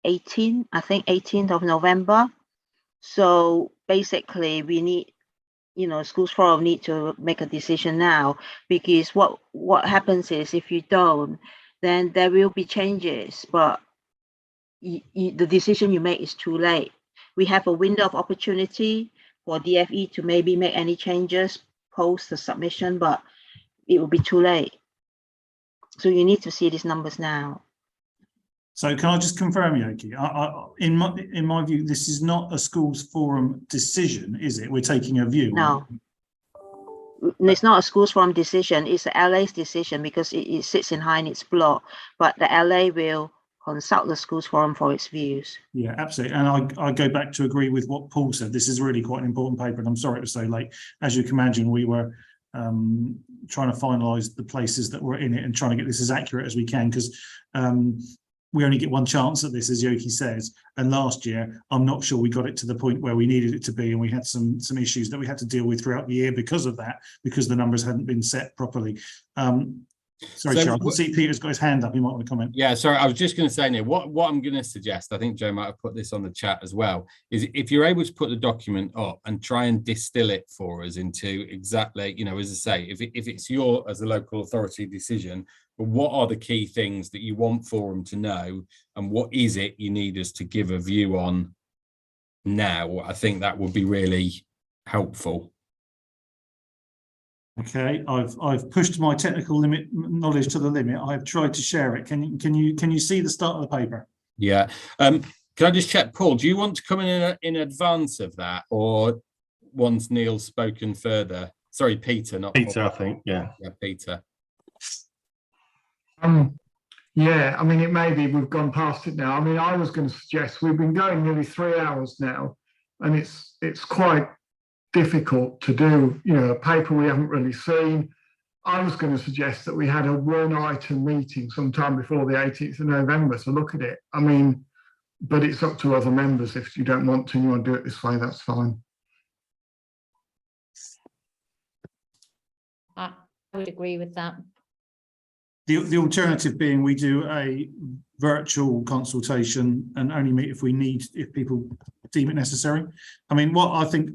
18th of November. So basically we need, schools forum need to make a decision now, because what happens is if you don't, then there will be changes, but the decision you make is too late. We have a window of opportunity for DFE to maybe make any changes post the submission, but it will be too late. So you need to see these numbers now. So can I just confirm, Yoki? In my view, this is not a schools forum decision, is it? We're taking a view. No, it's not a schools forum decision. It's the LA's decision because it sits in high needs block, but the LA will consult the schools forum for its views. Yeah, absolutely. And I go back to agree with what Paul said. This is really quite an important paper, and I'm sorry it was so late. As you can imagine, we were trying to finalise the places that were in it and trying to get this as accurate as we can, because we only get one chance at this, as Yoki says. And last year, I'm not sure we got it to the point where we needed it to be, and we had some issues that we had to deal with throughout the year because of that, because the numbers hadn't been set properly. Sorry, Chair, I can see Peter's got his hand up. He might want to comment. Yeah, sorry, I was just going to say, Neil, what I'm going to suggest, I think Joe might have put this on the chat as well, is if you're able to put the document up and try and distill it for us into exactly, as I say, if it's your, as a local authority decision, but what are the key things that you want Forum to know, and what is it you need us to give a view on now? I think that would be really helpful. Okay, I've pushed my technical knowledge to the limit. I've tried to share it. Can you see the start of the paper? Yeah. Can I just check, Paul? Do you want to come in advance of that, or once Neil's spoken further? Sorry, Peter, not Peter. Paul. I think. Yeah, Peter. Yeah, I mean, it may be we've gone past it now. I mean, I was going to suggest we've been going nearly 3 hours now, and it's quite difficult to do, a paper we haven't really seen. I was going to suggest that we had a one-item meeting sometime before the 18th of November to look at it. I mean, but it's up to other members. If you don't want to and you want to do it this way, that's fine. I would agree with that. The alternative being we do a virtual consultation and only meet if people deem it necessary. I mean, what I think,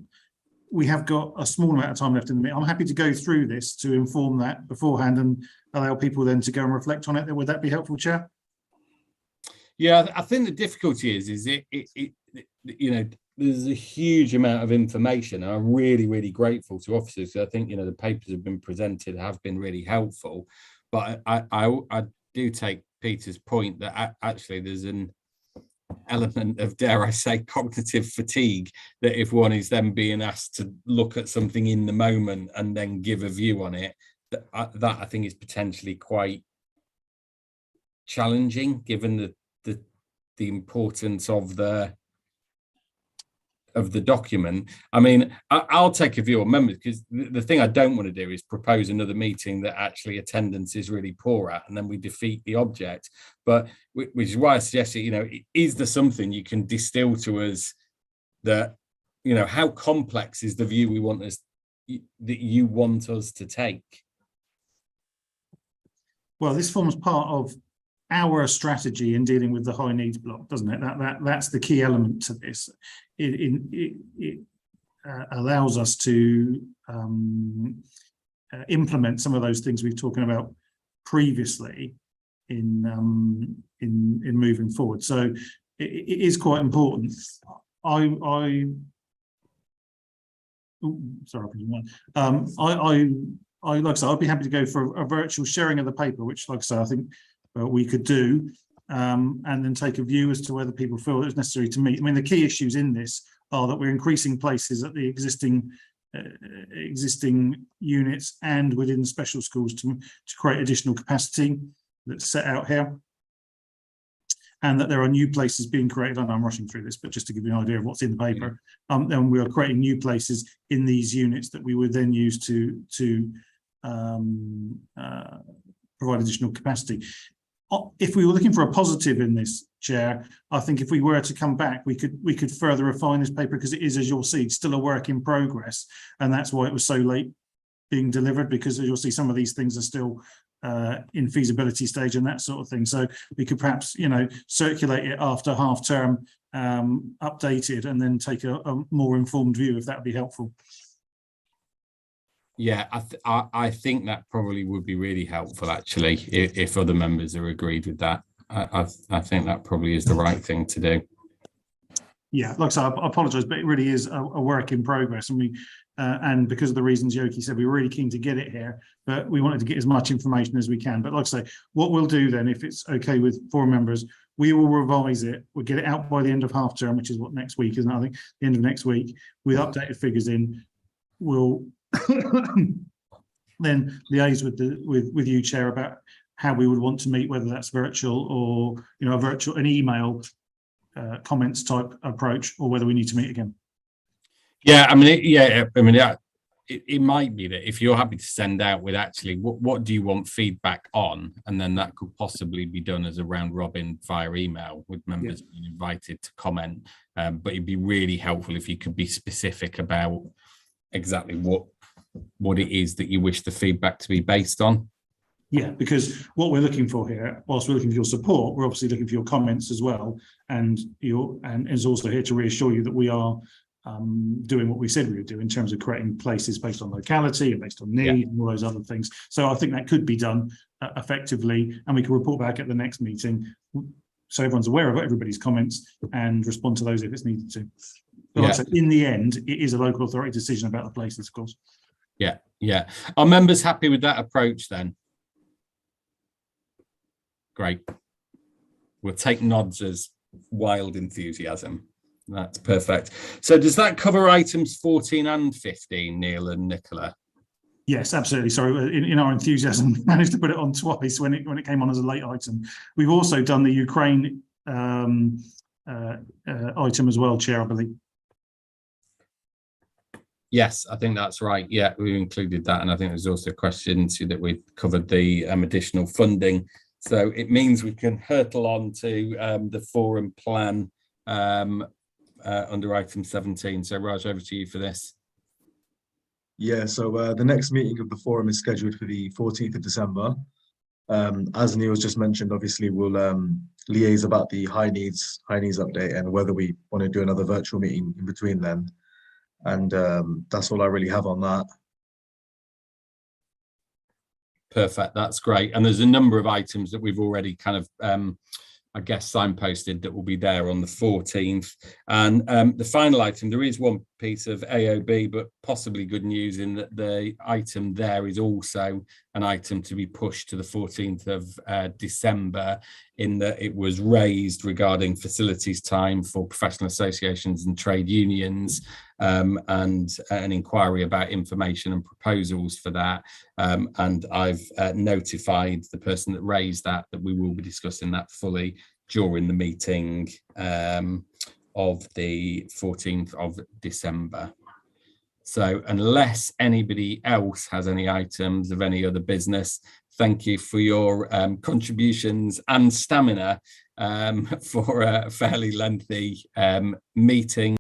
we have got a small amount of time left in the meeting. I'm happy to go through this to inform that beforehand and allow people then to go and reflect on it. Would that be helpful, Chair? Yeah, I think the difficulty is there's a huge amount of information, and I'm really, really grateful to officers. I think, the papers have been presented have been really helpful, but I do take Peter's point that actually there's an element of, dare I say, cognitive fatigue, that if one is then being asked to look at something in the moment and then give a view on it, that I think is potentially quite challenging, given the importance of the document. I mean, I'll take a view on members, because the thing I don't want to do is propose another meeting that actually attendance is really poor at, and then we defeat the object. But which is why I suggested, is there something you can distill to us that, how complex is the view we want us, you want us to take? Well, this forms part of our strategy in dealing with the high needs block, doesn't it? That's the key element to this. It allows us to implement some of those things we've talking about previously in moving forward. So it is quite important. Like I said, I'd be happy to go for a virtual sharing of the paper, which, like I say, I think we could do, and then take a view as to whether people feel it's necessary to meet. I mean, the key issues in this are that we're increasing places at the existing units and within special schools to create additional capacity that's set out here, and that there are new places being created. I know I'm rushing through this, but just to give you an idea of what's in the paper, and we are creating new places in these units that we would then use to provide additional capacity. If we were looking for a positive in this, Chair, I think if we were to come back, we could further refine this paper, because it is, as you'll see, still a work in progress, and that's why it was so late being delivered, because as you'll see, some of these things are still in feasibility stage and that sort of thing. So we could perhaps, circulate it after half term, updated, and then take a more informed view, if that would be helpful. Yeah, I think that probably would be really helpful, actually, if other members are agreed with that. I think that probably is the right thing to do. Yeah, like I said, I apologise, but it really is a work in progress, and because of the reasons Yoki said, we were really keen to get it here, but we wanted to get as much information as we can. But like I say, what we'll do then, if it's okay with 4 members, we will revise it. We'll get it out by the end of half term, which is what, next week, isn't it? I think the end of next week, with updated figures in. We'll then liaise with you, Chair, about how we would want to meet, whether that's virtual or an email comments type approach, or whether we need to meet again. Yeah, it might be that if you're happy to send out with actually what do you want feedback on, and then that could possibly be done as a round robin via email, with members being invited to comment. But it'd be really helpful if you could be specific about exactly what it is that you wish the feedback to be based on. Yeah, because what we're looking for here, whilst we're looking for your support, we're obviously looking for your comments as well, and is also here to reassure you that we are doing what we said we would do in terms of creating places based on locality and based on need and all those other things. So I think that could be done effectively, and we can report back at the next meeting, so everyone's aware of everybody's comments and respond to those if it's needed to. But like I said, in the end, it is a local authority decision about the places, of course. Yeah. Are members happy with that approach then? Great. We'll take nods as wild enthusiasm. That's perfect. So does that cover items 14 and 15, Neil and Nicola? Yes, absolutely. Sorry, in our enthusiasm, managed to put it on twice when it came on as a late item. We've also done the Ukraine item as well, Chair, I believe. Yes, I think that's right. Yeah, we included that, and I think there's also a question that we've covered the additional funding. So it means we can hurtle on to the forum plan under item 17. So Raj, over to you for this. Yeah, so the next meeting of the forum is scheduled for the 14th of December. As Neil's just mentioned, obviously we'll liaise about the high needs update and whether we want to do another virtual meeting in between then. And that's all I really have on that. Perfect, that's great. And there's a number of items that we've already kind of I guess signposted that will be there on the 14th. And the final item, there is one piece of AOB, but possibly good news in that the item there is also an item to be pushed to the 14th of December, in that it was raised regarding facilities time for professional associations and trade unions, and an inquiry about information and proposals for that. And I've notified the person that raised that we will be discussing that fully during the meeting of the 14th of December. So unless anybody else has any items of any other business, thank you for your contributions and stamina for a fairly lengthy meeting.